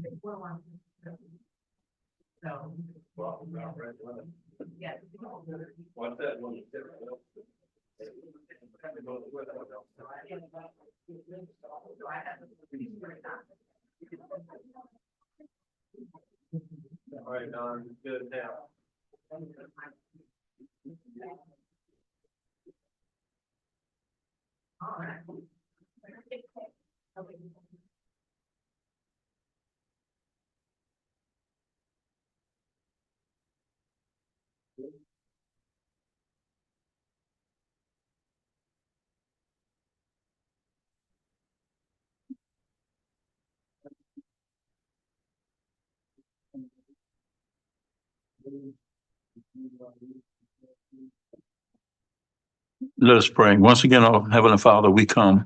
So. Yeah. What's that one? All right, Don, good now. All right. Let us pray. Once again, our Heavenly Father, we come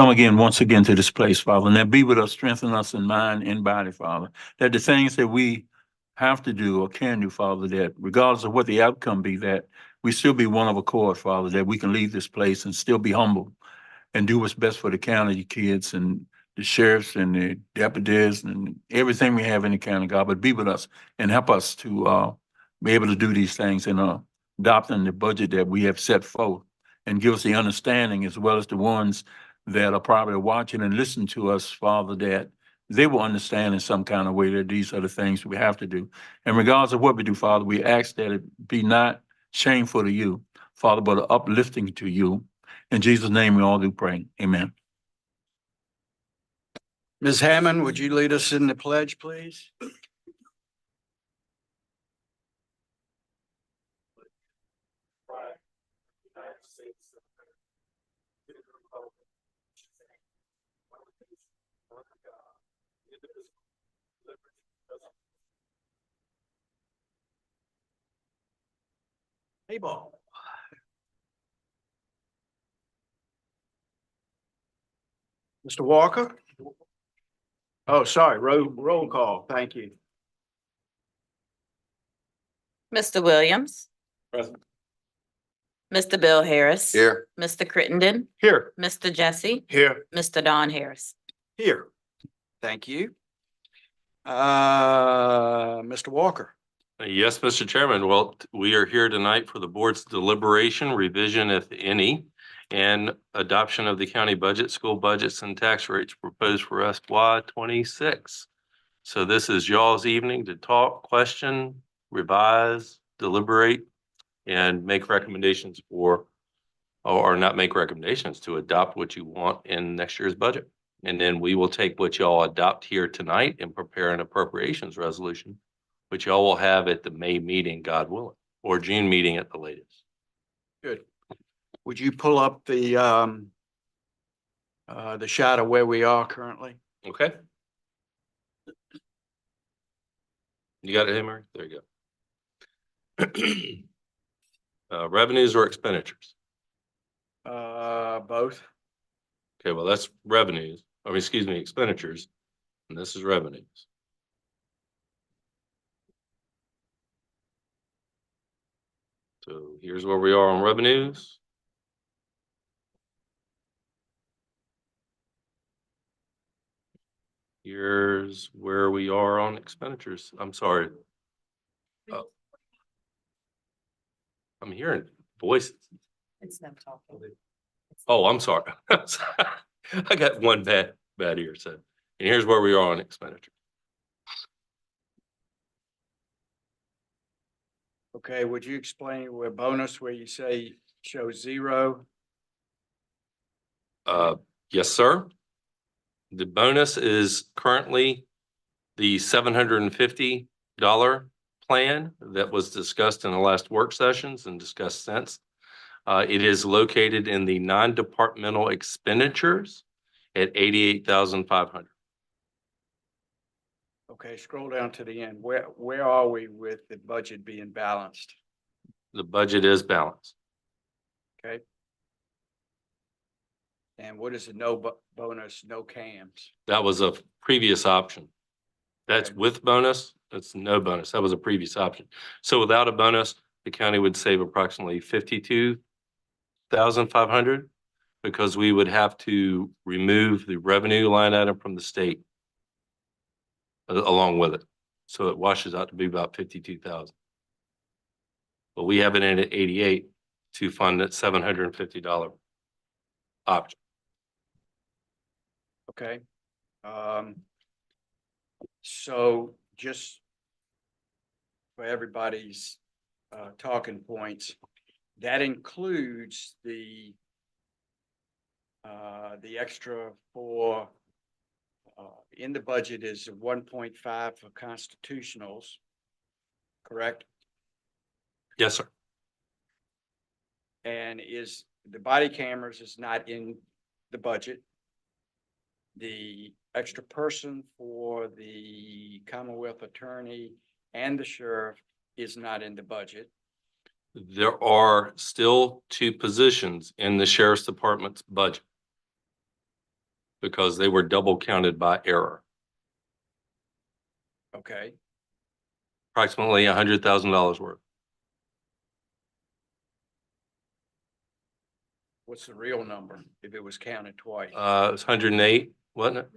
again, once again to this place, Father, and that be with us, strengthen us in mind and body, Father, that the things that we have to do or can do, Father, that regardless of what the outcome be, that we still be one of accord, Father, that we can leave this place and still be humble and do what's best for the county kids and the sheriffs and the deputies and everything we have in the county, God, but be with us and help us to be able to do these things in adopting the budget that we have set forth and give us the understanding as well as the ones that are probably watching and listening to us, Father, that they will understand in some kind of way that these are the things we have to do. And regardless of what we do, Father, we ask that it be not shameful to you, Father, but uplifting to you. In Jesus' name, we all do pray. Amen. Ms. Hammond, would you lead us in the pledge, please? Hey, ball. Mr. Walker? Oh, sorry, roll call. Thank you. Mr. Williams. Present. Mr. Bill Harris. Here. Mr. Crittenden. Here. Mr. Jesse. Here. Mr. Don Harris. Here. Thank you. Mr. Walker. Yes, Mr. Chairman. Well, we are here tonight for the board's deliberation, revision, if any, and adoption of the county budget, school budgets, and tax rates proposed for FY 26. So this is y'all's evening to talk, question, revise, deliberate, and make recommendations for, or not make recommendations, to adopt what you want in next year's budget. And then we will take what y'all adopt here tonight and prepare an appropriations resolution, which y'all will have at the May meeting, God willing, or June meeting at the latest. Good. Would you pull up the shot of where we are currently? Okay? You got it, Emery? There you go. Revenues or expenditures? Both. Okay, well, that's revenues, excuse me, expenditures, and this is revenues. So here's where we are on revenues. Here's where we are on expenditures. I'm sorry. Oh. I'm hearing voices. It's them talking. Oh, I'm sorry. I got one bad ear. So, and here's where we are on expenditure. Okay, would you explain where bonus, where you say shows 0? Yes, sir. The bonus is currently the $750 plan that was discussed in the last work sessions and discussed since. It is located in the non-departmental expenditures at $88,500. Okay, scroll down to the end. Where are we with the budget being balanced? The budget is balanced. Okay. And what is the no bonus, no cams? That was a previous option. That's Okay. with bonus. That's no bonus. That was a previous option. So without a bonus, the county would save approximately $52,500 because we would have to remove the revenue line item from the state. along with it. So it washes out to be about 52,000. But we have it in at 88 to fund that $750 option. Okay. So just for everybody's talking points, that includes the extra for in the budget is 1.5 for constitutionals, correct? Yes, sir. And is the body cameras is not in the budget. The extra person for the Commonwealth Attorney and the sheriff is not in the budget. There are still 2 positions in the sheriff's department's budget because they were double counted by error, Okay, approximately $100,000 worth. what's the real number if it was counted twice? It's 108, wasn't it?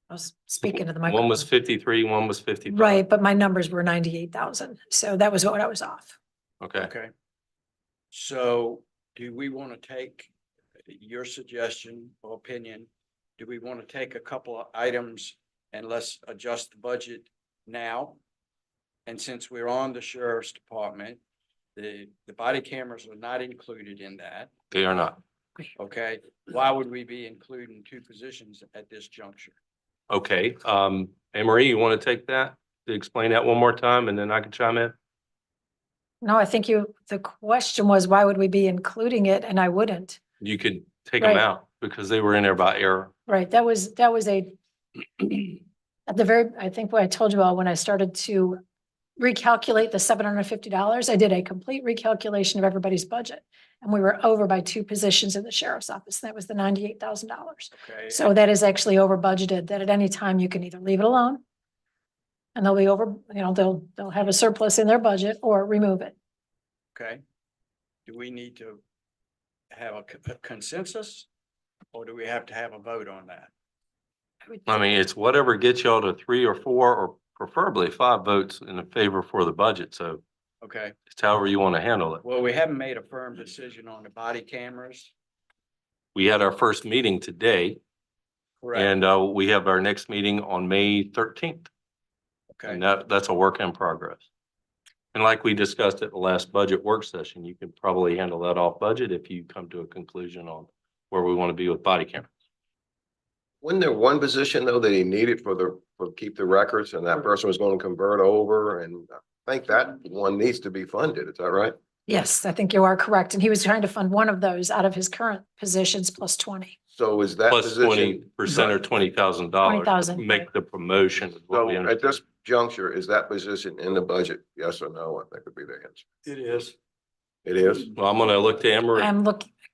I was speaking to the One microphone. was 53, one was 55. Right, but my numbers were 98,000. So that was what I was off. Okay. Okay. So do we want to take your suggestion or opinion? Do we want to take a couple of items and let's adjust the budget now? And since we're on the sheriff's department, the body cameras are not included in that. They are not. Okay, why would we be including 2 positions at this juncture? Okay. Anne Marie, you want to take that to explain that one more time and then I can chime in? No, I think the question was, why would we be including it? And I wouldn't. You could take them Right. out because they were in there by error. Right, that was a, at the very, I think what I told you all, when I started to recalculate the $750, I did a complete recalculation of everybody's budget. And we were over by 2 positions in the sheriff's office. That was the $98,000. Okay, So that is actually over budgeted, that at any time you can either leave it alone and they'll be over, they'll have a surplus in their budget or remove it. okay. Do we need to have a consensus? Or do we have to have a vote on that? I mean, it's whatever gets y'all to 3 or 4 or preferably 5 votes in favor for the budget. So Okay, it's however you want to handle it. well, we haven't made a firm decision on the body cameras. We had our first meeting today Correct, and we have our next meeting on May 13th. okay, And that's a work in progress. And like we discussed at the last budget work session, you can probably handle that off budget if you come to a conclusion on where we want to be with body camera. Wasn't there one position though that he needed for keep the records and that person was going to convert over? And I think that one needs to be funded. Is that right? Yes, I think you are correct. And he was trying to fund one of those out of his current positions plus 20. So is that Plus position? 20% or $20,000. $20,000, Make right. the promotion. is what So we at understand. this juncture, is that position in the budget? Yes or no? I think would be the answer. it is. It is? Well, I'm gonna look to Anne Marie.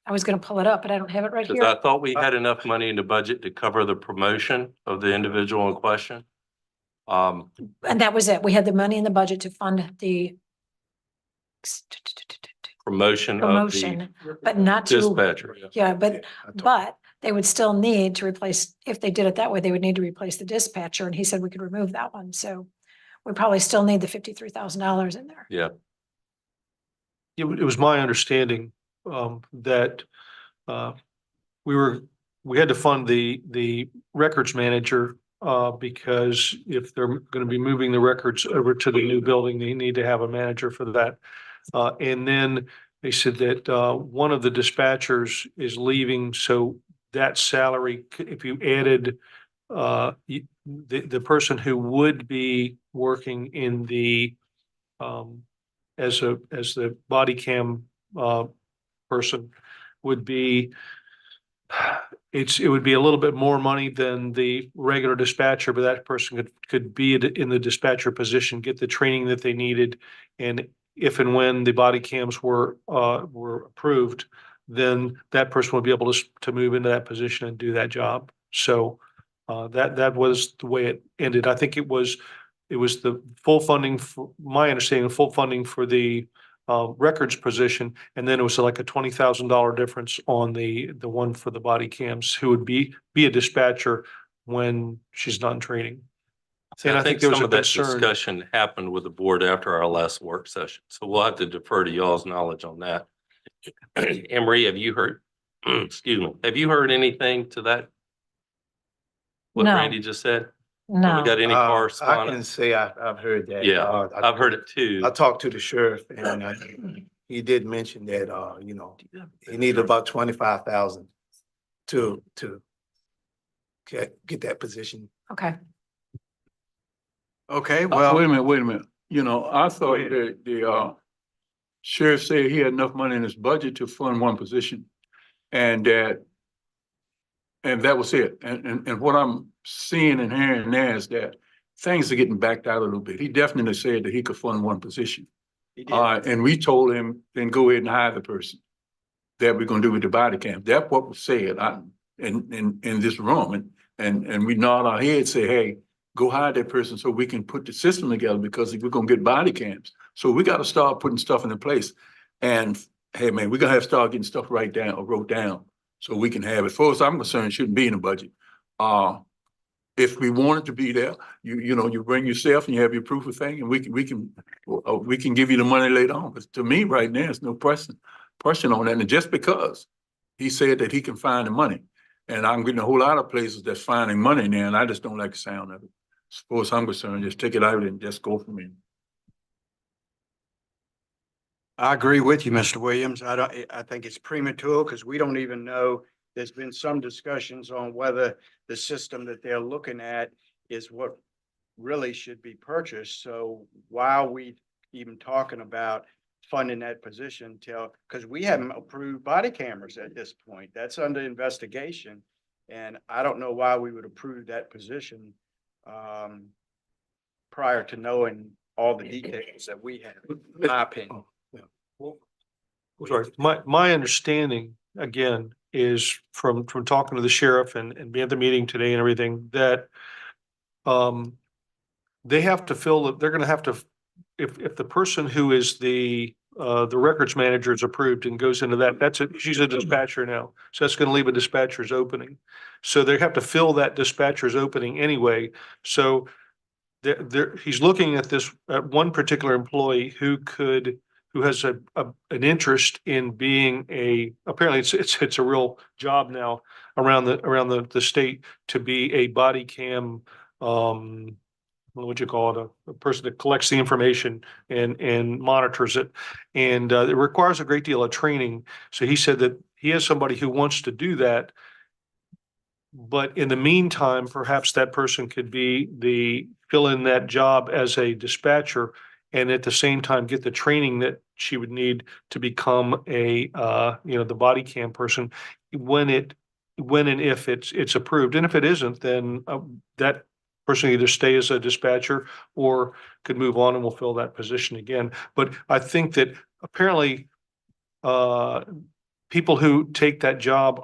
I was going to pull it up, but I don't have it right Because I here. thought we had enough money in the budget to cover the promotion of the individual in question. And that was it. We had the money in the budget to fund the Promotion of the promotion, but not to, dispatcher. yeah, but they would still need to replace, if they did it that way, they would need to replace the dispatcher. And he said we could remove that one. So we probably still need the $53,000 in there. Yeah, It was my understanding that we had to fund the records manager because if they're going to be moving the records over to the new building, they need to have a manager for that. And then they said that one of the dispatchers is leaving, so that salary, if you added the person who would be working in the as the body cam person would be, it would be a little bit more money than the regular dispatcher, but that person could be in the dispatcher position, get the training that they needed. And if and when the body cams were approved, then that person would be able to move into that position and do that job. So that was the way it ended. I think it was the full funding, for my understanding, full funding for the records position. And then it was like a $20,000 difference on the one for the body cams, who would be a dispatcher when she's not in training. So And I I think think there was some a of that concern. discussion happened with the board after our last work session. So we'll have to defer to y'all's knowledge on that. Emery, have you heard, excuse me, have you heard anything to that? What No. Randy just said? Have we No. got any I can correspondence? say I've heard that. Yeah, I've heard it too. I talked to the sheriff and he did mention that, he needed about 25,000 to get that position. Okay. Okay, well. Wait a minute. You know, I thought ahead. that the sheriff said he had enough money in his budget to fund one position. And that was it. And what I'm seeing and hearing now is that things are getting backed out a little bit. He definitely said that he could fund one position. He did. And we told him, then go ahead and hire the person that we're gonna do with the body cam. That's what was said in this room. And we nod our heads, say, hey, go hire that person so we can put the system together because we're gonna get body cams. So we gotta start putting stuff into place. And hey, man, we're gonna have to start getting stuff wrote down so we can have it. As far as I'm concerned, it shouldn't be in the budget. If we want it to be there, you bring yourself and you have your proof of thing and we can give you the money later on. But to me, right now, there's no question on that. And just because he said that he can find the money, and I'm getting a whole lot of places that's finding money now, and I just don't like the sound of it. As far as I'm concerned, just take it out and just go from there. I agree with you, Mr. Williams. I think it's premature because we don't even know. There's been some discussions on whether the system that they're looking at is what really should be purchased. So why are we even talking about funding that position because we haven't approved body cameras at this point. That's under investigation. And I don't know why we would approve that position prior to knowing all the details that we have, in my opinion. Sorry, my understanding, again, is from talking to the sheriff and being at the meeting today and everything, that they have to they're gonna have to, if the person who is the records manager is approved and goes into that, she's a dispatcher now. So that's gonna leave a dispatcher's opening. So they have to fill that dispatcher's opening anyway. So he's looking at at one particular employee who has an interest in being apparently it's a real job now around the state to be a body cam, what would you call it? A person that collects the information and monitors it. And it requires a great deal of training. So he said that he has somebody who wants to do that. But in the meantime, perhaps that person could fill in that job as a dispatcher and at the same time get the training that she would need to become the body cam person when and if it's approved. And if it isn't, then that person either stay as a dispatcher or could move on and we'll fill that position again. But I think that apparently people who take that job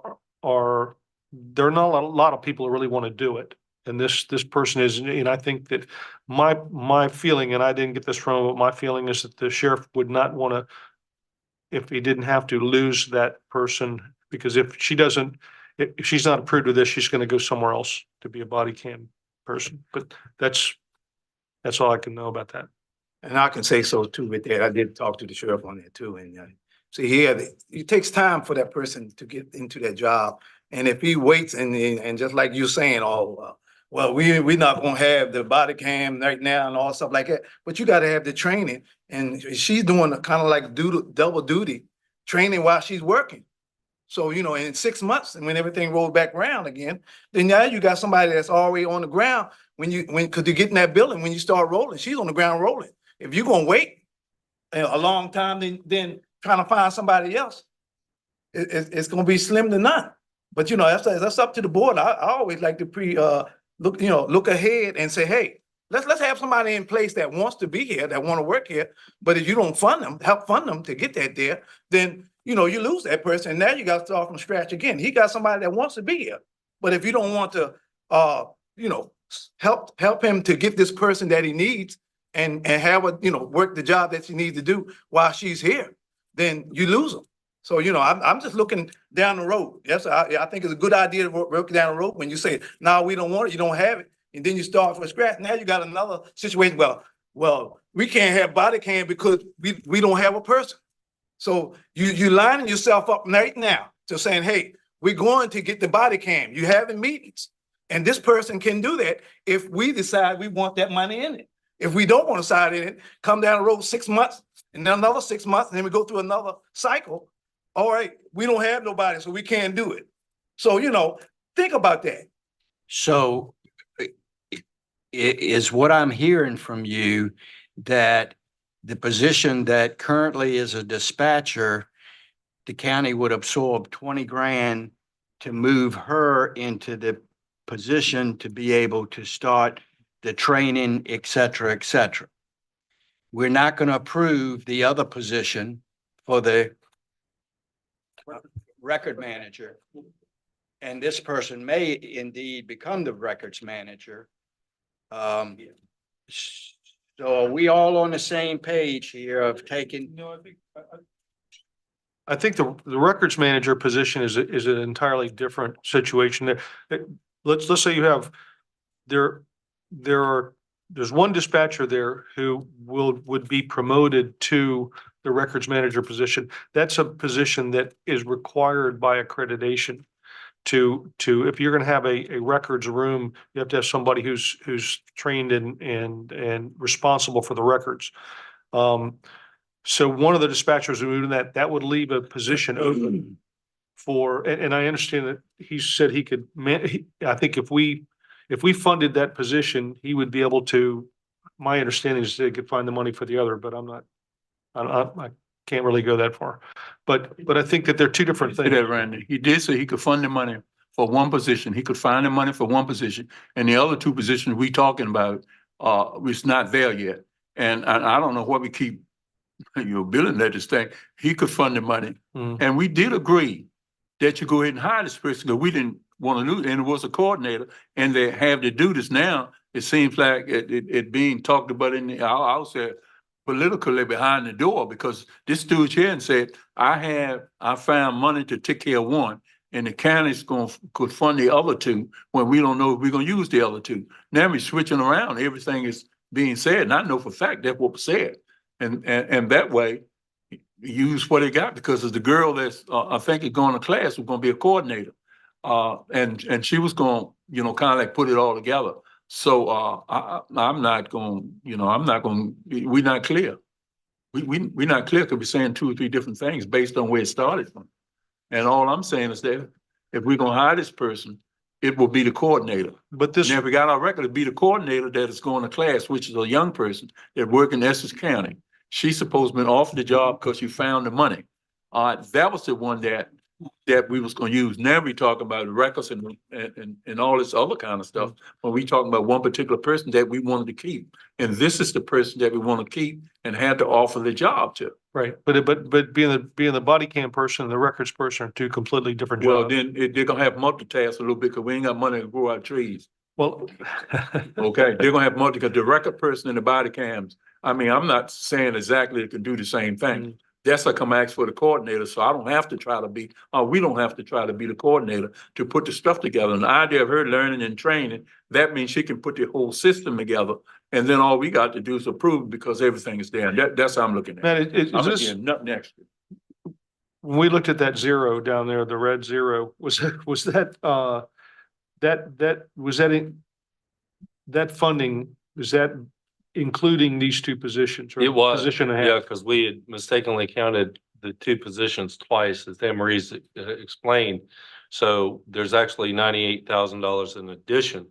there are not a lot of people who really want to do it. And this person is, and I think that my feeling, and I didn't get this from, but my feeling is that the sheriff would not want to, if he didn't have to, lose that person, because if she's not approved of this, she's going to go somewhere else to be a body cam person. But that's all I can know about that. And I can say so too with that. I did talk to the sheriff on that too. And see, it takes time for that person to get into that job. And if he waits and just like you're saying, well, we're not gonna have the body cam right now and all stuff like that, but you gotta have the training. And she's doing a kind of like double duty training while she's working. So, in 6 months, and when everything rolls back around again, then now you got somebody that's already on the ground cause you get in that building, when you start rolling, she's on the ground rolling. If you're gonna wait a long time, then trying to find somebody else, it's gonna be slim to none. But that's up to the board. I always like to look ahead and say, hey, let's have somebody in place that wants to be here, that want to work here. But if you don't help fund them to get that there, then you lose that person. And now you got to start from scratch again. He got somebody that wants to be here. But if you don't want to help him to get this person that he needs and have her, work the job that she needs to do while she's here, then you lose them. So, I'm just looking down the road. Yes, I think it's a good idea to work down the road when you say, no, we don't want it, you don't have it. And then you start from scratch. Now you got another situation. Well, we can't have body cam because we don't have a person. So you lining yourself up right now to saying, hey, we're going to get the body cam. You having meetings. And this person can do that if we decide we want that money in it. If we don't want to decide in it, come down the road 6 months and then another 6 months, and then we go through another cycle. All right, we don't have nobody, so we can't do it. So, think about that. So is what I'm hearing from you that the position that currently is a dispatcher, the county would absorb 20 grand to move her into the position to be able to start the training, et cetera, et cetera. We're not going to approve the other position for the record manager. And this person may indeed become the records manager. So are we all on the same page here of taking? I think the records manager position is an entirely different situation. Let's say you have, there's one dispatcher there who would be promoted to the records manager position. That's a position that is required by accreditation to, if you're gonna have a records room, you have to have somebody who's trained and responsible for the records. So one of the dispatchers who moved in that would leave a position open for, and I understand that he said he could I think if we funded that position, he would be able to, my understanding is they could find the money for the other, but I can't really go that far. But I think that they're two different Say things. that, Randy. He did say he could fund the money for one position. He could find the money for one position, and the other two positions we talking about, it's not there yet. And I don't know what we keep, billing that this thing. He could fund the money, and we did agree that you go ahead and hire this person because we didn't want to do it, and it was a coordinator, and they have to do this now. It seems like it being talked about in the, I'll say, politically behind the door, because this dude here and said, I found money to take care of one, and the county's could fund the other two when we don't know if we're gonna use the other two. Now we're switching around. Everything is being said, and I know for a fact that's what was said. And that way, use what he got, because of the girl that's I think is going to class was gonna be a coordinator. And she was gonna, kind of like put it all together. So I'm not going, we're not clear. We're not clear because we're saying 2 or 3 different things based on where it started from. And all I'm saying is that if we're gonna hire this person, it will be the coordinator. But this, Now, if we got our record, it'd be the coordinator that is going to class, which is a young person that work in Essex County. She's supposed to be offered the job because you found the money. That was the one that we was gonna use. Now we talking about records and all this other kind of stuff. When we talking about one particular person that we wanted to keep. And this is the person that we want to keep and had to offer the job to. right, but being the body cam person and the records person are two completely different Well, jobs. then they're gonna have multitask a little bit because we ain't got money to grow our trees. Well, Okay, they're gonna have because the record person and the body cams, I mean, I'm not saying exactly they can do the same thing. That's like come ask for the coordinator, so I don't have to try to be, we don't have to try to be the coordinator to put the stuff together. And the idea of her learning and training, that means she can put the whole system together. And then all we got to do is approve because everything is there. That's how I'm looking at man, it. is I'm this, again, nothing extra. when we looked at that zero down there, the red zero, that funding, is that including these two positions? or It was, Position and a yeah, half? because we had mistakenly counted the 2 positions twice, as Anne Marie's explained. So there's actually $98,000 in addition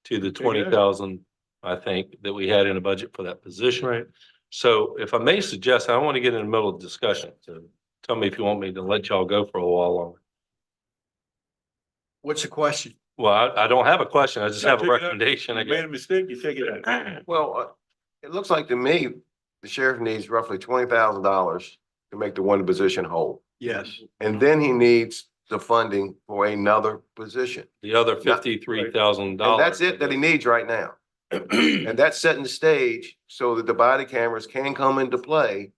to the 20,000, I think, that we had in a budget for that position. Right. So if I may suggest, I don't want to get in the middle of discussion, so tell me if you want me to let y'all go for a while longer. What's the question? Well, I don't have a question. I just have a Take it out. recommendation. I You made guess. a mistake, you take it out. Well, it looks like to me, the sheriff needs roughly $20,000 to make the one position whole. Yes. And then he needs the funding for another position. The other $53,000. And that's it that he needs right now. And that's setting the stage so that the body cameras can come into play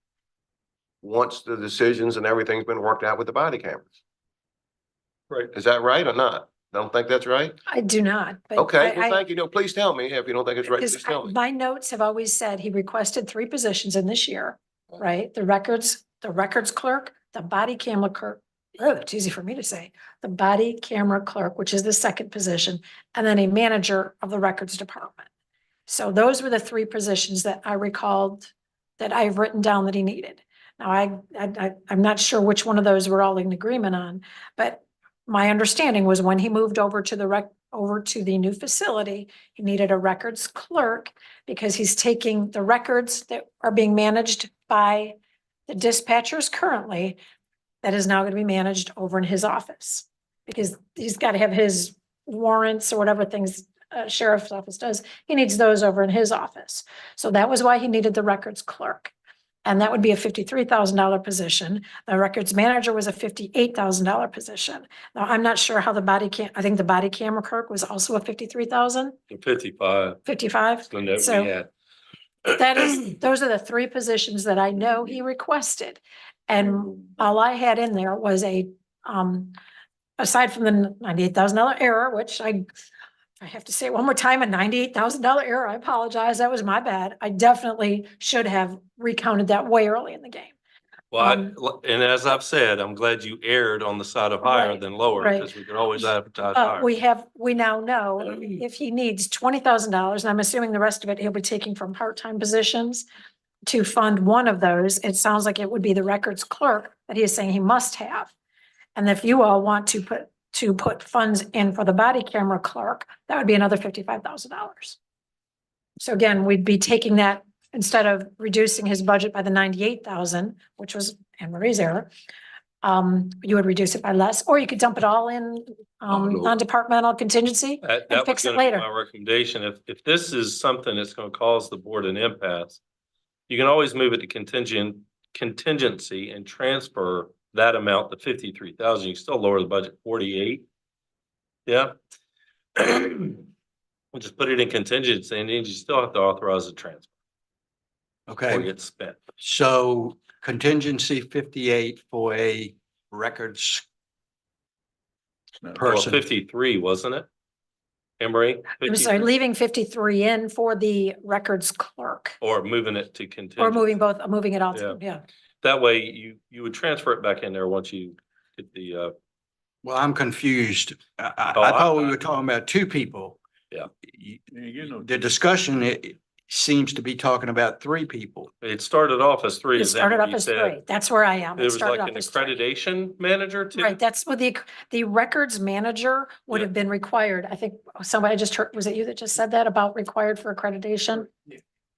once the decisions and everything's been worked out with the body cameras. Right. Is that right or not? Don't think that's right? I do not, but. Okay, I- well, I- thank you. No, please tell me if you don't think it's right, Because please tell me. my notes have always said he requested 3 positions in this year, right? The records clerk, the body camera clerk. Oh, it's easy for me to say. The body camera clerk, which is the second position, and then a manager of the records department. So those were the 3 positions that I recalled that I've written down that he needed. Now, I'm not sure which one of those we're all in agreement on, but my understanding was when he moved over to the new facility, he needed a records clerk because he's taking the records that are being managed by the dispatchers currently, that is now going to be managed over in his office. Because he's got to have his warrants or whatever things sheriff's office does. He needs those over in his office. So that was why he needed the records clerk. And that would be a $53,000 position. The records manager was a $58,000 position. Now, I'm not sure how I think the body camera clerk was also a 53,000, 55. 55. The note So- we had. Those are the 3 positions that I know he requested. And all I had in there was aside from the $98,000 error, which I have to say it one more time, a $98,000 error. I apologize. That was my bad. I definitely should have recounted that way early in the game. Well, and as I've said, I'm glad you erred on the side of higher Right, than lower, right. because we could always advertise higher. We now know if he needs $20,000, and I'm assuming the rest of it he'll be taking from part-time positions to fund one of those, it sounds like it would be the records clerk that he is saying he must have. And if you all want to put funds in for the body camera clerk, that would be another $55,000. So again, we'd be taking that, instead of reducing his budget by the 98,000, which was Anne Marie's error, you would reduce it by less, or you could dump it all in, non-departmental contingency. That was fix it gonna be later. my recommendation. If this is something that's gonna cause the board an impasse, you can always move it to contingency and transfer that amount to 53,000. You still lower the budget 48. Yeah. We'll just put it in contingency and then you still have to authorize the transfer or Okay, get spent. so contingency 58 for a records Well, person. 53, wasn't it? Emery? I'm sorry, leaving 53 in for the records clerk, Or moving it to contingency. or moving it all, to- yeah. That way you would transfer it back in there once you get the, Well, I'm confused. I Oh, thought we I- were talking about 2 people. Yeah. The discussion, it seems to be talking about 3 people. it started off as 3. It as started off Emery as said. 3. That's where I am. It It was started like off an as 3. accreditation manager too. Right, that's what the records manager would Yeah. have been required. I think somebody just heard, was it you that just said that about required for accreditation? Yeah.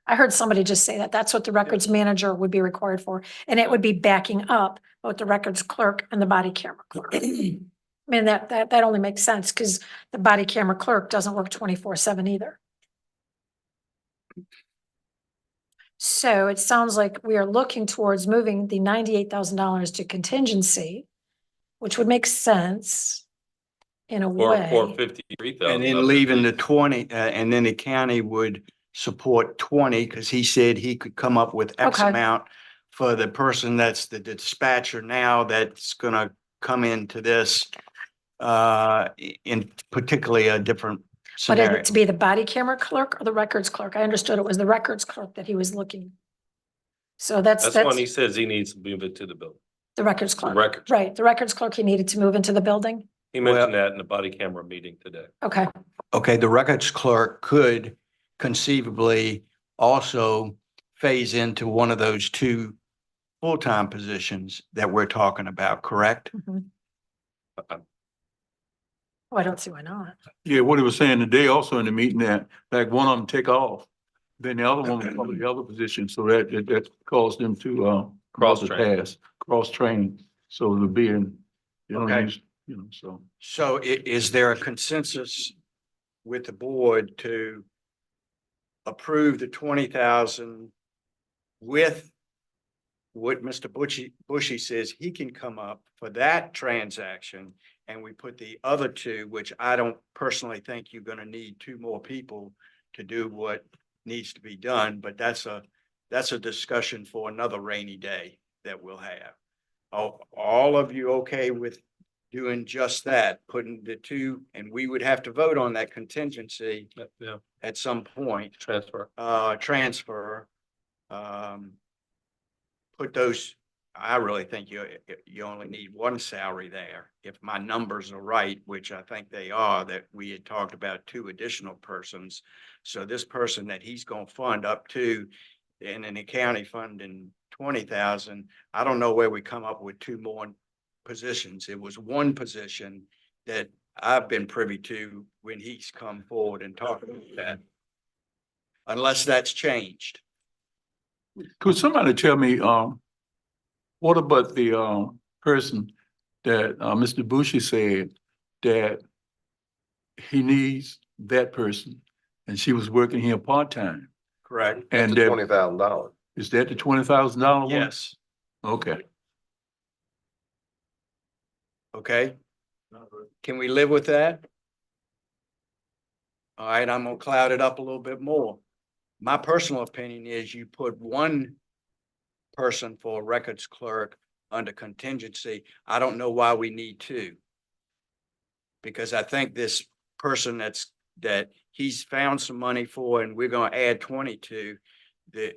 I heard somebody just say that. That's what the records manager would be required for, and it would be backing up both the records clerk and the body camera clerk. I mean, that only makes sense because the body camera clerk doesn't work 24/7 either. So it sounds like we are looking towards moving the $98,000 to contingency, which would make sense in a Or way. 53,000. And then leaving the 20, and then the county would support 20, because he said he could come up with X Okay. amount for the person that's the dispatcher now that's gonna come into this, in particularly a different But scenario. to be the body camera clerk or the records clerk? I understood it was the records clerk that he was looking. So that's That's when he says he needs to move it to the building. the records The clerk. records. Right, the records clerk he needed to move into the building. He mentioned that in the body camera meeting today. Okay, Okay, the records clerk could conceivably also phase into one of those 2 full-time positions that we're talking about, correct? mhm. Oh, I don't see why not. Yeah, what he was saying today also in the meeting that, like, one of them take off, then the other one will cover the other position, so that caused them to, Cross-train. cross-train, so it'll be in, Okay. so. So is there a consensus with the board to approve the 20,000 with what Mr. Bushy says he can come up for that transaction? And we put the other 2, which I don't personally think you're gonna need 2 more people to do what needs to be done, but that's a discussion for another rainy day. that we'll have. All of you okay with doing just that, putting the two, and we would have to vote on that contingency Yeah, at some point, transfer. transfer. Put those, I really think you only need one salary there. If my numbers are right, which I think they are, that we had talked about 2 additional persons. So this person that he's gonna fund up to, and then the county funding 20,000, I don't know where we come up with 2 more positions. It was one position that I've been privy to when he's come forward and talked about that. Unless that's changed. Could somebody tell me, what about the, person that, Mr. Bushy said that he needs that person and she was working here part-time? Correct. And That's that, $20,000. is that the $20,000 one? Yes. Okay. Okay. Can we live with that? All right, I'm gonna cloud it up a little bit more. My personal opinion is you put one person for a records clerk under contingency. I don't know why we need 2. Because I think this person that he's found some money for, and we're gonna add 22, that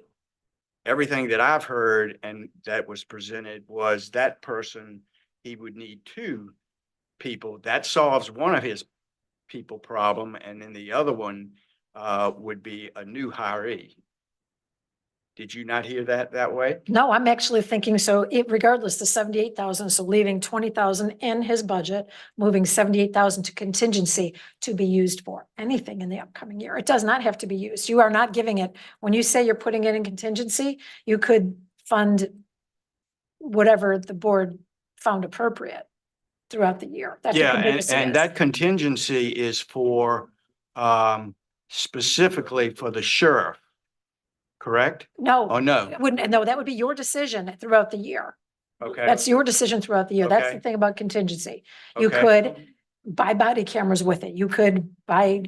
everything that I've heard and that was presented was that person, he would need 2 people. That solves one of his people problem, and then the other one would be a new hiree. Did you not hear that way? No, I'm actually thinking, so regardless, the 78,000, so leaving 20,000 in his budget, moving 78,000 to contingency to be used for anything in the upcoming year. It does not have to be used. You are not giving it, when you say you're putting it in contingency, you could fund whatever the board found appropriate throughout the year. That's what Yeah, contingency and is. that contingency is for specifically for the sheriff, correct? No, Oh, no, it wouldn't, no, that would be your decision throughout the year. okay. That's your decision throughout the year. That's the Okay. thing about contingency. You Okay. could buy body cameras with it. You could buy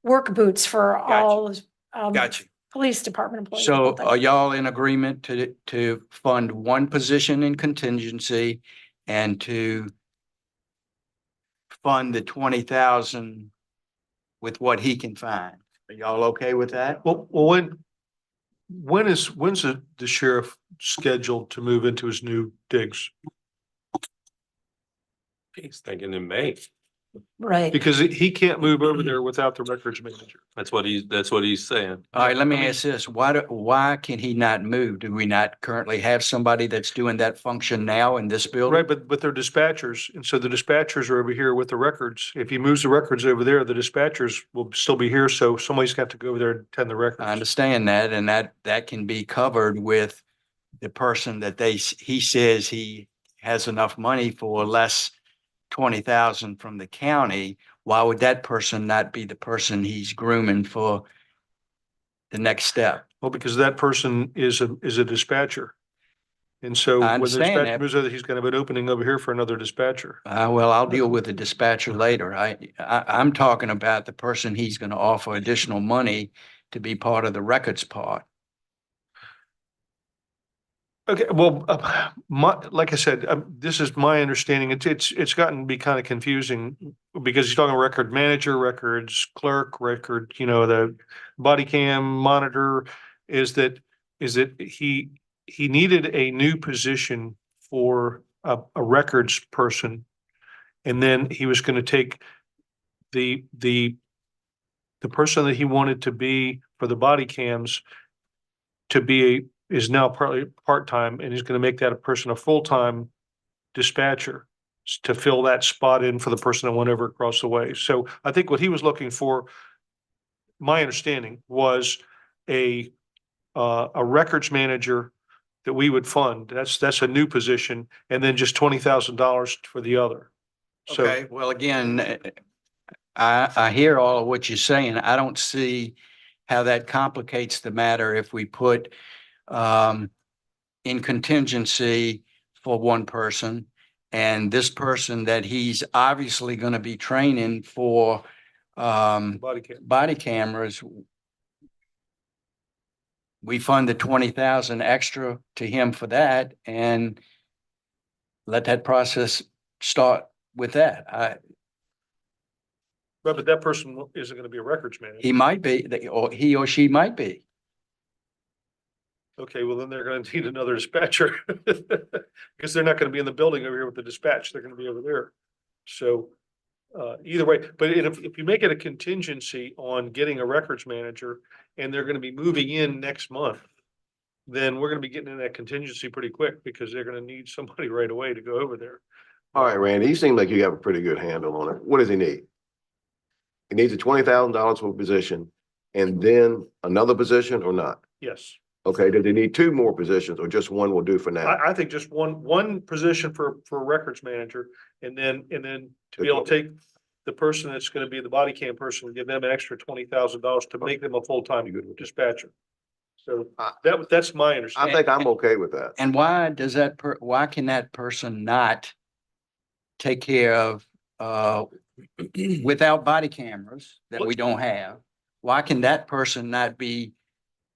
work boots for Gotcha. all Got you. police department employees. So and things. are y'all in agreement to fund one position in contingency and to fund the 20,000 with what he can find? Are y'all okay with that? Well, when's the sheriff scheduled to move into his new digs? He's thinking in May. Right. Because he can't move over there without the records manager. That's what he's saying. All right, let me ask this. Why can he not move? Do we not currently have somebody that's doing that function now in this building? Right, but they're dispatchers, and so the dispatchers are over here with the records. If he moves the records over there, the dispatchers will still be here, so somebody's got to go over there and tend the records. I understand that, and that can be covered with the person that he says he has enough money for less 20,000 from the county. Why would that person not be the person he's grooming for the next step? Well, because that person is a dispatcher. And so I when the understand dispatcher that. moves over, he's gonna have an opening over here for another dispatcher. Well, I'll deal with the dispatcher later. I'm talking about the person he's gonna offer additional money to be part of the records part. Okay, well, like I said, this is my understanding. It's gotten to be kind of confusing because he's talking record manager, records clerk, record, the body cam monitor. Is that he needed a new position for a records person. And then he was going to take the person that he wanted to be for the body cams is now partly part-time, and he's going to make that a person a full-time dispatcher to fill that spot in for the person that went over across the way. So I think what he was looking for, my understanding, was a records manager that we would fund. That's a new position, and then just $20,000 for the other. So Okay, well, again, I hear all of what you're saying. I don't see how that complicates the matter if we put in contingency for one person, and this person that he's obviously going to be training for body cam. body cameras we fund the 20,000 extra to him for that and let that process start with that. But that person isn't gonna be a records manager. He might be, or he or she might be. Okay, well, then they're gonna need another dispatcher. Because they're not gonna be in the building over here with the dispatch, they're gonna be over there. So, either way, but if you make it a contingency on getting a records manager and they're gonna be moving in next month, then we're gonna be getting in that contingency pretty quick because they're gonna need somebody right away to go over there. All right, Randy, you seem like you have a pretty good handle on it. What does he need? He needs a $20,000 for a position and then another position or not? Yes, Okay, does he need two more positions or just one will do for now? I think just one position for a records manager and then to be able to take the person that's gonna be the body cam person and give them an extra $20,000 to make them a full-time dispatcher. So that's my I understanding. think I'm okay with that. And why does why can that person not take care of, without body cameras that we don't have? Why can that person not be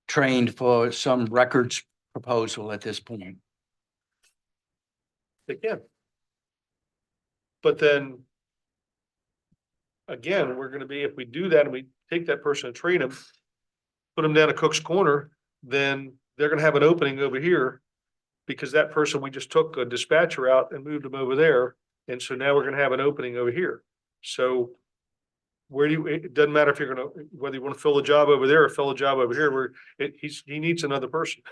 trained for some records proposal at this point? They can. But then again, we're gonna be, if we do that and we take that person and train them, put them down at Cook's Corner, then they're gonna have an opening over here because that person, we just took a dispatcher out and moved them over there. And so now we're gonna have an opening over here. So it doesn't matter if you're gonna, whether you want to fill a job over there or fill a job over here, he needs another person.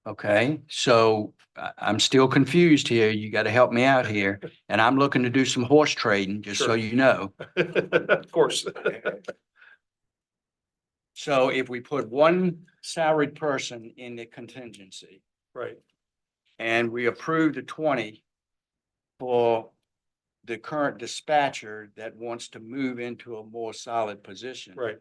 Okay, so I'm still confused here. You got to help me out here. And I'm looking to do some horse trading, just so Sure. you know. Of course. So if we put one salaried person in the contingency Right, and we approve the 20 for the current dispatcher that wants to move into a more solid position. right.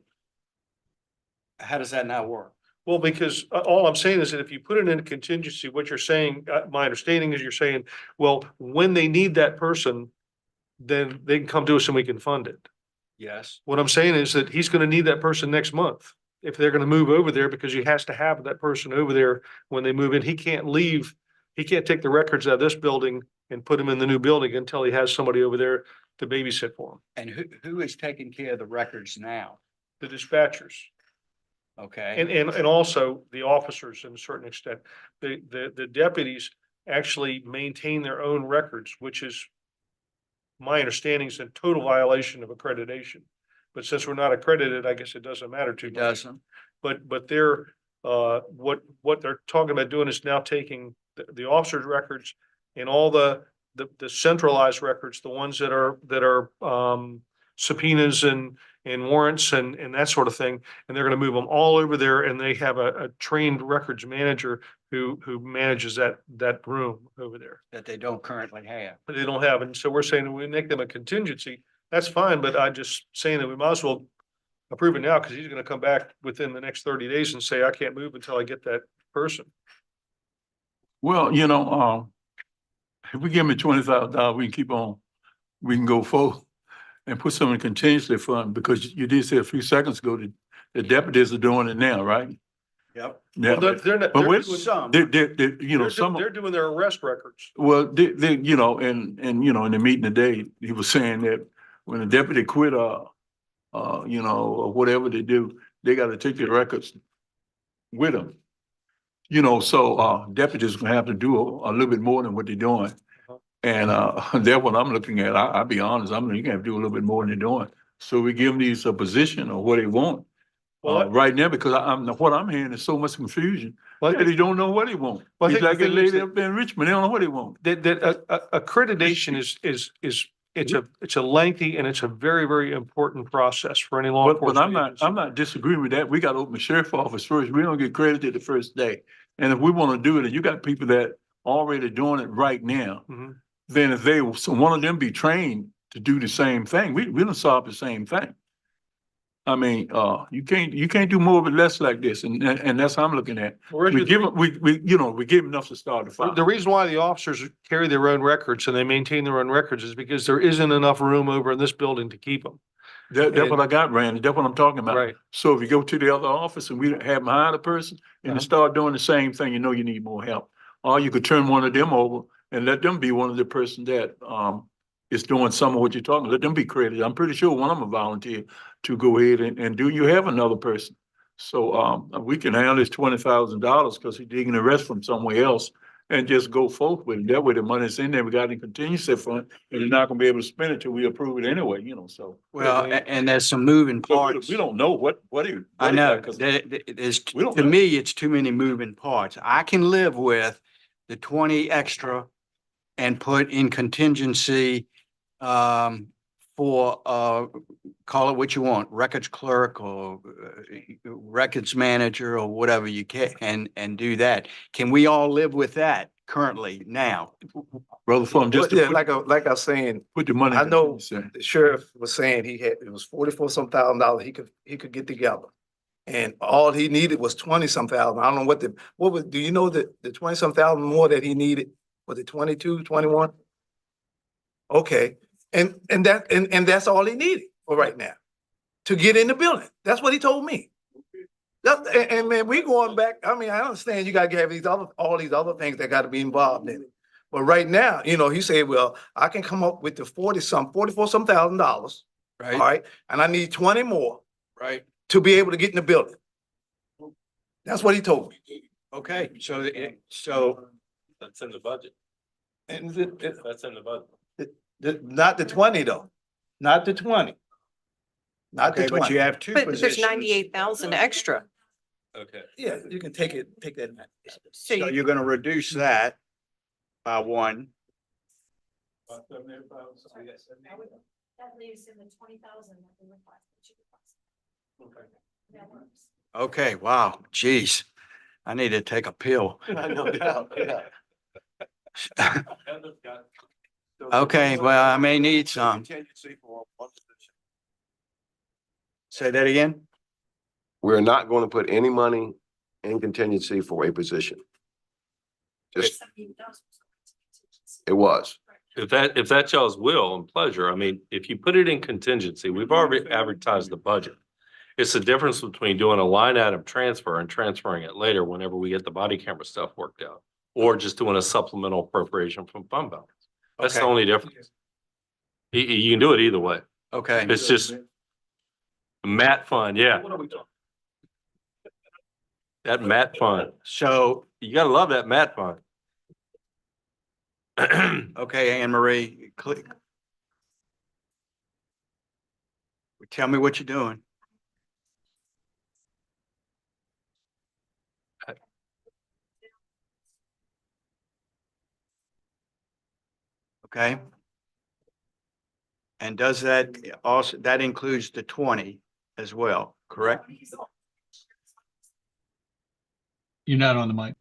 How does that not work? Well, because all I'm saying is that if you put it in a contingency, what you're saying, my understanding is you're saying, well, when they need that person, then they can come to us and we can fund it. Yes. What I'm saying is that he's gonna need that person next month. If they're gonna move over there, because he has to have that person over there when they move in. He can't leave. He can't take the records out of this building and put them in the new building until he has somebody over there to babysit for him. And who is taking care of the records now? The dispatchers. Okay, And also the officers in a certain extent. The deputies actually maintain their own records, which is my understanding is a total violation of accreditation. But since we're not accredited, I guess it doesn't matter too it much. doesn't. But they're, what they're talking about doing is now taking the officers' records and all the centralized records, the ones that are subpoenas and warrants and that sort of thing. And they're gonna move them all over there and they have a trained records manager who manages that room over there. That they don't currently have. But they don't have, and so we're saying we make them a contingency. That's fine, but I'm just saying that we might as well approve it now because he's gonna come back within the next 30 days and say, I can't move until I get that person. Well, if we give him $20,000, we can keep on, we can go forward and put some in contingency fund, because you did say a few seconds ago that the deputies are doing it now, right? Yep. Yeah, Well, they're not, but they're wait, doing, Some. they're doing their arrest records. Well, and in the meeting today, he was saying that when a deputy quit, or whatever they do, they gotta take their records with them. So deputies gonna have to do a little bit more than what they're doing. And that's what I'm looking at. I'll be honest, you gonna have to do a little bit more than they're doing. So we give them these a position or what they want. Well, Right now, because what I'm hearing is so much confusion. Well, They don't know what they want. Well, I It's think like the a thing is lady that- up there in Richmond, they don't know what they want. that accreditation is it's a lengthy and it's a very, very important process for any law But enforcement. agency. I'm not disagreeing with that. We got to open the sheriff office first. We don't get credited the first day. And if we want to do it, and you got people that already doing it right now, Mhm. then if one of them be trained to do the same thing, we don't solve the same thing. I mean, you can't do more with less like this, and that's how I'm looking at. Whereas We you- give them, we give enough to start the fire. The reason why the officers carry their own records and they maintain their own records is because there isn't enough room over in this building to keep them. That's what I got, Randy. That's what I'm talking about. Right. So if you go to the other office and we have them hire the person and Uh-huh. they start doing the same thing, you know you need more help. Or you could turn one of them over and let them be one of the person that is doing some of what you're talking. Let them be credited. I'm pretty sure one of them volunteer to go ahead and do. You have another person. So we can handle this $20,000 because he's digging the rest from somewhere else and just go forth with it. That way the money's in there. We got it in contingency fund and you're not gonna be able to spend it till we approve it anyway, you know, so. Well, and there's some moving So parts. we don't know what he. I know, 'cause there's, we don't to know. me, it's too many moving parts. I can live with the 20 extra and put in contingency for, call it what you want, records clerk or records manager or whatever you can, and do that. Can we all live with that currently now? Brother Fum, just Yeah, to like I was saying, put the money. I in know contingency. the sheriff was saying it was 44 some thousand dollars he could get together. And all he needed was 20 some thousand. I don't know do you know the 20 some thousand more that he needed? Was it 22, 21? Okay, and that's all he needed for right now to get in the building. That's what he told me. And man, we going back. I mean, I understand you gotta have all these other things that gotta be involved in it. But right now, you know, he said, well, I can come up with the 44 some thousand dollars. All Right, right, and I need 20 more right. to be able to get in the building. That's what he told me. Okay, so That's in the budget. And That's in the budget. not the 20 though, not the 20. Not the okay, but 20. you have two But positions. there's 98,000 extra. Okay. Yeah, you can take that. So So you, you're gonna reduce that by one. That leaves in the 20,000 that we requested. That works. Okay, wow, geez. I need to take a pill. No doubt, yeah. Okay, well, I may need some. Say that again? We're not going to put any money in contingency for a position. Just, it was. If that's y'all's will and pleasure, I mean, if you put it in contingency, we've already advertised the budget. It's the difference between doing a line item transfer and transferring it later whenever we get the body camera stuff worked out. Or just doing a supplemental appropriation from fund balance. That's the Okay. only difference. You can do it either way. Okay, It's just mat fund, yeah. That mat fund. so, You gotta love that mat fund. okay, Anne Marie, click. Tell me what you're doing. Okay. And does that also, that includes the 20 as well, correct? You're not on the mic.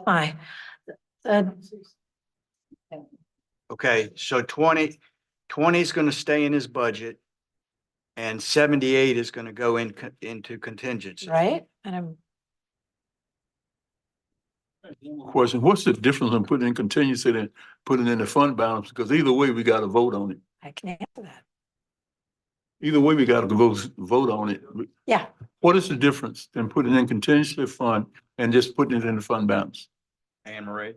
Hi. Okay, so 20 is gonna stay in his budget. And 78 is gonna go into contingency. Right? And I'm, Question, what's the difference in putting in contingency and putting in the fund balance? Because either way, we gotta vote on it. I can answer that. Either way, we gotta vote on it. Yeah. What is the difference in putting in contingency fund and just putting it in the fund balance? Anne Marie?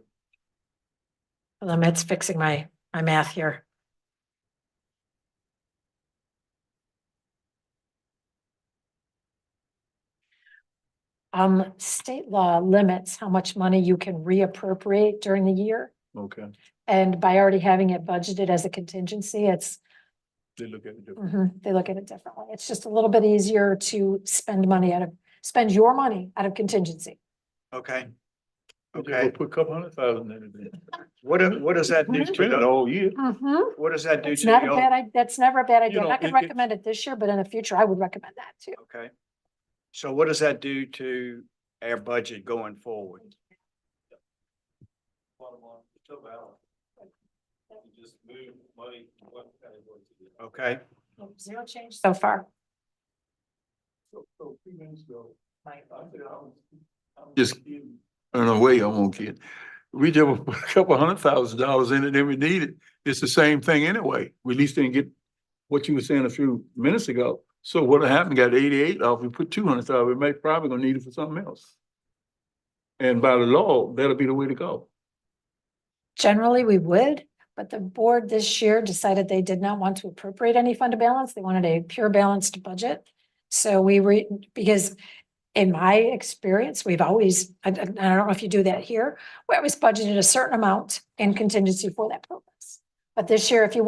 It's fixing my math here. State law limits how much money you can reappropriate during the year. Okay, And by already having it budgeted as a contingency, they look at it differently. they look at it differently. It's just a little bit easier to spend your money out of contingency. Okay. Okay, Okay, we'll put a couple $100,000 in it. what does that do to Spend it the, all year. what does that do It's to not the, a bad, that's never a bad idea. I'm know, not gonna it- recommend it this year, but in the future, I would recommend that too. okay. So what does that do to our budget going forward? Okay, Zero change so far. Just, in a way, I won't kid. We just put a couple $100,000 in it, and we need it. It's the same thing anyway. We at least didn't get what you were saying a few minutes ago. So what happened, got 88 off, we put 200,000, we may probably gonna need it for something else. And by the law, that'll be the way to go. Generally, we would, but the board this year decided they did not want to appropriate any fund to balance. They wanted a pure balanced budget. So because in my experience, we've always, I don't know if you do that here, we always budgeted a certain amount in contingency for that purpose. But this year, if you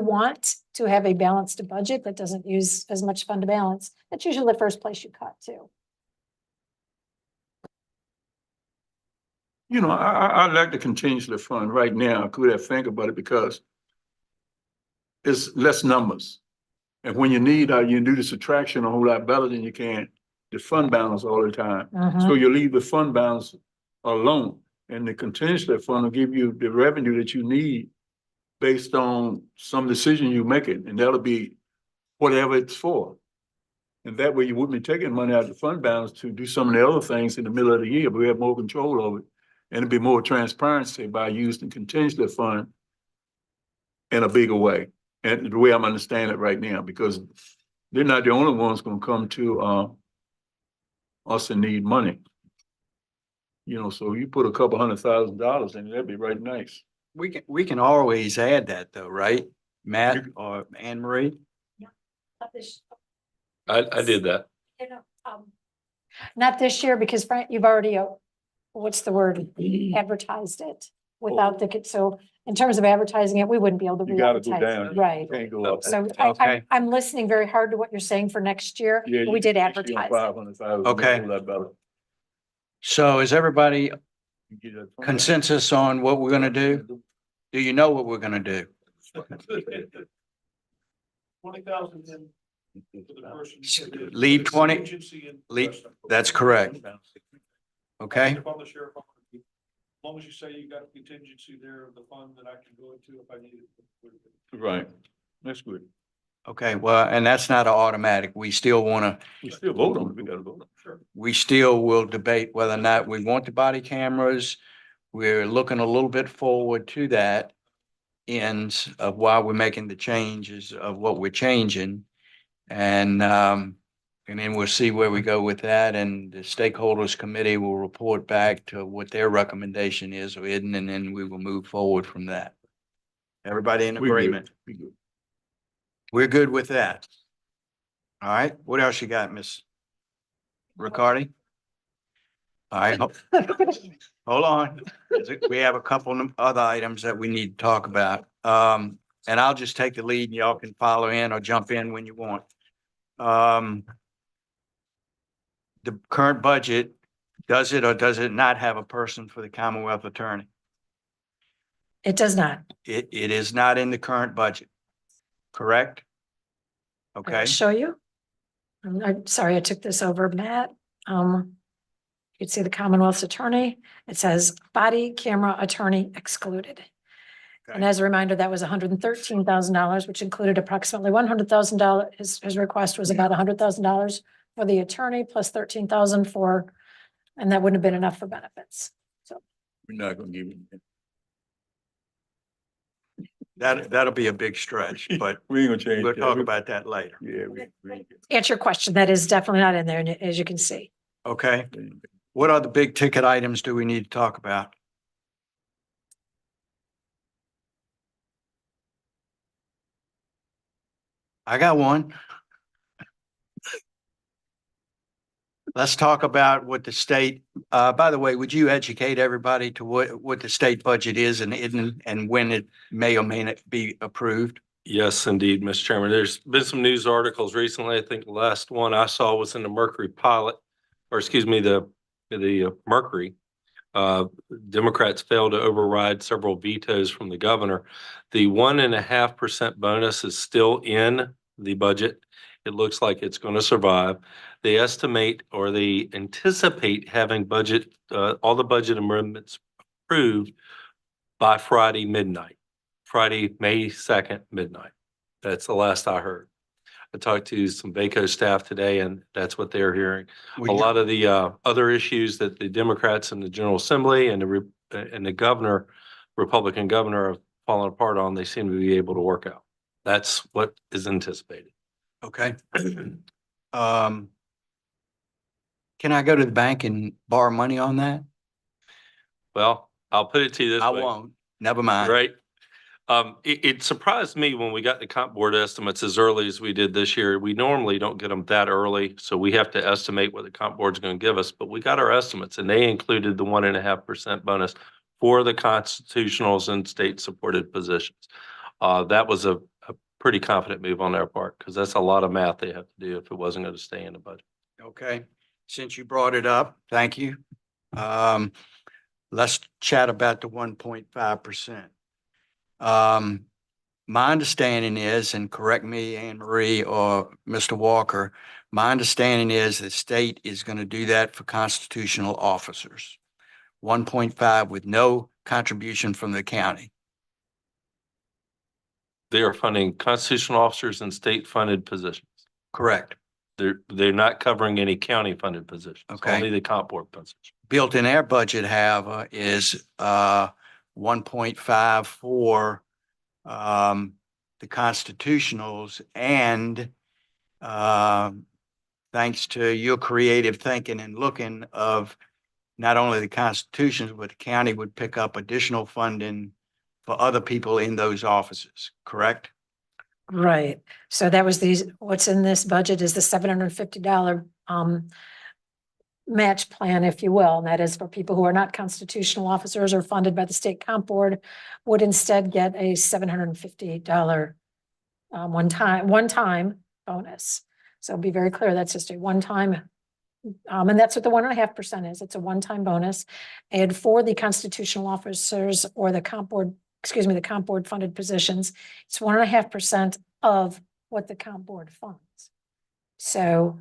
want to have a balanced budget that doesn't use as much fund to balance, that's usually the first place you cut too. You know, I'd like to contingency fund right now, could have think about it because it's less numbers. And when you need, you do the subtraction a whole lot better than you can the fund balance all the time. So you leave the fund balance alone and the contingency fund will give you the revenue that you need based on some decision you make it, and that'll be whatever it's for. And that way you wouldn't be taking money out of the fund balance to do some of the other things in the middle of the year, but we have more control over it. And it'd be more transparency by using contingency fund in a bigger way. And the way I'm understanding it right now, because they're not the only ones gonna come to us and need money. You know, so you put a couple $100,000 in, that'd be right nice. We can always add that though, right? Matt or Anne Marie? I did that. Not this year, because Frank, you've already, what's the word, advertised it without so in terms of advertising it, we wouldn't be able to. You gotta go re-advertise down. it. Right. Can't go up. So Okay. I'm listening very hard to what you're saying for next year. Yeah, We did you advertise. it. 500,000. Okay. A whole lot better. So is everybody You get that fund consensus on what we're gonna do? Do you know what we're gonna do? 20,000 in for the person. Leave 20 Contingency and the leave- rest of it. That's correct. Okay, If I'm the sheriff, I'm gonna keep- as long as you say you got a contingency there of the fund that I can go into if I need it. Right, that's good. okay, well, and that's not an automatic. We still wanna, We still vote on it, we gotta vote on it. Sure. we still will debate whether or not we want the body cameras. We're looking a little bit forward to that ends of why we're making the changes of what we're changing. And then we'll see where we go with that, and the stakeholders committee will report back to what their recommendation is or isn't, and then we will move forward from that. Everybody in We good, agreement? we good. We're good with that. All right, what else you got, Miss Riccardi? All right, hold on. We have a couple of other items that we need to talk about. And I'll just take the lead and y'all can follow in or jump in when you want. The current budget, does it or does it not have a person for the Commonwealth Attorney? It does not. It is not in the current budget, correct? I will Okay, show you. I'm sorry, I took this over, Matt. You'd see the Commonwealth's attorney. It says body camera attorney excluded. And Okay. as a reminder, that was $113,000, which included approximately $100,000. His request was about $100,000 for the attorney plus 13,000 for, and that wouldn't have been enough for benefits. We're not gonna give it. that'll be a big stretch, but We ain't gonna change. we'll that. talk We- about that later. Yeah. we- Answer your question, that is definitely not in there, as you can see. Okay, what other big ticket items do we need to talk about? I got one. Let's talk about what the state, by the way, would you educate everybody to what the state budget is and when it may or may not be approved? Yes, indeed, Mr. Chairman. There's been some news articles recently. I think the last one I saw was in the Mercury Pilot, or excuse me, the Mercury. Democrats failed to override several vetoes from the governor. The 1.5% bonus is still in the budget. It looks like it's going to survive. They estimate or they anticipate having budget, all the budget amendments approved by Friday midnight. Friday, May 2nd, midnight. That's the last I heard. I talked to some VACO staff today and that's what they're hearing. A lot of the other issues that the Democrats in the General Assembly and the governor, Republican governor, have fallen apart on, they seem to be able to work out. That's what is anticipated. Okay. Can I go to the bank and borrow money on that? Well, I'll put it to you this I way. won't. Never mind. Right? It surprised me when we got the comp board estimates as early as we did this year. We normally don't get them that early, so we have to estimate what the comp board's going to give us. But we got our estimates and they included the 1.5% bonus for the constitutionals and state supported positions. That was a pretty confident move on their part because that's a lot of math they have to do if it wasn't going to stay in the budget. Okay, since you brought it up, thank you. Let's chat about the 1.5%. My understanding is, and correct me, Anne Marie or Mr. Walker, my understanding is the state is going to do that for constitutional officers. 1.5 with no contribution from the county. They are funding constitutional officers and state funded positions. Correct. They're not covering any county funded positions. Okay. Only the comp board position. Built in our budget, however, is 1.5 for the constitutionals and thanks to your creative thinking and looking of not only the constitutions, but the county would pick up additional funding for other people in those offices, correct? Right. So that was what's in this budget is the $750 match plan, if you will. And that is for people who are not constitutional officers or funded by the state comp board would instead get a $750 one-time bonus. So be very clear, that's just a one-time. And that's what the 1.5% is. It's a one-time bonus. And for the constitutional officers or the comp board, the comp board funded positions, it's 1.5% of what the comp board funds. So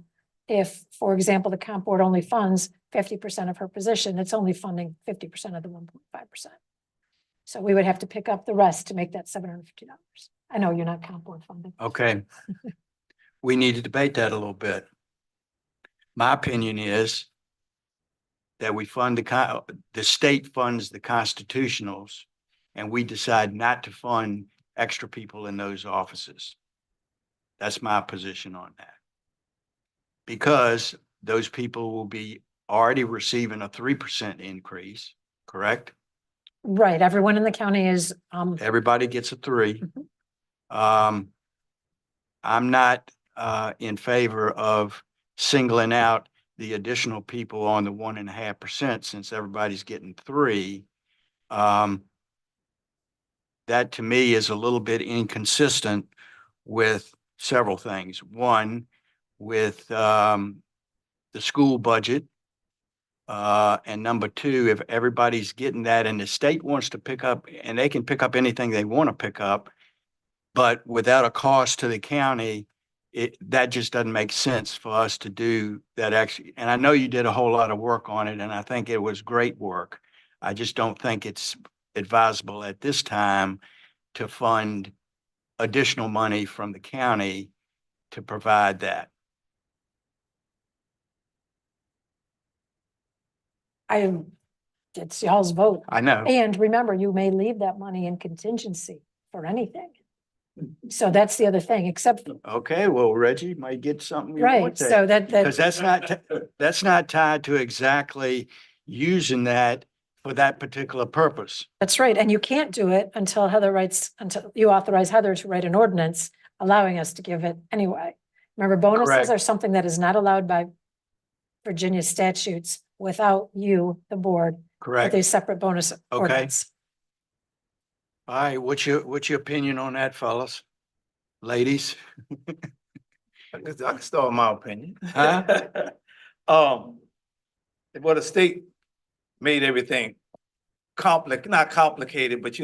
if, for example, the comp board only funds 50% of her position, it's only funding 50% of the 1.5%. So we would have to pick up the rest to make that $750. I know you're not comp board funded. Okay. We need to debate that a little bit. My opinion is that we fund the state funds the constitutionals and we decide not to fund extra people in those offices. That's my position on that. Because those people will be already receiving a 3% increase, correct? Right. Everyone in the county is, Everybody gets a 3. I'm not in favor of singling out the additional people on the 1.5% since everybody's getting 3. That to me is a little bit inconsistent with several things. One, with the school budget. And number 2, if everybody's getting that and the state wants to pick up, and they can pick up anything they want to pick up, but without a cost to the county, that just doesn't make sense for us to do that actually. And I know you did a whole lot of work on it, and I think it was great work. I just don't think it's advisable at this time to fund additional money from the county to provide that. it's y'all's vote. I know. And remember, you may leave that money in contingency for anything. So that's the other thing, except, Okay, well, Reggie might get something. you right, want there. so that, Because that's not tied to exactly using that for that particular purpose. that's right. And you can't do it until until you authorize Heather to write an ordinance allowing us to give it anyway. Remember, bonuses Correct. are something that is not allowed by Virginia statutes without you, the board, with Correct. a separate bonus Okay. ordinance. All right, what's your opinion on that, fellas? Ladies? I can start with my opinion. Huh? Well, the state made everything not complicated, but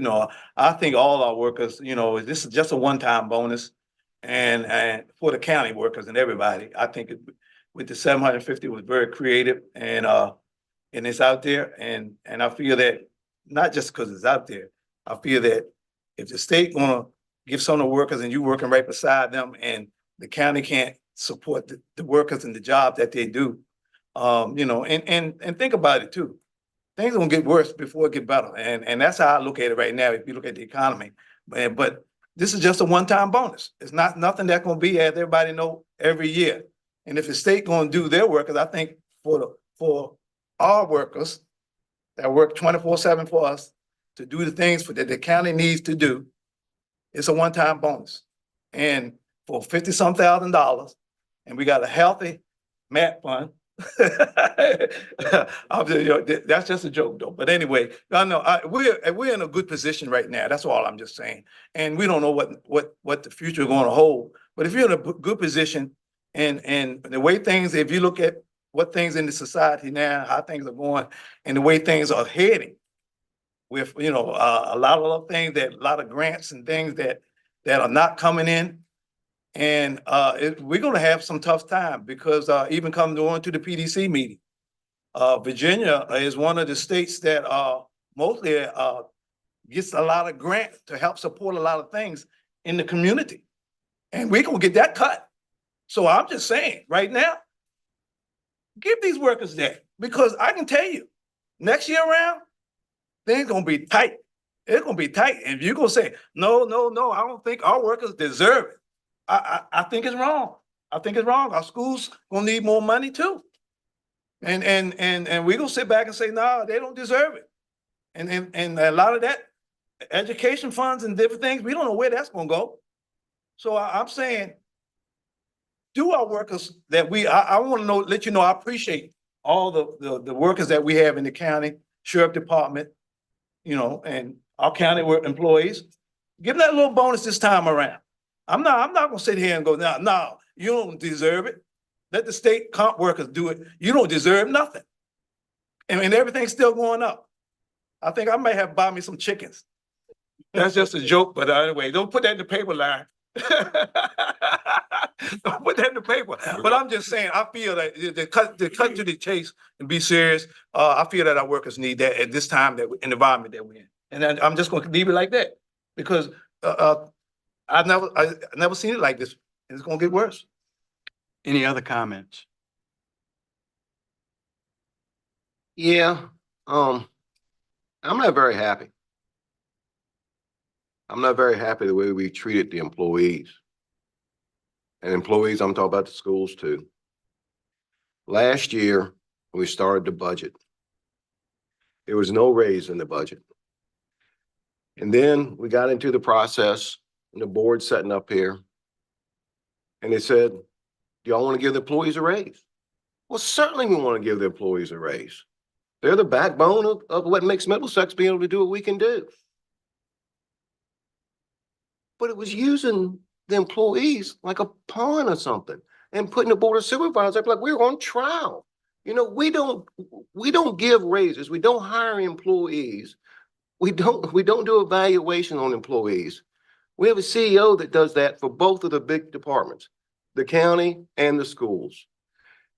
I think all our workers, this is just a one-time bonus. And for the county workers and everybody, I think with the 750 was very creative and it's out there. And I feel that not just because it's out there, I feel that if the state wanna give some of the workers and you working right beside them and the county can't support the workers and the job that they do, and think about it too. Things are gonna get worse before it get better. And that's how I look at it right now, if you look at the economy. But This is just a one-time bonus. It's not nothing that's gonna be, as everybody know, every year. And if the state gonna do their work, cause I think for our workers that work 24/7 for us to do the things that the county needs to do, it's a one-time bonus. And for 50-some thousand dollars, and we got a healthy mat fund. I'm just, that's just a joke though. But anyway, I know we're in a good position right now. That's all I'm just saying. And we don't know what the future is going to hold. But if you're in a good position and the way things, if you look at what things in the society now, how things are going, and the way things are heading, with a lot of things, a lot of grants and things that are not coming in. And we're gonna have some tough time because even coming on to the PDC meeting, Virginia is one of the states that mostly gets a lot of grants to help support a lot of things in the community. And we're gonna get that cut. So I'm just saying, right now, give these workers that, because I can tell you, next year around, things gonna be tight. It's gonna be tight. And if you're gonna say, no, I don't think our workers deserve it. I think it's wrong. I think it's wrong. Our schools gonna need more money too. And we gonna sit back and say, no, they don't deserve it. And a lot of that education funds and different things, we don't know where that's gonna go. So I'm saying, do our workers that I want to let you know, I appreciate all the workers that we have in the county, sheriff department, and our county work employees. Give them that little bonus this time around. I'm not gonna sit here and go, no, you don't deserve it. Let the state comp workers do it. You don't deserve nothing. And everything's still going up. I think I may have to buy me some chickens. That's just a joke, but anyway, don't put that in the paper line. Don't put that in the paper. But I'm just saying, I feel that to cut to the chase and be serious, I feel that our workers need that at this time in the environment that we're in. And I'm just gonna leave it like that because I've never seen it like this, and it's gonna get worse. Any other comments? Yeah, I'm not very happy. I'm not very happy the way we treated the employees. And employees, I'm talking about the schools too. Last year, when we started the budget, there was no raise in the budget. And then we got into the process and the board setting up here. And they said, do y'all want to give the employees a raise? Well, certainly we want to give the employees a raise. They're the backbone of what makes Middlesex be able to do what we can do. But it was using the employees like a pawn or something and putting the board of supervisors up like we're on trial. We don't give raises. We don't hire employees. We don't do evaluation on employees. We have a CEO that does that for both of the big departments, the county and the schools.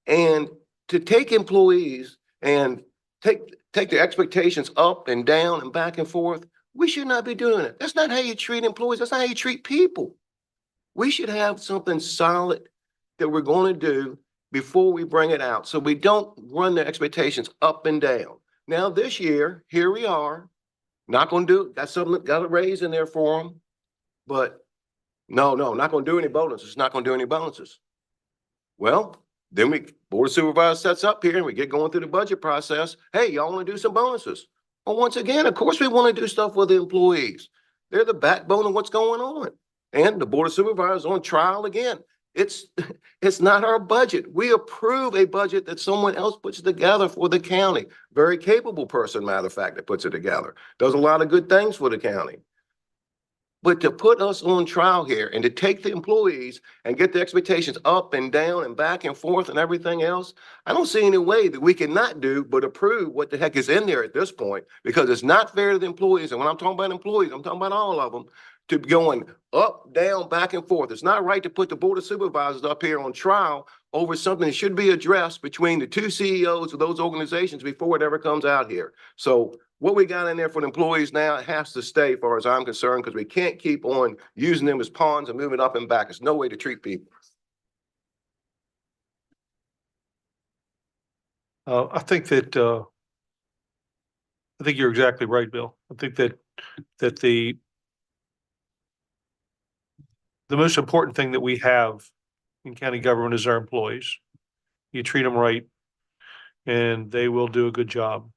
And to take employees and take the expectations up and down and back and forth, we should not be doing it. That's not how you treat employees. That's not how you treat people. We should have something solid that we're going to do before we bring it out, so we don't run the expectations up and down. Now, this year, here we are, not going to do it. That's something that got a raise in there for them. But no, not going to do any bonuses. Not going to do any bonuses. Well, then board of supervisors sets up here and we get going through the budget process. Hey, y'all want to do some bonuses? Well, once again, of course, we want to do stuff with the employees. They're the backbone of what's going on. And the board of supervisors on trial again. It's not our budget. We approve a budget that someone else puts together for the county. Very capable person, matter of fact, that puts it together. Does a lot of good things for the county. But to put us on trial here and to take the employees and get the expectations up and down and back and forth and everything else, I don't see any way that we cannot do but approve what the heck is in there at this point, because it's not fair to the employees. And when I'm talking about employees, I'm talking about all of them, to be going up, down, back and forth. It's not right to put the board of supervisors up here on trial over something that should be addressed between the two CEOs of those organizations before it ever comes out here. So what we got in there for the employees now has to stay, as far as I'm concerned, because we can't keep on using them as pawns and moving up and back. It's no way to treat people. I think you're exactly right, Bill. I think that the most important thing that we have in county government is our employees. You treat them right and they will do a good job.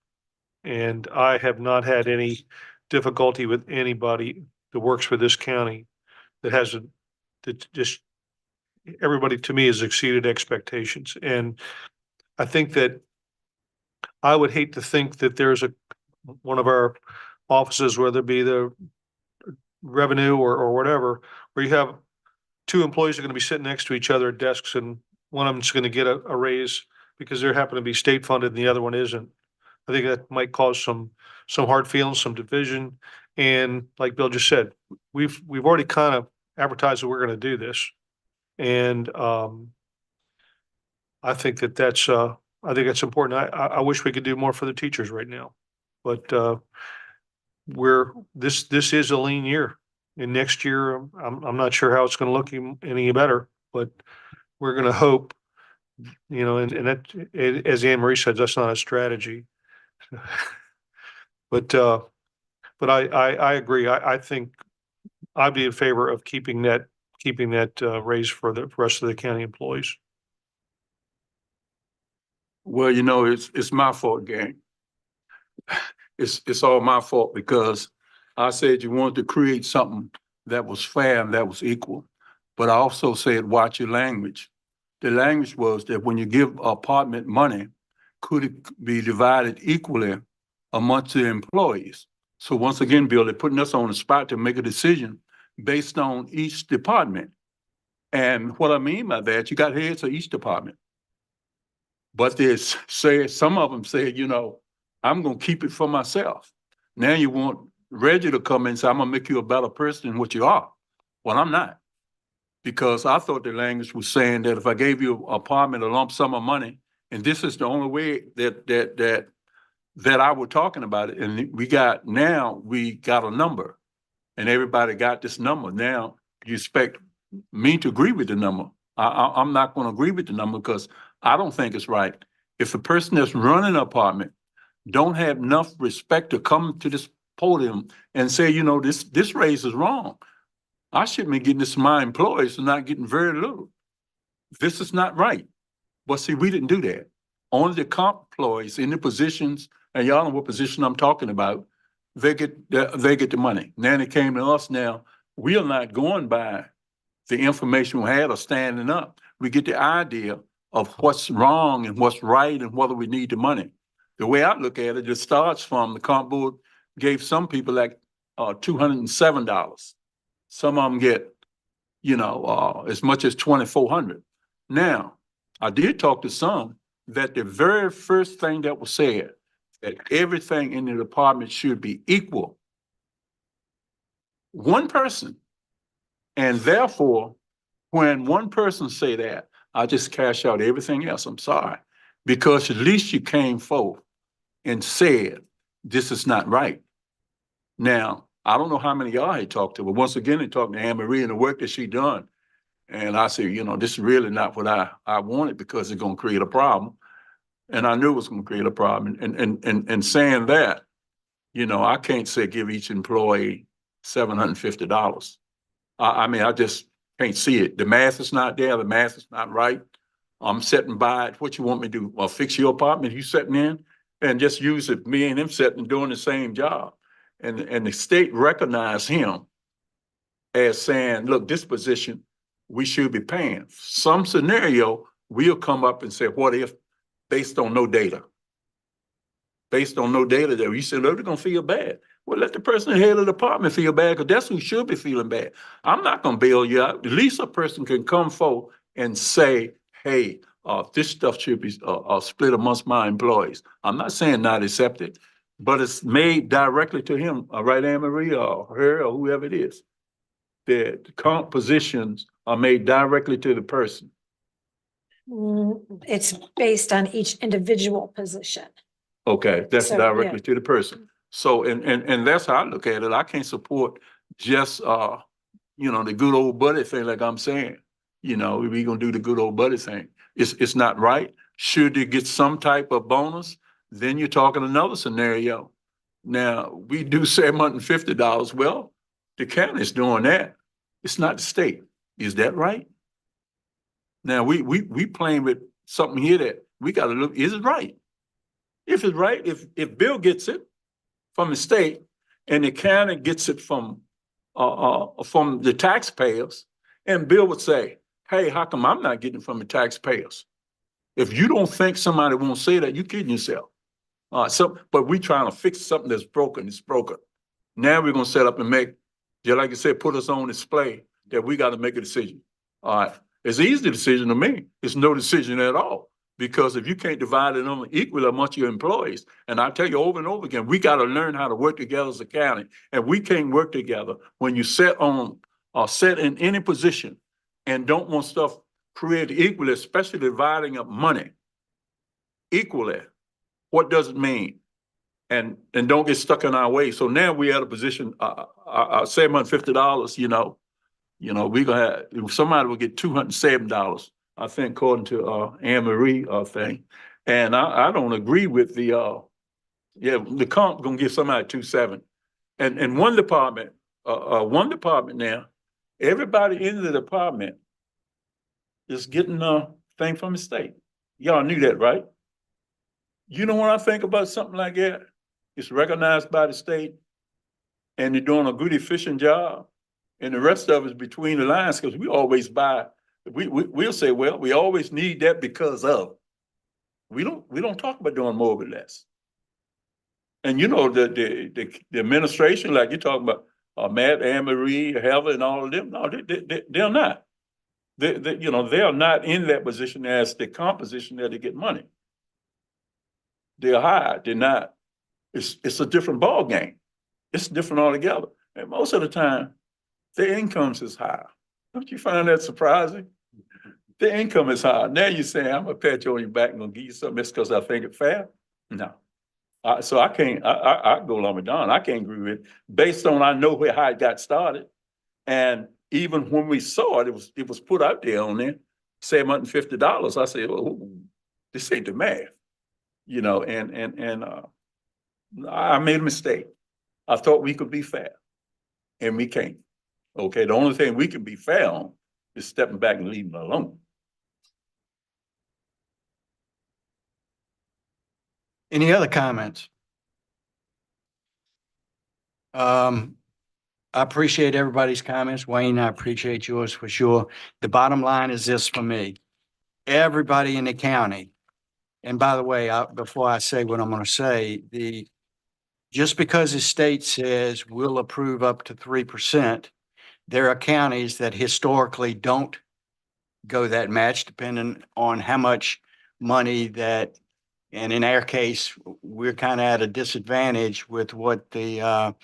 And I have not had any difficulty with anybody that works for this county that hasn't, that just, everybody to me has exceeded expectations. And I think that I would hate to think that there's one of our offices, whether it be the revenue or whatever, where you have two employees are going to be sitting next to each other at desks and one of them's going to get a raise because they're happen to be state funded and the other one isn't. I think that might cause some hard feelings, some division. And like Bill just said, we've already kind of advertised that we're going to do this. And I think that's important. I wish we could do more for the teachers right now, but this is a lean year. And next year, I'm not sure how it's going to look any better, but we're going to hope, and that, as Anne Marie said, that's not a strategy. But I agree. I think I'd be in favor of keeping that raise for the rest of the county employees. Well, it's my fault, gang. It's all my fault because I said you wanted to create something that was fair and that was equal. But I also said, watch your language. The language was that when you give apartment money, could it be divided equally amongst the employees? So once again, Bill, they're putting us on the spot to make a decision based on each department. And what I mean by that, you got heads of each department. But some of them said, I'm going to keep it for myself. Now you want Reggie to come in and say, I'm going to make you a better person than what you are. Well, I'm not. Because I thought the language was saying that if I gave you an apartment, a lump sum of money, and this is the only way that I was talking about it. And we got a number and everybody got this number. Now you expect me to agree with the number. I'm not going to agree with the number because I don't think it's right. If the person that's running an apartment don't have enough respect to come to this podium and say, this raise is wrong. I shouldn't be getting this to my employees and not getting very little. This is not right. But see, we didn't do that. Only the comp employees in the positions, and y'all know what position I'm talking about, they get the money. Now it came to us now. We are not going by the information we had or standing up. We get the idea of what's wrong and what's right and whether we need the money. The way I look at it, it starts from the comp board gave some people like $207. Some of them get, as much as $2,400. Now, I did talk to some that the very first thing that was said, that everything in the department should be equal. One person. And therefore, when one person say that, I just cash out everything else. I'm sorry. Because at least you came forth and said, this is not right. Now, I don't know how many of y'all had talked to, but once again, they talked to Anne Marie and the work that she done. And I said, this is really not what I wanted because it's going to create a problem. And I knew it was going to create a problem. And saying that, I can't say give each employee $750. I just can't see it. The math is not there. The math is not right. I'm sitting by it. What you want me to do? Fix your apartment? You sitting in and just use it. Me and him sitting and doing the same job. And the state recognized him as saying, look, this position we should be paying. Some scenario, we'll come up and say, what if, based on no data? Based on no data there, you said, look, they're going to feel bad. Well, let the person head of the department feel bad because that's who should be feeling bad. I'm not going to bail you out. At least a person can come forward and say, hey, this stuff should be split amongst my employees. I'm not saying not accept it, but it's made directly to him, right, Anne Marie, or her, or whoever it is. The comp positions are made directly to the person. It's based on each individual position. Okay, that's So, directly yeah. to the person. So, and that's how I look at it. I can't support just, the good old buddy thing, like I'm saying. We gonna do the good old buddy thing. It's not right. Should you get some type of bonus? Then you're talking another scenario. Now, we do $750. Well, the county's doing that. It's not the state. Is that right? Now, we playing with something here that we gotta look, is it right? If it's right, if Bill gets it from the state and the county gets it from the taxpayers, and Bill would say, hey, how come I'm not getting it from the taxpayers? If you don't think somebody won't say that, you kidding yourself. But we trying to fix something that's broken, it's broken. Now we're gonna set up and make, just like I said, put us on display that we gotta make a decision. All right, it's an easy decision to me. It's no decision at all. Because if you can't divide it on equally amongst your employees, and I tell you over and over again, we gotta learn how to work together as a county. And we can't work together when you set in any position and don't want stuff created equally, especially dividing up money equally. What does it mean? And don't get stuck in our way. So now we're at a position, $750, we gonna have, somebody will get $207, I think, according to Anne Marie thing. And I don't agree with the comp gonna give somebody 2.7. And one department now, everybody in the department is getting a thing from the state. Y'all knew that, right? You know what I think about something like that? It's recognized by the state and they're doing a good, efficient job. And the rest of it's between the lines, because we always buy, we'll say, well, we always need that because of. We don't talk about doing more with less. And the administration, like you're talking about, Matt, Anne Marie, Heather, and all of them, no, they're not. They are not in that position as the composition that they get money. They're high, they're not. It's a different ball game. It's different altogether. And most of the time, their incomes is high. Don't you find that surprising? Their income is high. Now you're saying, I'm gonna pat you on your back and gonna give you something just because I think it's fair? No. So I can't, I go along with Don. I can't agree with it based on I know how it got started. And even when we saw it, it was put out there on there, $750. I said, oh, this ain't the math. I made a mistake. I thought we could be fair, and we can't. Okay, the only thing we can be fair on is stepping back and leaving it alone. Any other comments? I appreciate everybody's comments. Wayne, I appreciate yours for sure. The bottom line is this for me. Everybody in the county, and by the way, before I say what I'm going to say, just because the state says we'll approve up to 3%, there are counties that historically don't go that match, depending on how much money that, and in our case, we're kind of at a disadvantage with what the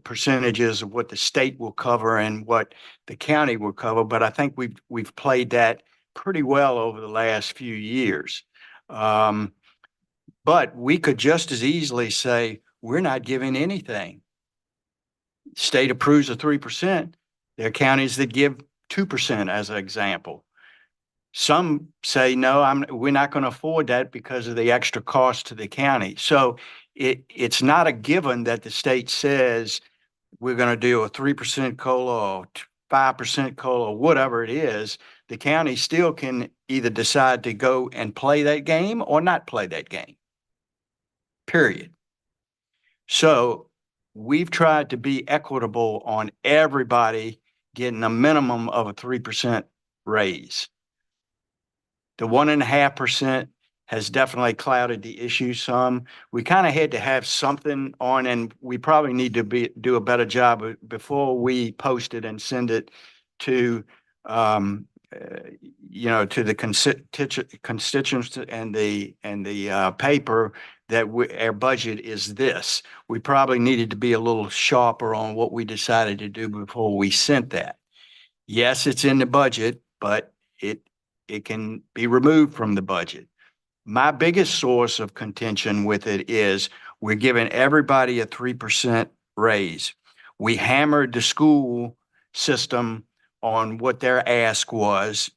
percentages of what the state will cover and what the county will cover. But I think we've played that pretty well over the last few years. But we could just as easily say, we're not giving anything. State approves of 3%. There are counties that give 2% as an example. Some say, no, we're not going to afford that because of the extra cost to the county. So it's not a given that the state says we're going to do a 3% COLA or 5% COLA, whatever it is. The county still can either decide to go and play that game or not play that game. Period. So we've tried to be equitable on everybody getting a minimum of a 3% raise. The 1.5% has definitely clouded the issue some. We kind of had to have something on, and we probably need to do a better job before we post it and send it to to the constituents and the paper that our budget is this. We probably needed to be a little sharper on what we decided to do before we sent that. Yes, it's in the budget, but it can be removed from the budget. My biggest source of contention with it is we're giving everybody a 3% raise. We hammered the school system on what their ask was.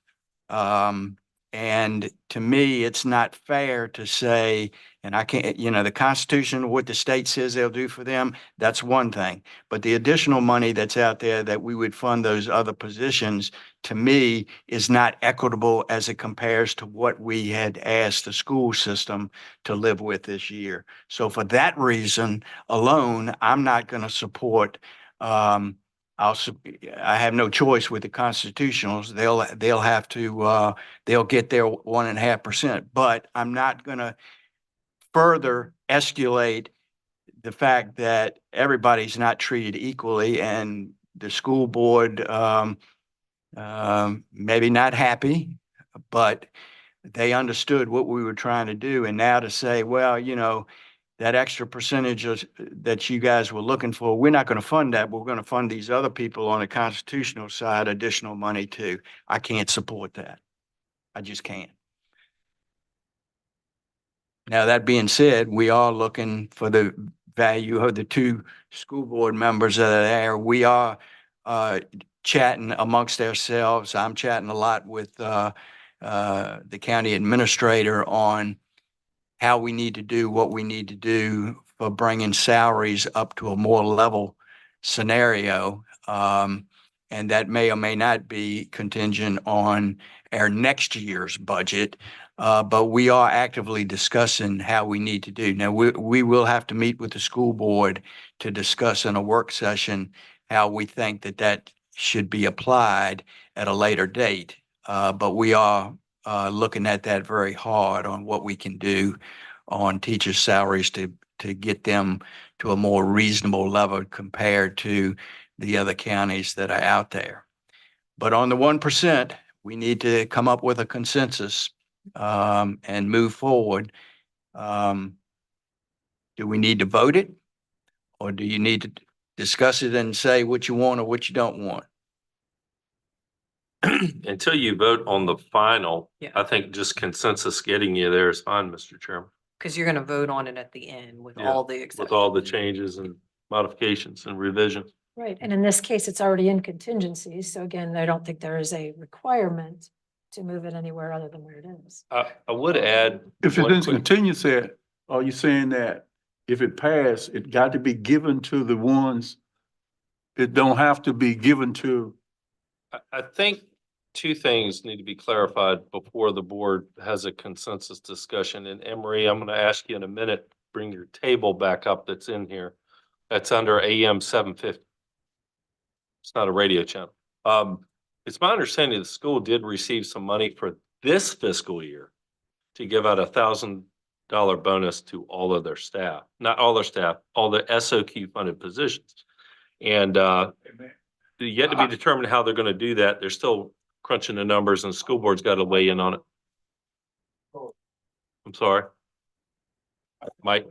And to me, it's not fair to say, and I can't, the Constitution, what the state says they'll do for them, that's one thing. But the additional money that's out there that we would fund those other positions, to me, is not equitable as it compares to what we had asked the school system to live with this year. So for that reason alone, I'm not going to support, I have no choice with the constitutionals. They'll have to, they'll get their 1.5%, but I'm not gonna further escalate the fact that everybody's not treated equally and the school board, maybe not happy, but they understood what we were trying to do. And now to say, well, that extra percentage that you guys were looking for, we're not going to fund that. We're going to fund these other people on the constitutional side, additional money too. I can't support that. I just can't. Now, that being said, we are looking for the value of the two school board members that are there. We are chatting amongst ourselves. I'm chatting a lot with the county administrator on how we need to do what we need to do for bringing salaries up to a more level scenario. And that may or may not be contingent on our next year's budget. But we are actively discussing how we need to do. Now, we will have to meet with the school board to discuss in a work session how we think that should be applied at a later date. But we are looking at that very hard on what we can do on teachers' salaries to get them to a more reasonable level compared to the other counties that are out there. But on the 1%, we need to come up with a consensus and move forward. Do we need to vote it? Or do you need to discuss it and say what you want or what you don't want? Until you vote on the final, Yeah. I think just consensus getting you there is fine, Mr. Chairman, Because you're gonna vote on it at the end with Yeah, all the with all the exceptions. changes and modifications and revisions. Right, and in this case, it's already in contingency, so again, I don't think there is a requirement to move it anywhere other than where it is. I would add. If it's one in quick- contingency, are you saying that if it passed, it got to be given to the ones? It don't have to be given to, I think two things need to be clarified before the board has a consensus discussion. And Emery, I'm going to ask you in a minute, bring your table back up that's in here. That's under AM 750. It's not a radio channel. It's my understanding the school did receive some money for this fiscal year to give out $1,000 bonus to all of their staff, not all their staff, all the SOQ funded positions. And yet to be determined how they're going to do that. They're still crunching the numbers and the school board's got to weigh in on it. I'm sorry. Mike,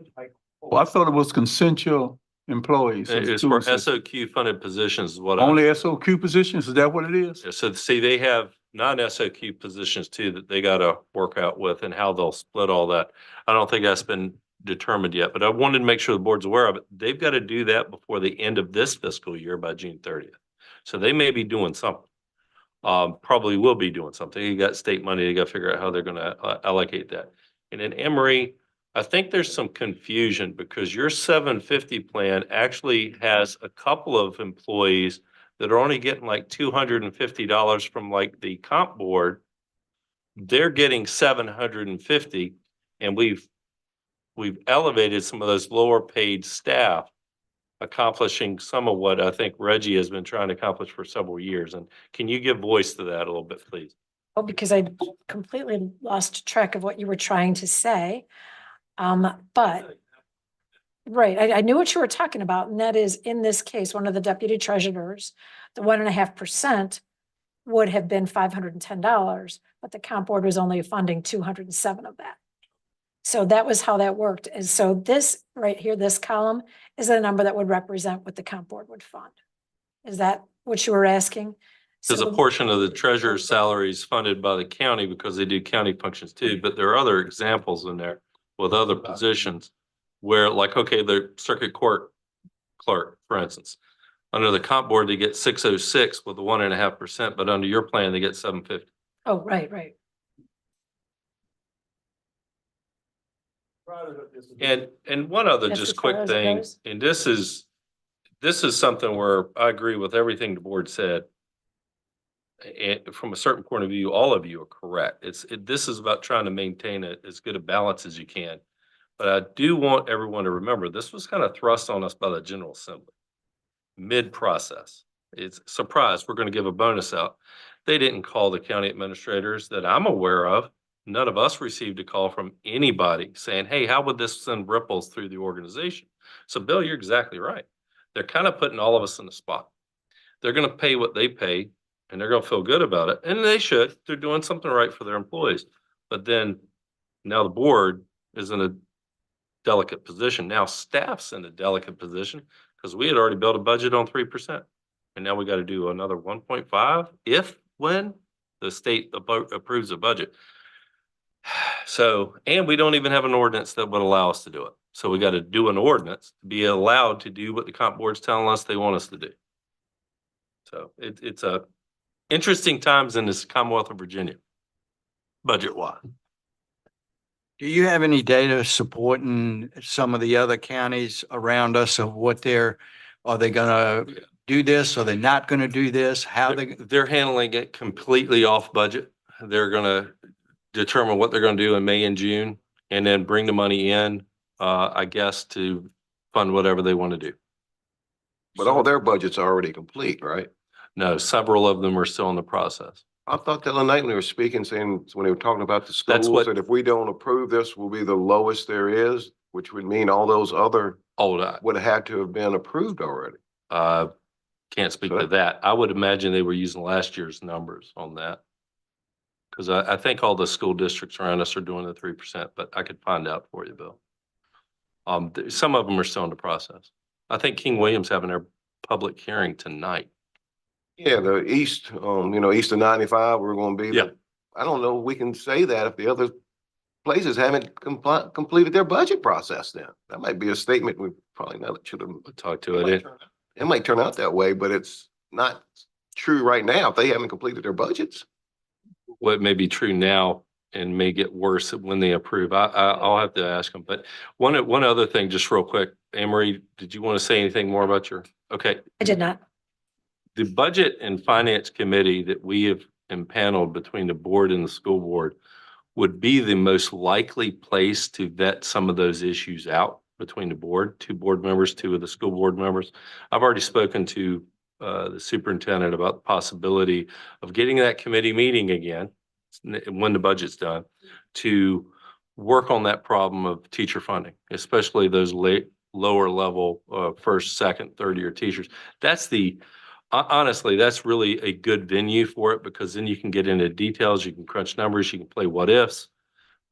well, I thought it was consensual employees. of the it's for school system. SOQ funded positions is what I. Only SOQ positions, is that what it is? Yeah, so see, they have non-SOQ positions too that they gotta work out with and how they'll split all that. I don't think that's been determined yet, but I wanted to make sure the board's aware of it. They've got to do that before the end of this fiscal year by June 30th. So they may be doing something. Probably will be doing something. You got state money, you got to figure out how they're gonna allocate that. And then Emery, I think there's some confusion because your 750 plan actually has a couple of employees that are only getting like $250 from like the comp board. They're getting 750 and we've elevated some of those lower paid staff, accomplishing some of what I think Reggie has been trying to accomplish for several years. And can you give voice to that a little bit, please? Oh, because I completely lost track of what you were trying to say. But, right, I knew what you were talking about, and that is, in this case, one of the deputy treasurers, the 1.5% would have been $510, but the comp board was only funding 207 of that. So that was how that worked. And so this right here, this column is a number that would represent what the comp board would fund. Is that what you were asking? Because a So- portion of the treasurer's salary is funded by the county because they do county functions too, but there are other examples in there with other positions where like, okay, the circuit court clerk, for instance, under the comp board, they get 606 with the 1.5%, but under your plan, they get 750. Oh, right. And one other That's just as far quick as it thing, goes? and this is something where I agree with everything the board said. And from a certain point of view, all of you are correct. This is about trying to maintain as good a balance as you can. But I do want everyone to remember, this was kind of thrust on us by the General Assembly. Mid-process. It's surprise, we're going to give a bonus out. They didn't call the county administrators that I'm aware of. None of us received a call from anybody saying, hey, how would this send ripples through the organization? So Bill, you're exactly right. They're kind of putting all of us in the spot. They're going to pay what they pay and they're going to feel good about it. And they should. They're doing something right for their employees. But then now the board is in a delicate position. Now staff's in a delicate position because we had already built a budget on 3%. And now we got to do another 1.5 when the state approves a budget. So, and we don't even have an ordinance that would allow us to do it. So we got to do an ordinance to be allowed to do what the comp board's telling us they want us to do. So it's a interesting times in this Commonwealth of Virginia, budget wise. Do you have any data supporting some of the other counties around us of what are they gonna do this? Are they not gonna do this? How They're handling it completely off budget. They're gonna determine what they're gonna do in May and June and then bring the money in, I guess, to fund whatever they want to do. But all their budgets are already complete, right? No, several of them are still in the process. I thought the other night when they were speaking, saying, when they were talking about the That's schools, what- that if we don't approve this, will be the lowest there is, which would mean all those other Oh, would have had to have been approved already. can't speak to that. I would imagine they were using last year's numbers on that. Cause I think all the school districts around us are doing the 3%, but I could find out for you, Bill. Some of them are still in the process. I think King William's having their public hearing tonight. Yeah, the east, east of 95, we're gonna be. Yeah. I don't know if we can say that if the other places haven't completed their budget process then. That might be a statement we probably not should have. Talk to it. It might turn out that way, but it's not true right now if they haven't completed their budgets. What may be true now and may get worse when they approve. I'll have to ask them. But one other thing, just real quick, Anne-Marie, did you want to say anything more about okay. I did not. The Budget and Finance Committee that we have impaneled between the board and the school board would be the most likely place to vet some of those issues out between the board, 2 board members, 2 of the school board members. I've already spoken to the superintendent about the possibility of getting that committee meeting again when the budget's done to work on that problem of teacher funding, especially those lower level, first, second, third year teachers. Honestly, that's really a good venue for it because then you can get into details, you can crunch numbers, you can play what ifs.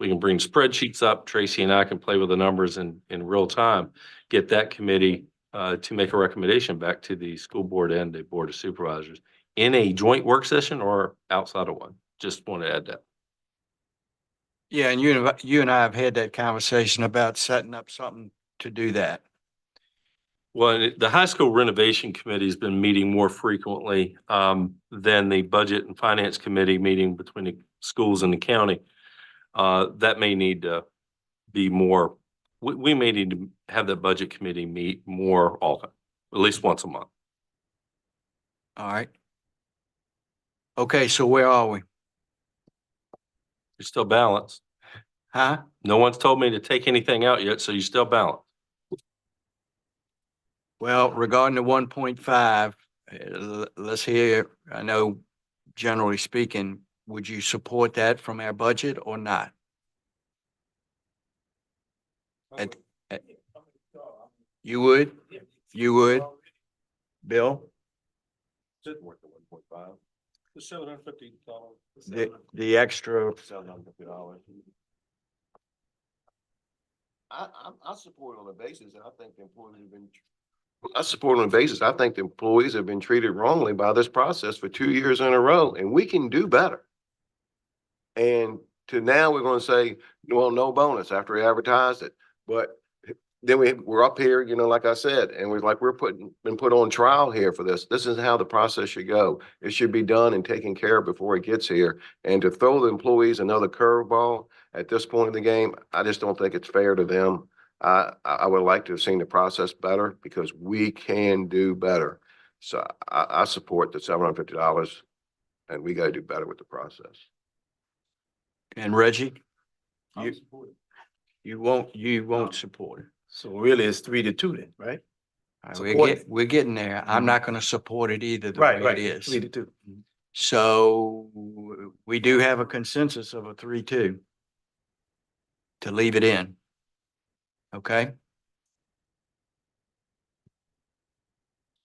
We can bring spreadsheets up. Tracy and I can play with the numbers in real time, get that committee to make a recommendation back to the school board and the board of supervisors in a joint work session or outside of one. Just want to add that. Yeah, and you and I have had that conversation about setting up something to do that. Well, the high school renovation committee has been meeting more frequently than the budget and finance committee meeting between the schools and the county. That may need to be more, we may need to have the budget committee meet more often, at least once a month. All right. Okay, so where are we? You're still balanced. Huh? No one's told me to take anything out yet, so you're still balanced. Well, regarding the 1.5, let's hear, I know generally speaking, would you support that from our budget or not? You would? You would? Bill? The $750. The extra, I support it on the basis, and I think the employees have been. I support it on the basis, I think the employees have been treated wrongly by this process for 2 years in a row, and we can do better. And to now, we're gonna say, well, no bonus after we advertised it, but then we're up here, like I said, and we're like, been put on trial here for this. This is how the process should go. It should be done and taken care of before it gets here. And to throw the employees another curveball at this point in the game, I just don't think it's fair to them. I would like to have seen the process better because we can do better. So I support the $750 and we gotta do better with the process. And Reggie, you won't support it. So really it's 3-2 then, right? All right, Support it. we're getting there. I'm Mhm. not gonna support it either the Right, way right, it is. 3-2. So we do have a consensus of a 3-2 to leave it in. Okay?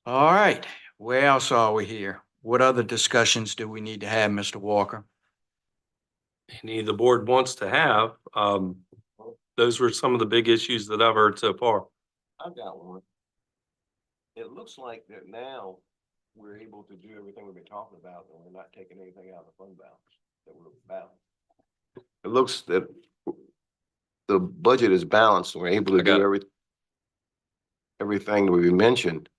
All right, where else are we here? What other discussions do we need to have, Mr. Walker? Any the board wants to have, those were some of the big issues that I've heard so far. I've got one. It looks like that now we're able to do everything we've been talking about and we're not taking anything out of the fund balance that we're balanced. It looks that the budget is balanced and we're able I to got do it. everything that we mentioned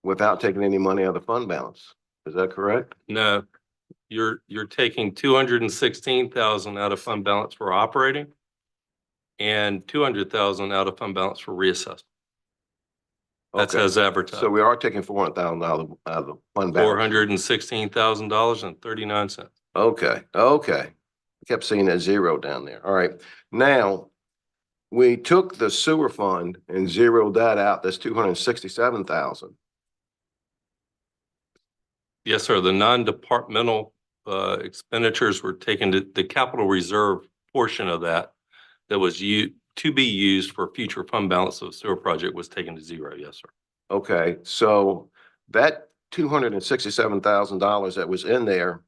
without taking any money out of the fund balance. Is that correct? No, you're taking 216,000 out of fund balance for operating and 200,000 out of fund balance for reassessment. That's Okay. as advertised. So we are taking $400,000 out of the fund balance. $416,000.39. Okay, okay. I kept seeing that zero down there. All right. Now, we took the sewer fund and zeroed that out. That's 267,000. Yes, sir. The non-departmental expenditures were taken to the capital reserve portion of that was to be used for future fund balance of sewer project was taken to zero. Yes, sir. Okay, so that $267,000 that was in there,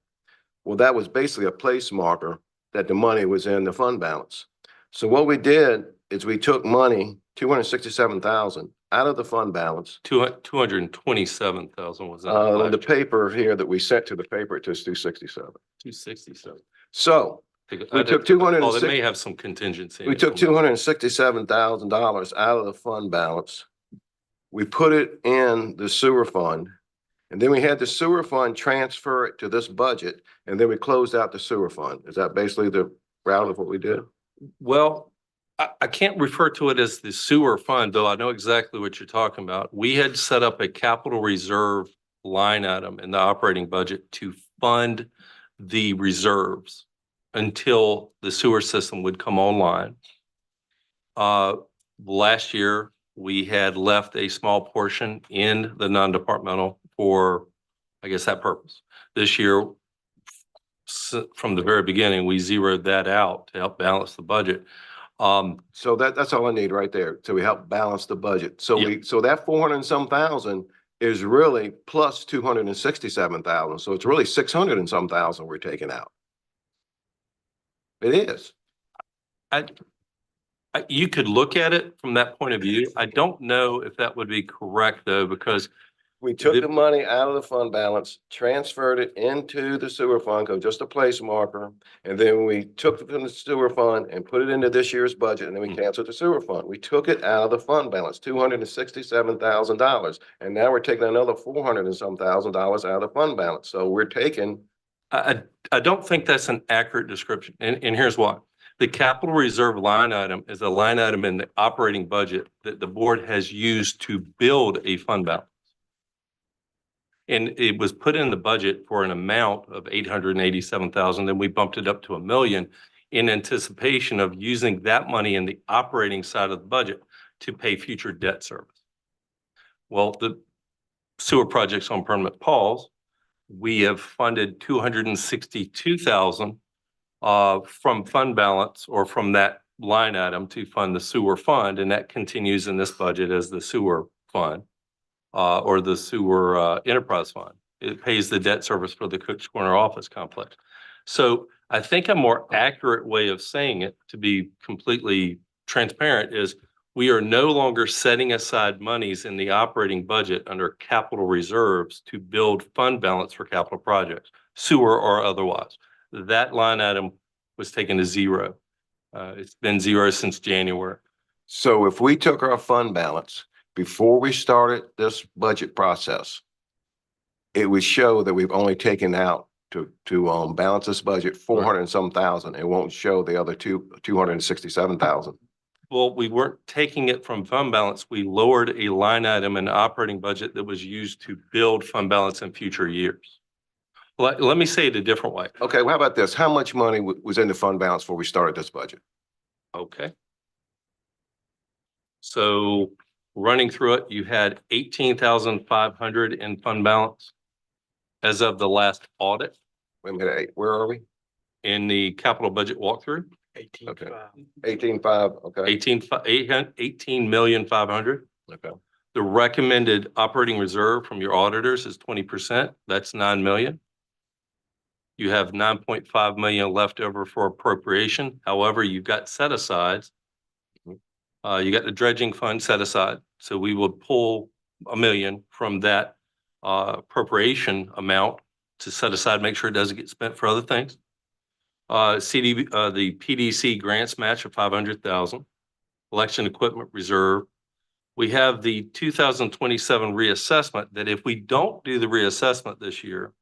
well, that was basically a place marker that the money was in the fund balance. So what we did is we took money, 267,000 out of the fund balance. 227,000 was in last The year. paper here that we sent to the paper, it was 267. 267. So we took 206. Oh, they may have some contingency. in We it took somewhere. $267,000 out of the fund balance. We put it in the sewer fund. And then we had the sewer fund transfer it to this budget, and then we closed out the sewer fund. Is that basically the route of what we did? Well, I can't refer to it as the sewer fund, though I know exactly what you're talking about. We had set up a capital reserve line item in the operating budget to fund the reserves until the sewer system would come online. Last year, we had left a small portion in the non-departmental for, I guess, that purpose. This year, from the very beginning, we zeroed that out to help balance the budget. So that's all I need right there. So we help balance the budget. So Yeah. so that 400 and some thousand is really plus 267,000. So it's really 600 and some thousand we're taking out. It is. You could look at it from that point of view. I don't know if that would be correct, though, because We took the money out of the fund balance, transferred it into the sewer fund, because just a place marker. And then we took it from the sewer fund and put it into this year's budget, and then we canceled the sewer fund. We took it out of the fund balance, $267,000. And now we're taking another 400 and some $1,000 out of the fund balance. So we're taking, I don't think that's an accurate description, and here's why. The capital reserve line item is a line item in the operating budget that the board has used to build a fund balance. And it was put in the budget for an amount of 887,000, then we bumped it up to $1 million in anticipation of using that money in the operating side of the budget to pay future debt service. Well, the sewer project's on permanent pause. We have funded 262,000 from fund balance or from that line item to fund the sewer fund, and that continues in this budget as the sewer fund or the sewer enterprise fund. It pays the debt service for the Cook's Corner office complex. So I think a more accurate way of saying it, to be completely transparent, is we are no longer setting aside monies in the operating budget under capital reserves to build fund balance for capital projects, sewer or otherwise. That line item was taken to zero. It's been zero since January. so if we took our fund balance before we started this budget process, it would show that we've only taken out balance this budget, 400 and some thousand. It won't show the other 267,000. Well, we weren't taking it from fund balance. We lowered a line item in the operating budget that was used to build fund balance in future years. Let me say it a different way. Okay, well, how about this? How much money was in the fund balance before we started this budget? Okay. So running through it, you had 18,500 in fund balance as of the last audit Wait a minute, where are we? in the capital budget walkthrough. 18.5, okay. 18,500,000. Okay. The recommended operating reserve from your auditors is 20%. That's 9 million. You have 9.5 million left over for appropriation. However, you've got set asides. You got the dredging fund set aside. So we will pull $1 million from that appropriation amount to set aside, make sure it doesn't get spent for other things. The PDC grants match of 500,000, election equipment reserve. We have the 2027 reassessment that if we don't do the reassessment this year,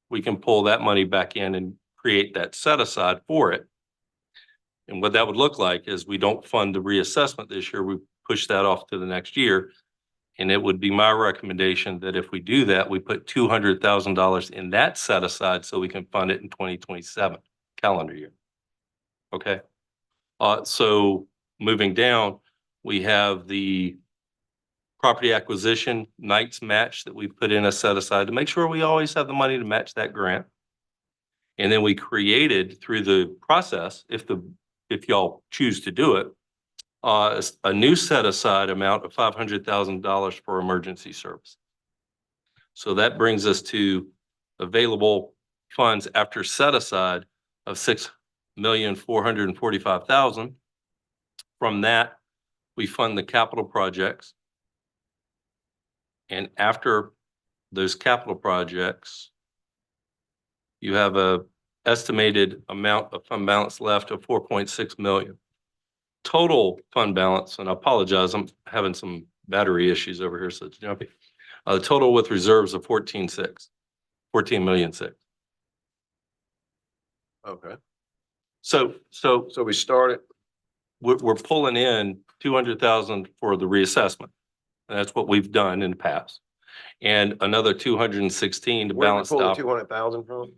we can pull that money back in and create that set aside for it. And what that would look like is we don't fund the reassessment this year, we push that off to the next year. And it would be my recommendation that if we do that, we put $200,000 in that set aside so we can fund it in 2027 calendar year. Okay. So moving down, we have the property acquisition Knights match that we put in a set aside to make sure we always have the money to match that grant. And then we created through the process, if y'all choose to do it, a new set aside amount of $500,000 for emergency service. So that brings us to available funds after set aside of $6,445,000. From that, we fund the capital projects. And after those capital projects, you have a estimated amount of fund balance left of 4.6 million. Total fund balance, and I apologize, I'm having some battery issues over here, so it's jumpy. The total with reserves of 14.6 million. Okay. So So we started, we're pulling in 200,000 for the reassessment. And that's what we've done in the past. And another 216 to where did we balance pull the out 200,000 from?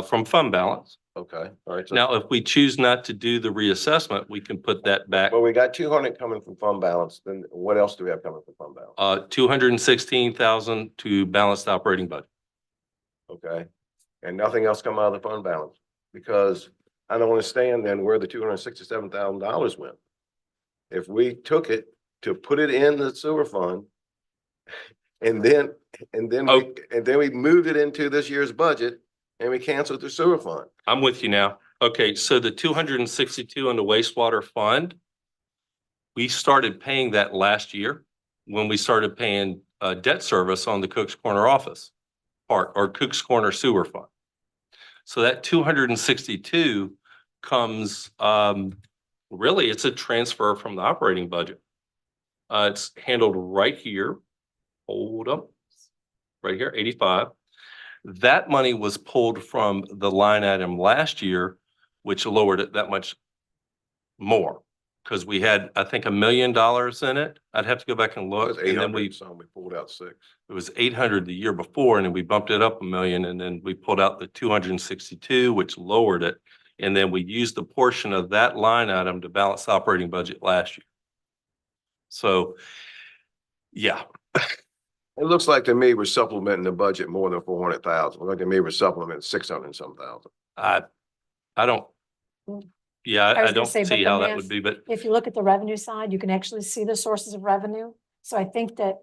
From fund balance. Okay, all right. So, Now, if we choose not to do the reassessment, we can put that back. well, we got 200 coming from fund balance. Then what else do we have coming from fund balance? 216,000 to balance the operating budget. Okay. And nothing else come out of the fund balance? Because I don't understand then where the $267,000 went. If we took it to put it in the sewer fund and then we moved it into this year's budget and we canceled the sewer fund. I'm with you now. Okay, so the 262 in the wastewater fund, we started paying that last year when we started paying debt service on the Cook's Corner office part or Cook's Corner sewer fund. So that 262 comes, really, it's a transfer from the operating budget. It's handled right here. Hold up. Right here, 85. That money was pulled from the line item last year, which lowered it that much more. Because we had, I think, $1 million in it. I'd have to go back and It look. was And then 800 some, we pulled out 6. it was 800 the year before, and then we bumped it up $1 million, and then we pulled out the 262, which lowered it. And then we used a portion of that line item to balance the operating budget last year. So, yeah. It looks like to me we're supplementing the budget more than 400,000. Like to me we're supplementing 600 and some thousand. I don't, yeah, I was I gonna don't say, but see the how that math- would be, but If you look at the revenue side, you can actually see the sources of revenue. So I think that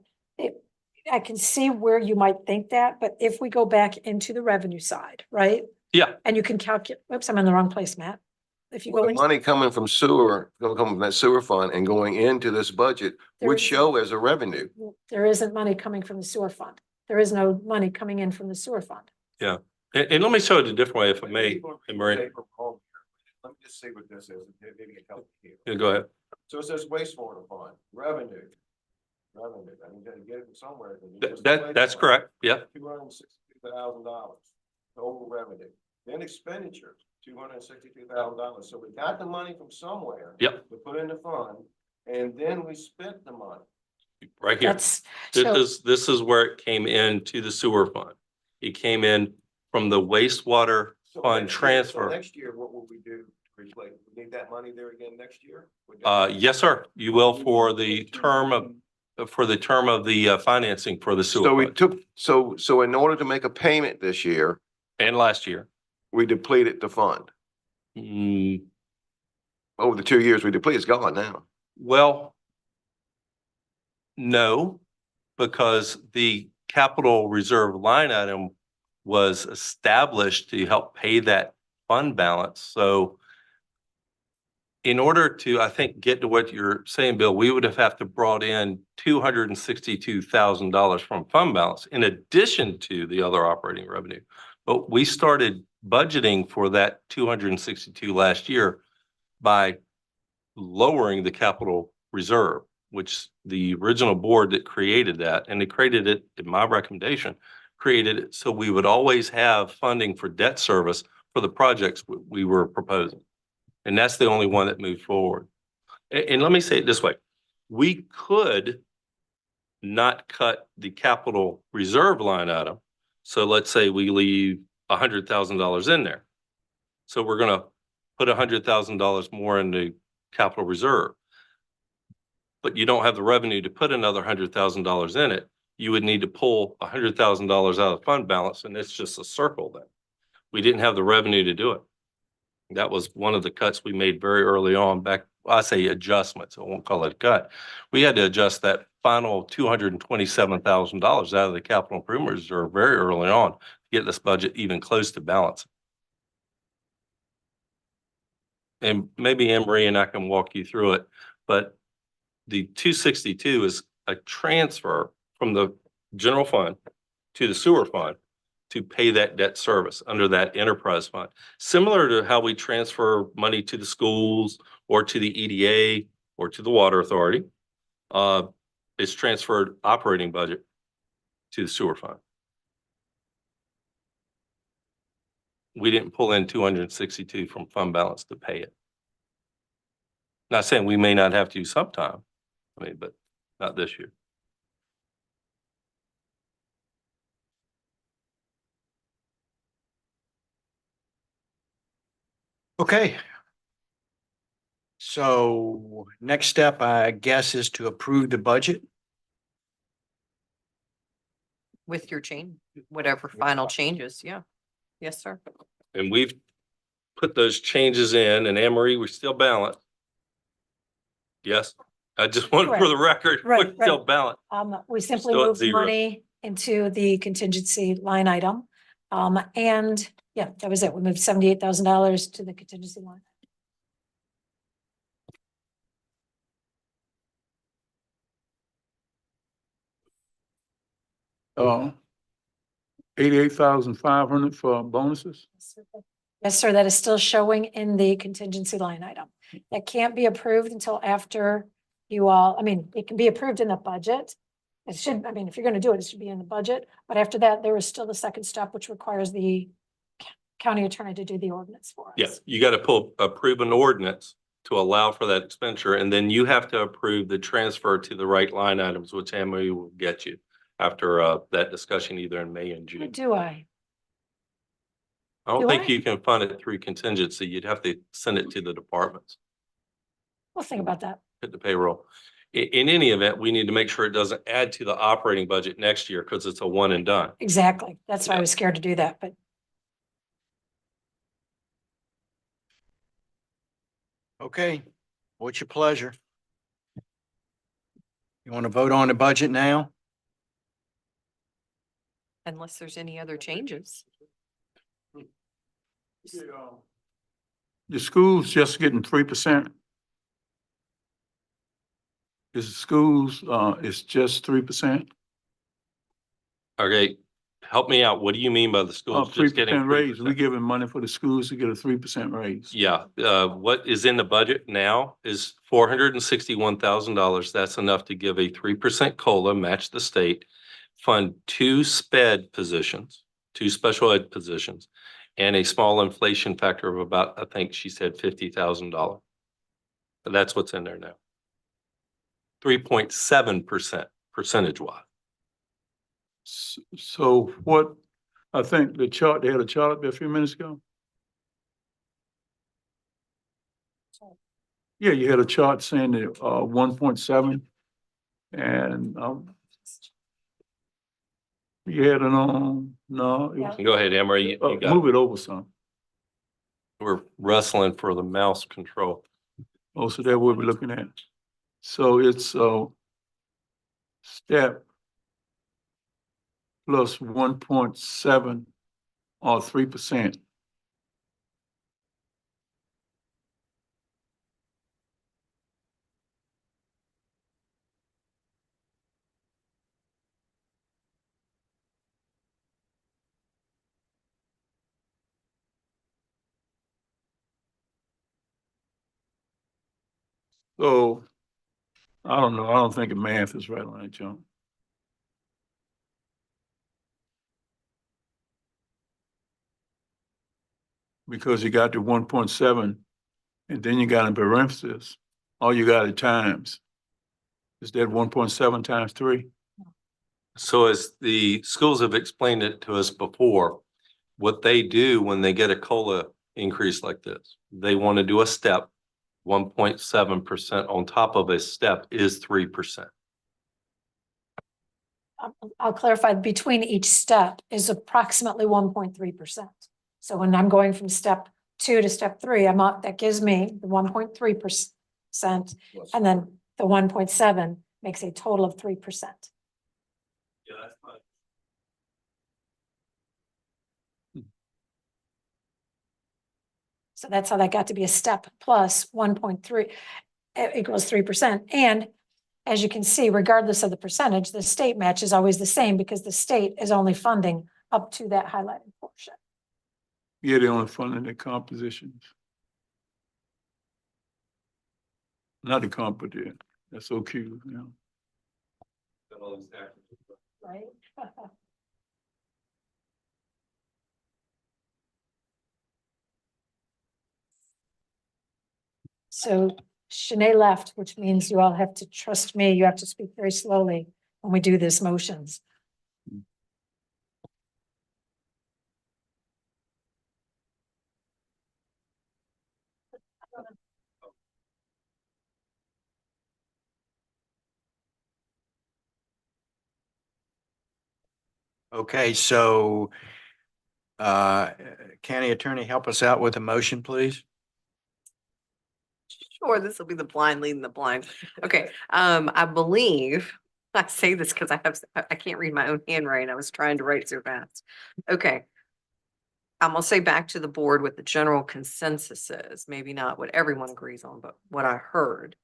I can see where you might think that, but if we go back into the revenue side, right? yeah, And you can calculate, oops, I'm in the wrong place, Matt. If you Well, go the into, money coming from sewer, gonna come from that sewer fund and going into this budget There would is- show as a revenue. there isn't money coming from the sewer fund. There is no money coming in from the sewer fund. and let me show it a different way if I may, Marie. Let me just see what this is. Maybe it helps you. Yeah, go ahead. So it says wastewater fund, revenue. Revenue, I mean, you gotta get it from somewhere. That's correct, yeah. $262,000. total revenue. Then expenditures, $262,000. So we got the money from somewhere. Yep. To put in the fund, and then we spent the money. Right here. That's, so, This is where it came into the sewer fund. It came in from the wastewater So fund next year- so transfer. Next year, what will we do to replace? We need that money there again next year? Would that- Yes, sir. You will for the term of the financing for the sewer So we fund. took, so in order to make a payment this year, And last year. we depleted the fund. Mm, Over the 2 years we depleted, it's gone now. well, no, because the capital reserve line item was established to help pay that fund balance. So in order to, I think, get to what you're saying, Bill, we would have to brought in $262,000 from fund balance in addition to the other operating revenue. But we started budgeting for that 262 last year by lowering the capital reserve, which the original board that created that, and they created it, in my recommendation, created it so we would always have funding for debt service for the projects we were proposing. And that's the only one that moved forward. And let me say it this way, we could not cut the capital reserve line item. So let's say we leave $100,000 in there. So we're gonna put $100,000 more in the capital reserve. But you don't have the revenue to put another $100,000 in it. You would need to pull $100,000 out of fund balance, and it's just a circle then. We didn't have the revenue to do it. That was one of the cuts we made very early on back, I say adjustments, I won't call it a cut. We had to adjust that final $227,000 out of the capital improvement reserve very early on to get this budget even close to balance. And maybe Anne Marie and I can walk you through it, but the 262 is a transfer from the general fund to the sewer fund to pay that debt service under that enterprise fund. Similar to how we transfer money to the schools or to the EDA or to the water authority. It's transferred operating budget to the sewer fund. We didn't pull in 262 from fund balance to pay it. Not saying we may not have to sometime, but not this year. Okay. So next step, I guess, is to approve the budget. With your change, whatever final changes, yeah. Yes, sir. And we've put those changes in, and Anne Marie, we're still balanced. Yes, I just want for the record, Right, we're still balanced. we simply Still at moved zero. money into the contingency line item. And yeah, that was it. We moved $78,000 to the contingency line. Uh, 88,500 for bonuses. Yes, sir, that is still showing in the contingency line item. That can't be approved until after you all, I mean, it can be approved in the budget. It should, I mean, if you're gonna do it, it should be in the budget, but after that, there is still the second step, which requires the county attorney to do the ordinance for us. Yeah, you got to approve an ordinance to allow for that expenditure, and then you have to approve the transfer to the right line items, which Anne Marie will get you after that discussion either in May and Or June. do I? I don't do think I? you can fund it through contingency. You'd have to send it to the departments, We'll think about that. hit the payroll. In any event, we need to make sure it doesn't add to the operating budget next year because it's a one and done. Exactly. That's why I was scared to do that, but Okay, what's your pleasure? You want to vote on the budget now? Unless there's any other changes. The school's just getting 3%. Is the schools, it's just 3%? Okay, help me out. What do you mean by the schools just getting 3% raise. 3%? We giving money for the schools to get a 3% raise. Yeah, what is in the budget now is $461,000. That's enough to give a 3% COLA, match the state, fund 2 SPED positions, 2 special ed positions, and a small inflation factor of about, I think she said $50,000. That's what's in there now. 3.7% percentage wise. So what, I think the chart, they had a chart up there a few minutes ago. Yeah, you had a chart saying that, 1.7 and, you had it on, no, it was, Go ahead, Emery. You got move it. it over some. We're wrestling for the mouse control. Oh, so that what we're looking at. So it's, step plus 1.7 or 3%. So I don't know. I don't think the math is right on that, John. Because you got the 1.7 and then you got in parentheses, all you got at times. Is that 1.7 times 3? So as the schools have explained it to us before, what they do when they get a COLA increase like this, they want to do a step. 1.7% on top of a step is 3%. I'll clarify, between each step is approximately 1.3%. So when I'm going from step 2 to step 3, that gives me the 1.3%. And then the 1.7 makes a total of 3%. Yeah, that's fine. So that's how that got to be a step plus 1.3 equals 3%. And as you can see, regardless of the percentage, the state match is always the same because the state is only funding up to that highlighted portion. Yeah, they only funding the compositions. Not the comp, but yeah, that's so cute, you know. Right? So Shanae left, which means you all have to trust me. You have to speak very slowly when we do this motions. Okay, so County Attorney, help us out with a motion, please. Sure, this will be the blind leading the blind. Okay, I believe, I say this because I can't read my own handwriting. I was trying to write so fast. Okay. I'm gonna say back to the board what the general consensus is, maybe not what everyone agrees on, but what I heard.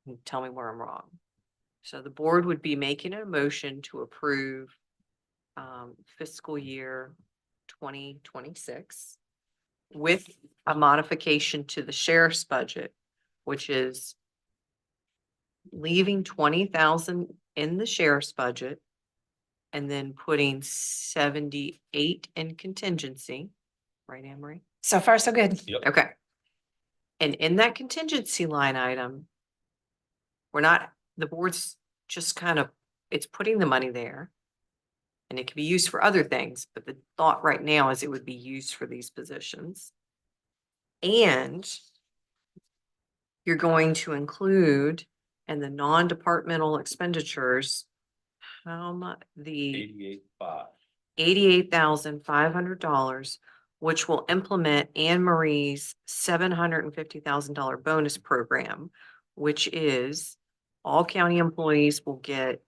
You tell me where I'm wrong. So the board would be making a motion to approve fiscal year 2026 with a modification to the sheriff's budget, which is leaving 20,000 in the sheriff's budget and then putting 78 in contingency, right, Anne-Marie? So far, so good. Okay. And in that contingency line item, the board's just kind of, it's putting the money there. And it can be used for other things, but the thought right now is it would be used for these positions. And you're going to include in the non-departmental expenditures, how much, the $88,500, which will implement Anne Marie's $750,000 bonus program, which is all county employees will get,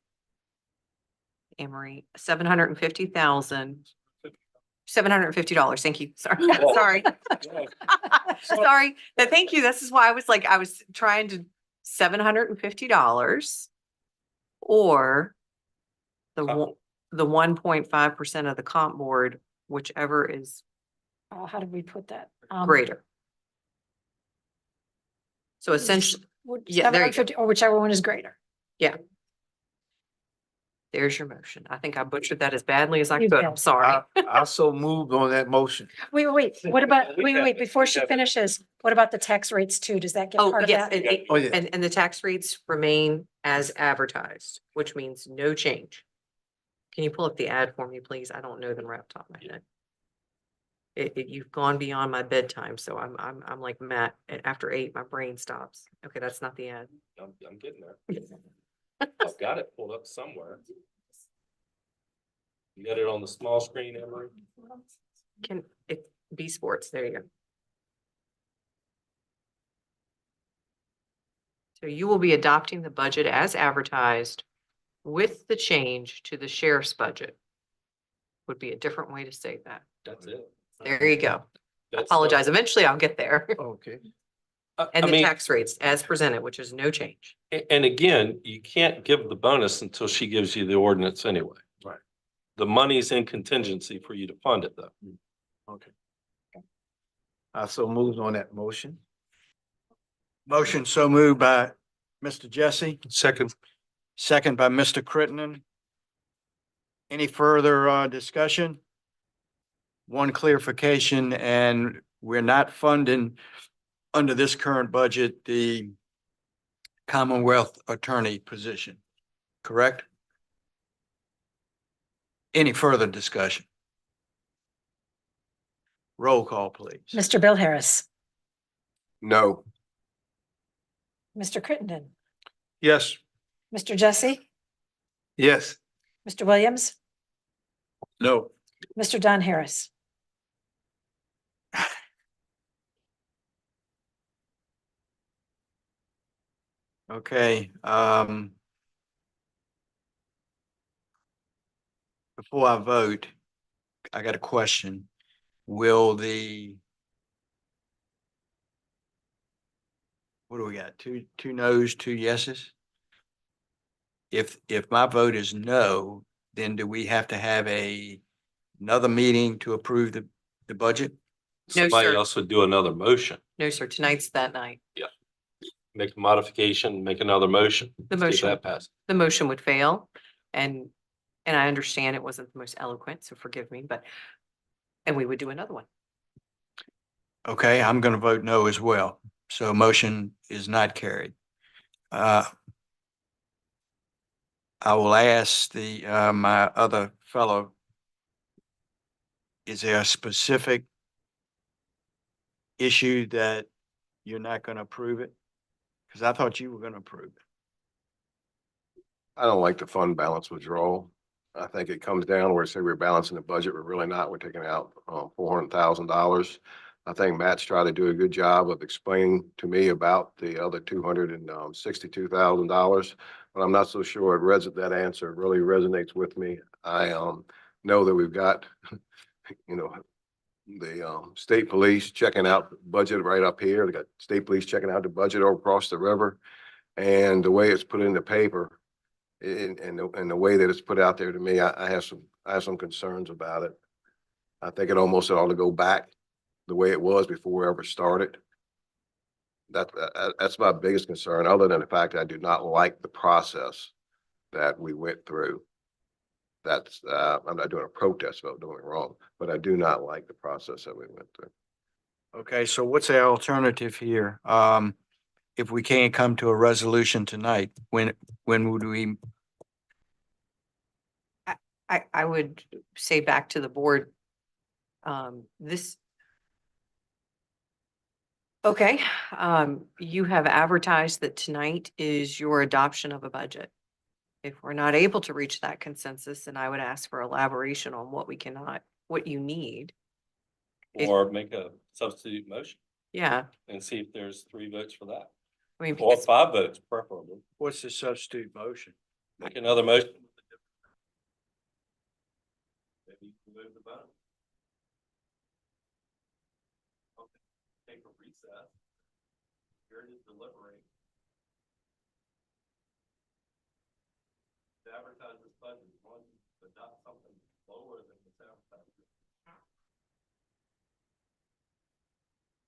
Anne Marie, $750,000. Thank you. Sorry, sorry. Sorry. But thank you. This is why I was trying to $750 or the 1.5% of the comp board, whichever is How did we put that? greater. So essentially, yeah, there you go. 750 or whichever one is greater. Yeah. There's your motion. I think I butchered that as badly as I You could. did. I'm sorry. I so moved on that motion. Wait, what about, wait, before she finishes, what about the tax rates too? Does that get Oh, part of yes, that? Oh, yeah. and the tax rates remain as advertised, which means no change. Can you pull up the ad for me, please? I don't know them right off the top of my head. You've gone beyond my bedtime, so I'm like Matt, after 8, my brain stops. Okay, that's not the ad. I'm getting there. I've got it pulled up somewhere. You got it on the small screen, Emery? Can it be sports? There you go. So you will be adopting the budget as advertised with the change to the sheriff's budget. Would be a different way to say that. That's it. There you go. That's Apologize. Eventually I'll get there. Okay. And I the mean, tax rates as presented, which is no change. and again, you can't give the bonus until she gives you the ordinance anyway. Right. The money's in contingency for you to fund it though. Okay. I so moved on that motion. Motion so moved by Mr. Jesse, Second, second by Mr. Crittenden. Any further discussion? One clarification, and we're not funding under this current budget, the Commonwealth Attorney position, correct? Any further discussion? Roll call, please. Mr. Bill Harris, No. Mr. Crittenden, yes. Mr. Jesse, Yes. Mr. Williams, No. Mr. Don Harris. Okay, before I vote, I got a question. Will the what do we got? Two noes, 2 yeses? If my vote is no, then do we have to have another meeting to approve the budget? No, Somebody sir. else would do another motion, No, sir. Tonight's that night. make a modification, make another motion. The See if motion. that passes. The motion would fail. And I understand it wasn't the most eloquent, so forgive me, and we would do another one. Okay, I'm gonna vote no as well. So motion is not carried. I will ask my other fellow, is there a specific issue that you're not gonna approve it? Because I thought you were gonna approve it. I don't like the fund balance withdrawal. I think it comes down where say we're balancing the budget, we're really not. We're taking out $400,000. I think Matt's tried to do a good job of explaining to me about the other $262,000, but I'm not so sure that answer really resonates with me. I know that we've got, the state police checking out the budget right up here. They got state police checking out the budget over across the river, and the way it's put in the paper. And the way that it's put out there to me, I have some concerns about it. I think it almost ought to go back the way it was before we ever started. That's my biggest concern, other than the fact that I do not like the process that we went through. That's I'm not doing a protest vote, don't get me wrong, but I do not like the process that we went through. Okay, so what's the alternative here? If we can't come to a resolution tonight, when would we? I would say back to the board, okay, you have advertised that tonight is your adoption of a budget. If we're not able to reach that consensus, then I would ask for elaboration on what you need. Or make a substitute motion Yeah, and see if there's 3 votes for that. I mean, Or because 5 votes preferably. What's the substitute motion? Make another motion. Maybe you can move the vote. Okay, take a recess. Here it is deliberating. To advertise this budget, one, but not something lower than the advertised.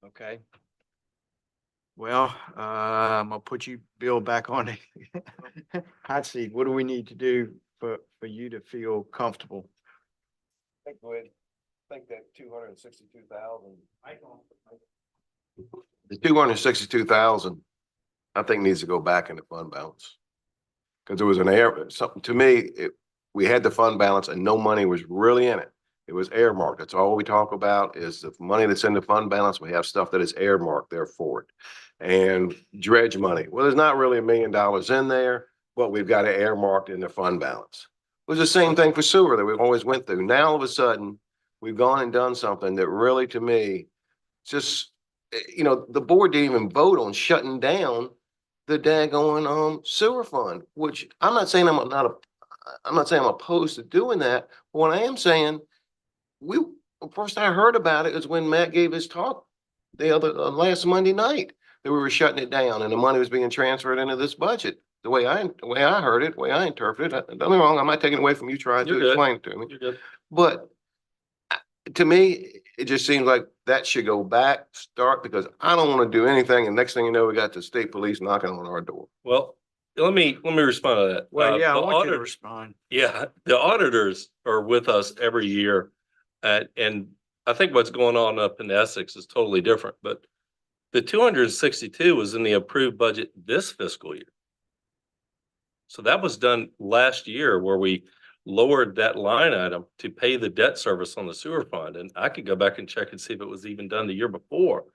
Okay. Well, I'm gonna put you, Bill, back on the hot seat. What do we need to do for you to feel comfortable? I think that 262,000. The 262,000, I think needs to go back in the fund balance. Cause there was an error, something, to me, we had the fund balance and no money was really in it. It was earmarked. That's all we talk about is the money that's in the fund balance. We have stuff that is earmarked there for it. And dredge money. Well, there's not really $1 million in there, but we've got it earmarked in the fund balance. It was the same thing for sewer that we've always went through. Now, all of a sudden, we've gone and done something that really, to me, just, you know, the board didn't even vote on shutting down the daggone sewer fund, which I'm not saying I'm opposed to doing that. But what I am saying, first I heard about it is when Matt gave his talk the other last Monday night that we were shutting it down and the money was being transferred into this budget. The way I heard it, the way I interpreted it. Don't get me wrong, I'm not taking away from you trying to explain it to me. You're good. But to me, it just seems like that should go back, start, because I don't want to do anything. And next thing you know, we got the state police knocking on our door. Well, let me respond to that. Well, yeah, I The want you to audit- respond. Yeah, the auditors are with us every year. And I think what's going on up in Essex is totally different, but the 262 was in the approved budget this fiscal year. So that was done last year where we lowered that line item to pay the debt service on the sewer fund. And I could go back and check and see if it was even done the year before.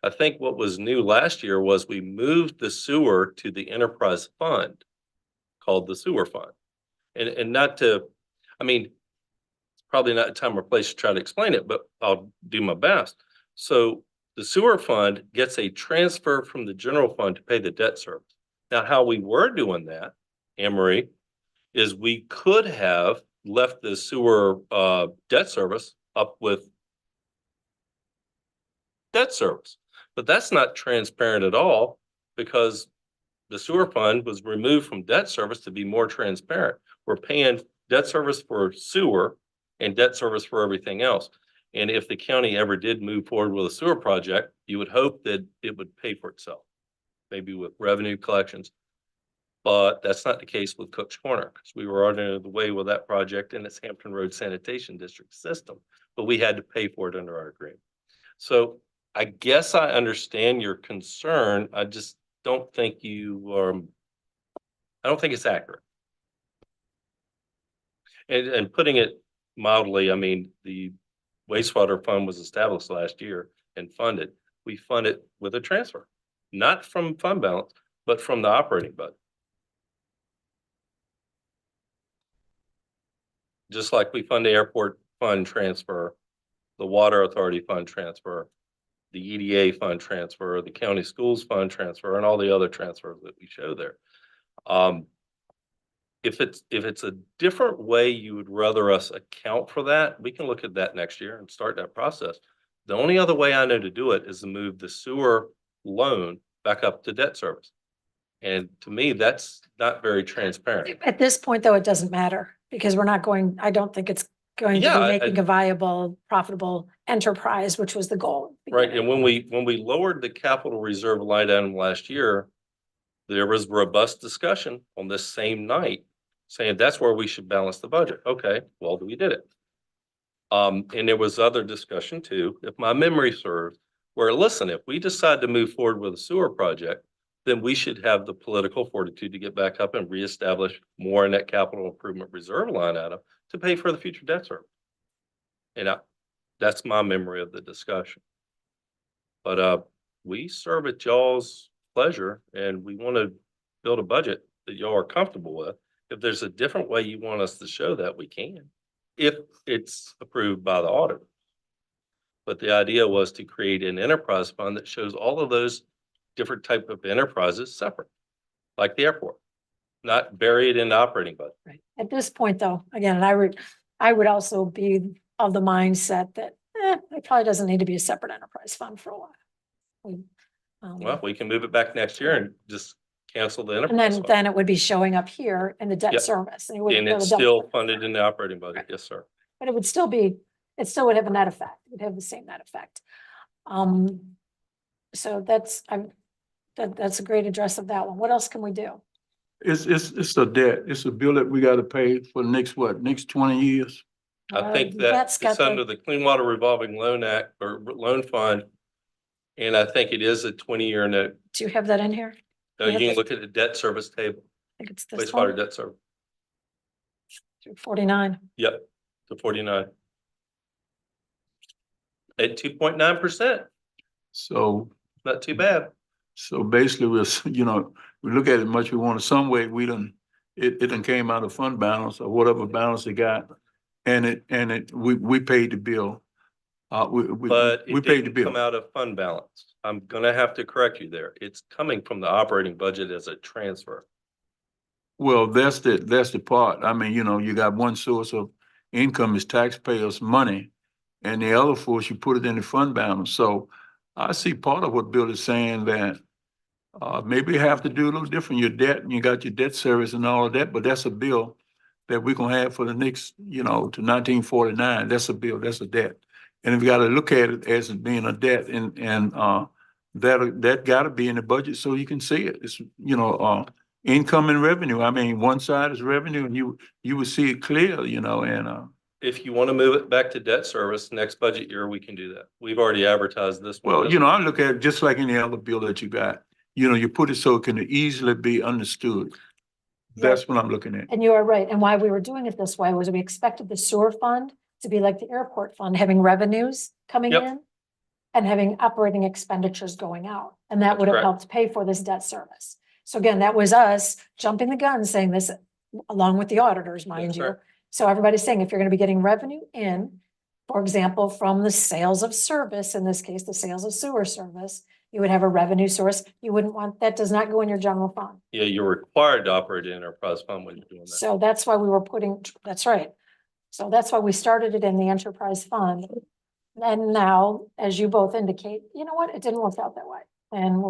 I think what was new last year was we moved the sewer to the enterprise fund called the sewer fund. And not to, I mean, it's probably not a time or place to try to explain it, but I'll do my best. So the sewer fund gets a transfer from the general fund to pay the debt service. Now, how we were doing that, Anne Marie, is we could have left the sewer debt service up with debt service, but that's not transparent at all because the sewer fund was removed from debt service to be more transparent. We're paying debt service for sewer and debt service for everything else. And if the county ever did move forward with a sewer project, you would hope that it would pay for itself, maybe with revenue collections. But that's not the case with Cook's Corner because we were already the way with that project in its Hampton Road Sanitation District system, but we had to pay for it under our agreement. So I guess I understand your concern. I just don't think I don't think it's accurate. And putting it mildly, I mean, the wastewater fund was established last year and funded. We fund it with a transfer, not from fund balance, but from the operating budget. Just like we fund the airport fund transfer, the water authority fund transfer, the EDA fund transfer, the county schools fund transfer, and all the other transfers that we show there. If it's a different way you would rather us account for that, we can look at that next year and start that process. The only other way I know to do it is to move the sewer loan back up to debt service. And to me, that's not very transparent. At this point, though, it doesn't matter because we're not going, I don't think it's going to Yeah, be making a viable, profitable enterprise, which was the goal. Right, and when we lowered the capital reserve line item last year, there was robust discussion on this same night saying that's where we should balance the budget. Okay, well, we did it. And there was other discussion too, if my memory serves, where listen, if we decide to move forward with a sewer project, then we should have the political fortitude to get back up and reestablish more in that capital improvement reserve line item to pay for the future debt service. And that's my memory of the discussion. But we serve at y'all's pleasure and we want to build a budget that y'all are comfortable with. If there's a different way you want us to show that, we can, if it's approved by the auditor. But the idea was to create an enterprise fund that shows all of those different type of enterprises separate, like the airport, not bury it in the operating budget. Right. At this point, though, again, and I would also be of the mindset that it probably doesn't need to be a separate enterprise fund for a while. Well, we can move it back next year and just cancel the And enterprise fund. then it would be showing up here in the debt Yep. service. And And it's still funded in the operating budget. Yes, sir. But it would still be, it still would have a net effect. It would have the same net effect. So that's a great address of that one. What else can we do? It's a debt. It's a bill that we gotta pay for the next, what, next 20 years? I think that Matt's got it's under the Clean Water Revolving Loan Act or Loan Fund. And I think it is a 20-year note. Do you have that in here? You We have can this- look at the debt service table, I think it's this wastewater one, debt service. 49. Yep, to 49. At 2.9%, So, not too bad. so basically, we look at it much we want. Some way we done, it done came out of fund balance or whatever balance it got. And we paid the bill. But We it paid the didn't come bill. out of fund balance. I'm gonna have to correct you there. It's coming from the operating budget as a transfer. Well, that's the part. I mean, you got one source of income is taxpayers' money. And the other source, you put it in the fund balance. So I see part of what Bill is saying that maybe you have to do a little different. Your debt, and you got your debt service and all of that, but that's a bill that we're gonna have for the next, to 1949. That's a bill, that's a debt. And we gotta look at it as it being a debt and that gotta be in the budget so you can see it. It's, income and revenue. I mean, one side is revenue and you would see it clear, and If you want to move it back to debt service next budget year, we can do that. We've already advertised this one. well, I look at it just like any other bill that you got. You put it so it can easily be understood. That's what I'm looking at. And you are right. And why we were doing it this way was we expected the sewer fund to be like the airport fund, having revenues coming Yep. in and having operating expenditures going out. And that That's would have correct. helped pay for this debt service. So again, that was us jumping the gun, saying this along with the auditors, mind That's you. right. So everybody's saying if you're gonna be getting revenue in, for example, from the sales of service, in this case, the sales of sewer service, you would have a revenue source. You wouldn't want, that does not go in your general fund. Yeah, you're required to operate an enterprise fund when you're doing that. So that's why we were putting, that's right. So that's why we started it in the enterprise fund. And now, as you both indicate, you know what, it didn't work out that way. And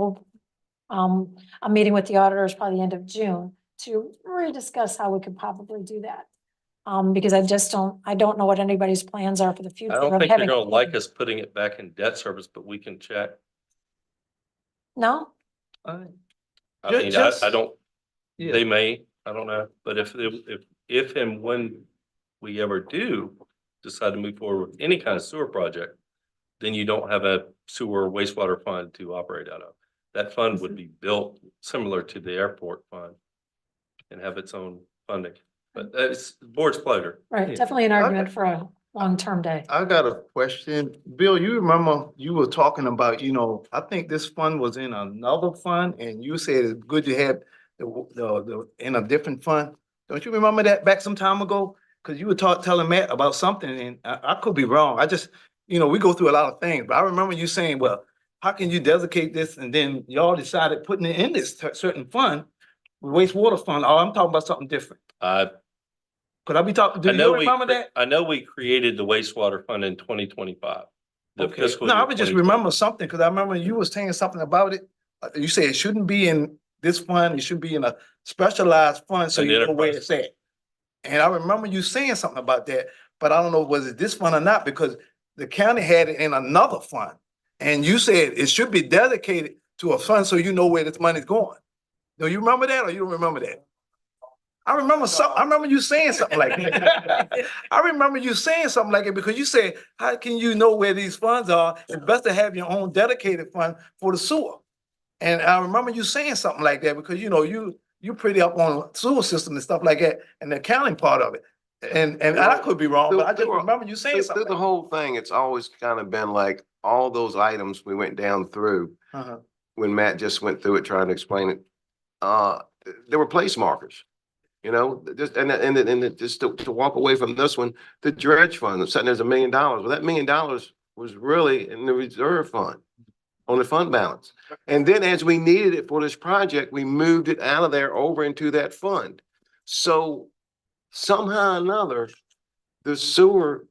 I'm meeting with the auditors probably the end of June to rediscuss how we could probably do that. Because I don't know what anybody's plans are for the future. I don't of think they're having- gonna like us putting it back in debt service, but we can check. No? I Ju- mean, I just- don't, Yeah. they may, I don't know, but if and when we ever do decide to move forward with any kind of sewer project, then you don't have a sewer wastewater fund to operate out of. That fund would be built similar to the airport fund and have its own funding. But it's the board's pleasure. Right, definitely an argument for a long-term day. I got a question. Bill, you remember you were talking about, I think this fund was in another fund and you said it's good to have the in a different fund. Don't you remember that back some time ago? Cause you were telling Matt about something and I could be wrong. I just, we go through a lot of things, but I remember you saying, well, how can you designate this? And then y'all decided putting it in this certain fund, wastewater fund. Oh, I'm talking about something different. Could I be talking, do I know you remember that? I know we created the wastewater fund in 2025. The Okay, fiscal no, I year would just 2020. remember something, because I remember you was saying something about it. You said it shouldn't be in this fund, it should be in a specialized fund, so An you know where enterprise. it's at. And I remember you saying something about that, but I don't know, was it this fund or not, because the county had it in another fund. And you said it should be dedicated to a fund, so you know where this money's going. Do you remember that, or you don't remember that? I remember you saying something like that. I remember you saying something like it because you said, how can you know where these funds are? It's best to have your own dedicated fund for the sewer. And I remember you saying something like that because you pretty up on sewer system and stuff like that and the accounting part of it. And I could be wrong, but I just remember you saying Through something. the whole thing, it's always kind of been like all those items we went down through Uh-huh. when Matt just went through it trying to explain it. There were place markers. Just just to walk away from this one, the dredge fund, sitting there's $1 million. Well, that $1 million was really in the reserve fund on the fund balance. And then as we needed it for this project, we moved it out of there over into that fund. So somehow or another, the sewer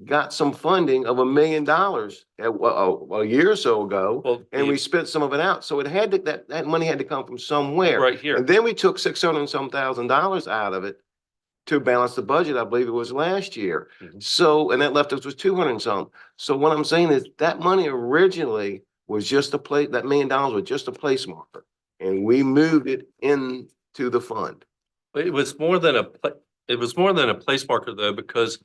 got some funding of $1 million a year or so ago, Well, and we spent some of it out. So it had to, that money had to come from somewhere. right here. And then we took $600 and some thousand out of it to balance the budget. I believe it was last year. Mhm. So, and that left us with 200 and some. So what I'm saying is that money originally was just that $1 million was just a place marker. And we moved it into to the fund. But it was more than it was more than a place marker though, because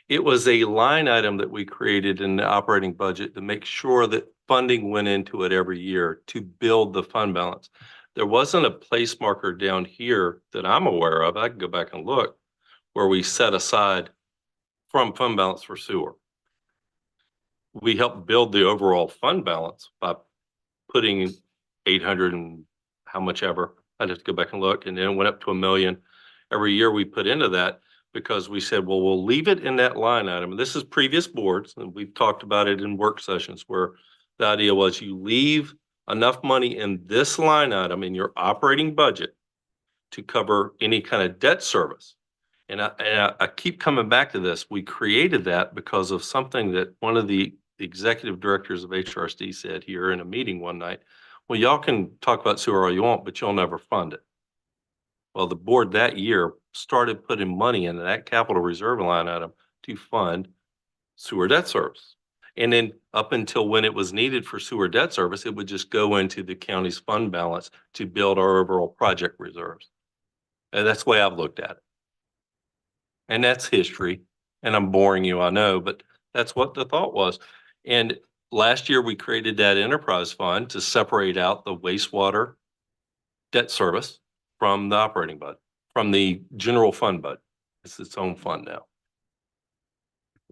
it was a line item that we created in the operating budget to make sure that funding went into it every year to build the fund balance. There wasn't a place marker down here that I'm aware of. I can go back and look where we set aside from fund balance for sewer. We helped build the overall fund balance by putting 800 and how much ever. I'd have to go back and look, and then it went up to 1 million. Every year we put into that because we said, well, we'll leave it in that line item. This is previous boards, and we've talked about it in work sessions where the idea was you leave enough money in this line item in your operating budget to cover any kind of debt service. And I keep coming back to this. We created that because of something that one of the executive directors of HRSD said here in a meeting one night. Well, y'all can talk about sewer all you want, but you'll never fund it. Well, the board that year started putting money into that capital reserve line item to fund sewer debt service. And then up until when it was needed for sewer debt service, it would just go into the county's fund balance to build our overall project reserves. And that's the way I've looked at it. And that's history. And I'm boring you, I know, but that's what the thought was. And last year we created that enterprise fund to separate out the wastewater debt service from the operating budget, from the general fund budget. It's its own fund now.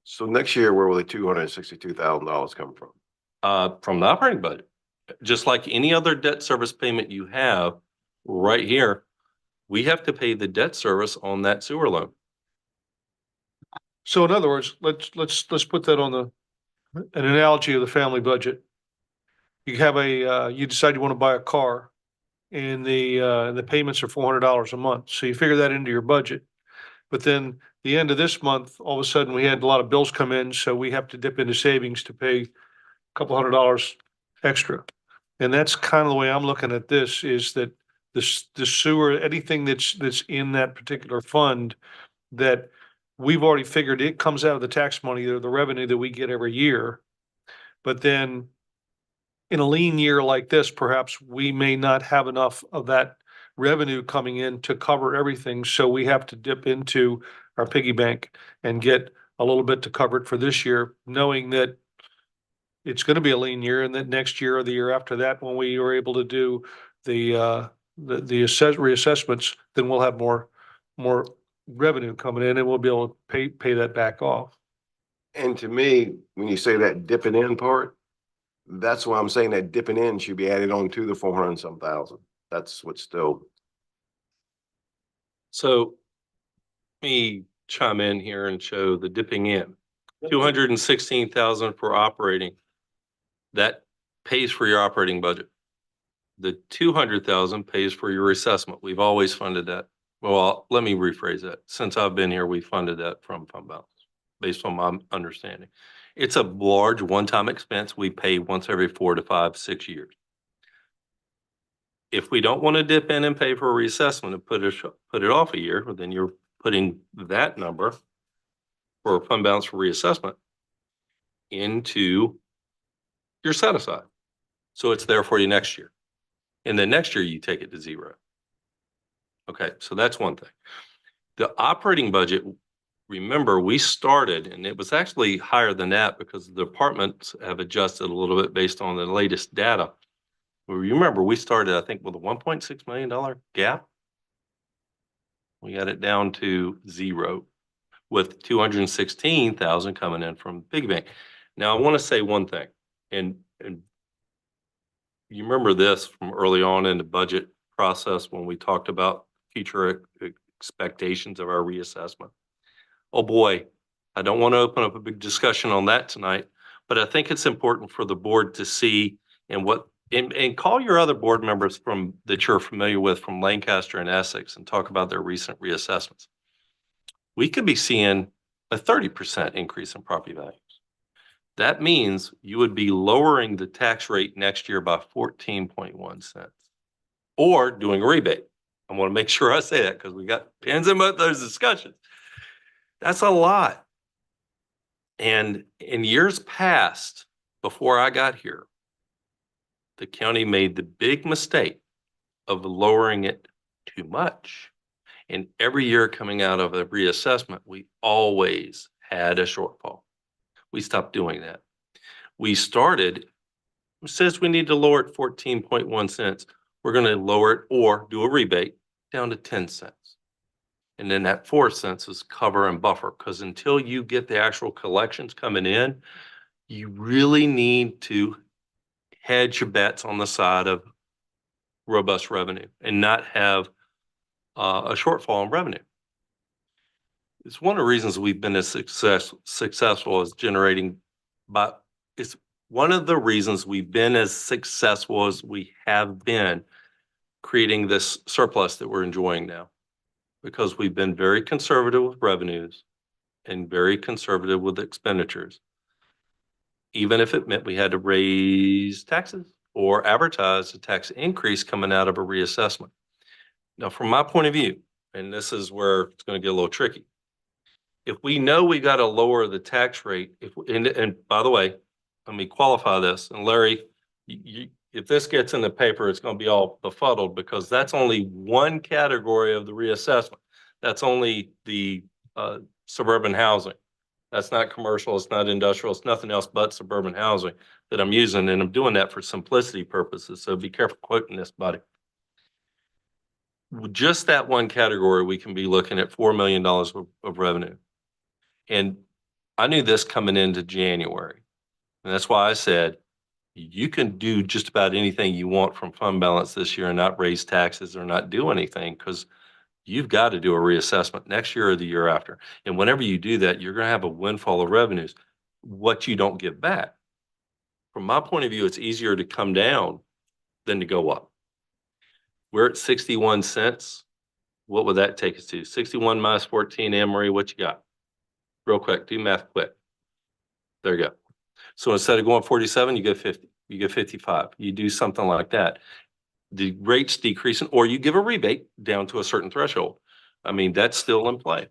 So next year, where will the $262,000 come from? From the operating budget, just like any other debt service payment you have right here, we have to pay the debt service on that sewer loan. So in other words, let's put that on an analogy of the family budget. You have you decide you want to buy a car and the payments are $400 a month. So you figure that into your budget. But then the end of this month, all of a sudden we had a lot of bills come in, so we have to dip into savings to pay a couple $100 extra. And that's kind of the way I'm looking at this, is that the sewer, anything that's in that particular fund that we've already figured it comes out of the tax money or the revenue that we get every year. But then in a lean year like this, perhaps we may not have enough of that revenue coming in to cover everything. So we have to dip into our piggy bank and get a little bit to cover it for this year, knowing that it's going to be a lean year, and that next year or the year after that, when we are able to do the reassessments, then we'll have more revenue coming in and we'll be able to pay that back off. And to me, when you say that dipping in part, that's why I'm saying that dipping in should be added on to the 400 and some thousand. That's what's still. So let me chime in here and show the dipping in. 216,000 for operating. That pays for your operating budget. The 200,000 pays for your assessment. We've always funded that. Well, let me rephrase that. Since I've been here, we funded that from fund balance, based on my understanding. It's a large one-time expense we pay once every 4 to 5, 6 years. If we don't want to dip in and pay for a reassessment and put it off a year, then you're putting that number for fund balance for reassessment into your set aside. So it's there for you next year. And then next year you take it to zero. Okay, so that's one thing. The operating budget, remember, we started, and it was actually higher than that because the departments have adjusted a little bit based on the latest data. Well, remember, we started, I think, with a $1.6 million gap. We got it down to zero with 216,000 coming in from Big Bank. Now, I want to say one thing, and you remember this from early on in the budget process when we talked about future expectations of our reassessment. Oh boy, I don't want to open up a big discussion on that tonight, but I think it's important for the board to see and call your other board members from that you're familiar with from Lancaster and Essex and talk about their recent reassessments. We could be seeing a 30% increase in property values. That means you would be lowering the tax rate next year by 14.1 cents or doing a rebate. I want to make sure I say that because we got pins in both those discussions. That's a lot. And in years past, before I got here, the county made the big mistake of lowering it too much. And every year coming out of a reassessment, we always had a shortfall. We stopped doing that. We started, it says we need to lower it 14.1 cents. We're going to lower it or do a rebate down to 10 cents. And then that 4 cents is cover and buffer, because until you get the actual collections coming in, you really need to hedge your bets on the side of robust revenue and not have a shortfall in revenue. It's one of the reasons we've been as successful as generating, but it's one of the reasons we've been as successful as we have been creating this surplus that we're enjoying now, because we've been very conservative with revenues and very conservative with expenditures, even if it meant we had to raise taxes or advertise a tax increase coming out of a reassessment. Now, from my point of view, and this is where it's going to get a little tricky. If we know we got to lower the tax rate, and by the way, let me qualify this. And Larry, if this gets in the paper, it's going to be all befuddled, because that's only one category of the reassessment. That's only the suburban housing. That's not commercial. It's not industrial. It's nothing else but suburban housing that I'm using. And I'm doing that for simplicity purposes. So be careful quoting this, buddy. With just that one category, we can be looking at $4 million of revenue. And I knew this coming into January. And that's why I said, you can do just about anything you want from fund balance this year and not raise taxes or not do anything, because you've got to do a reassessment next year or the year after. And whenever you do that, you're going to have a windfall of revenues, what you don't get back. From my point of view, it's easier to come down than to go up. We're at 61 cents. What would that take us to? 61 minus 14, Anne Marie, what you got? Real quick, do math quick. There you go. So instead of going 47, you go 50, you go 55. You do something like that. The rates decreasing, or you give a rebate down to a certain threshold. I mean, that's still in play.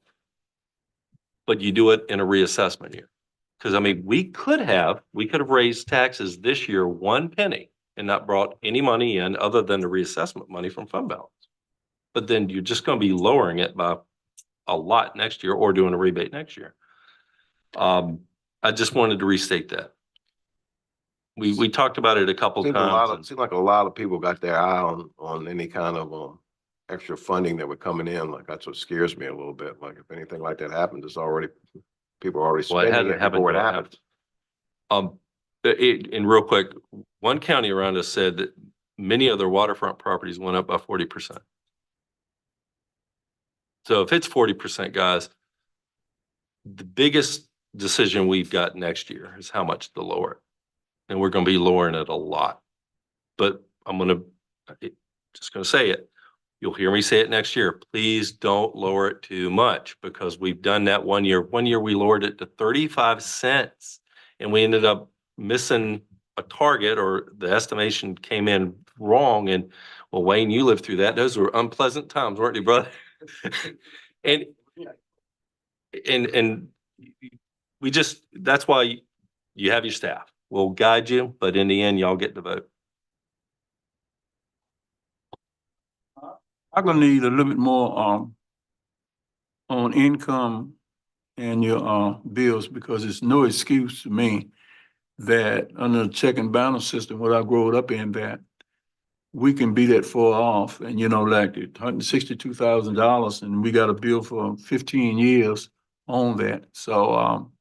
But you do it in a reassessment year. Because I mean, we could have raised taxes this year 1 penny and not brought any money in other than the reassessment money from fund balance. But then you're just going to be lowering it by a lot next year or doing a rebate next year. I just wanted to restate that. We talked about it a couple times. Seems like a lot of people got their eye on any kind of extra funding that were coming in. Like, that's what scares me a little bit. Like, if anything like that happens, it's already, people are already spending it before it happens. And real quick, one county around us said that many of their waterfront properties went up by 40%. So if it's 40%, guys, the biggest decision we've got next year is how much to lower it. And we're going to be lowering it a lot. But I'm just going to say it. You'll hear me say it next year. Please don't lower it too much, because we've done that 1 year. 1 year we lowered it to 35 cents and we ended up missing a target, or the estimation came in wrong. And well, Wayne, you lived through that. Those were unpleasant times, weren't they, brother? and we just, that's why you have your staff. We'll guide you, but in the end, y'all get to vote. I'm gonna need a little bit more on income and your bills, because it's no excuse to me that under the check and balance system, what I grew up in, that we can be that far off. And like $162,000, and we got a bill for 15 years on that. So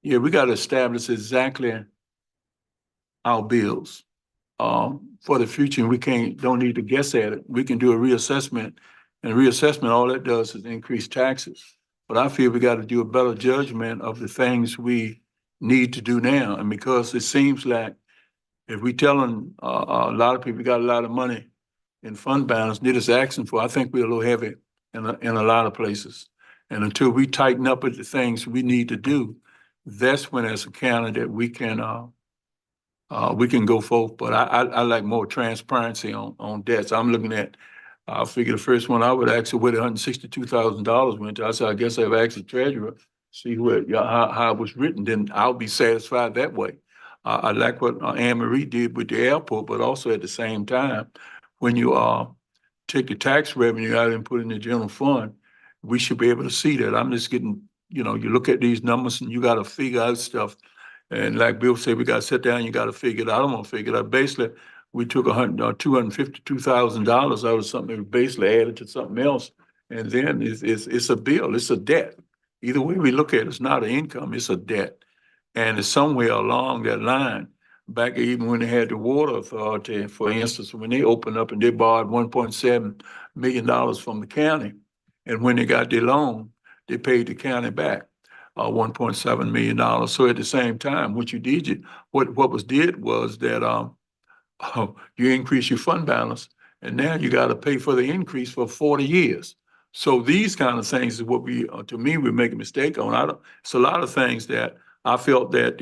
yeah, we got to establish exactly our bills for the future, and we don't need to guess at it. We can do a reassessment, and reassessment, all that does is increase taxes. But I feel we got to do a better judgment of the things we need to do now. And because it seems like if we telling a lot of people got a lot of money in fund balance, need us asking for, I think we're a little heavy in a lot of places. And until we tighten up with the things we need to do, that's when, as a county, that we can go forth. But I like more transparency on debts. I'm looking at, I figure the first one I would ask where the $162,000 went to. I said, I guess I've asked the treasurer, see how it was written, then I'll be satisfied that way. I like what Anne Marie did with the airport, but also at the same time, when you take the tax revenue out and put it in the general fund, we should be able to see that. I'm just getting, you know, you look at these numbers and you gotta figure out stuff. And like Bill said, we gotta sit down, you gotta figure it out. I don't wanna figure it out. Basically, we took $252,000 out of something that was basically added to something else. And then it's a bill, it's a debt. Either way we look at it, it's not an income, it's a debt. And it's somewhere along that line, back even when they had the water authority, for instance, when they opened up and they borrowed $1.7 million from the county. And when they got their loan, they paid the county back $1.7 million. So at the same time, what was did was that you increase your fund balance, and now you got to pay for the increase for 40 years. So these kind of things is what we, to me, we make a mistake on. It's a lot of things that I felt that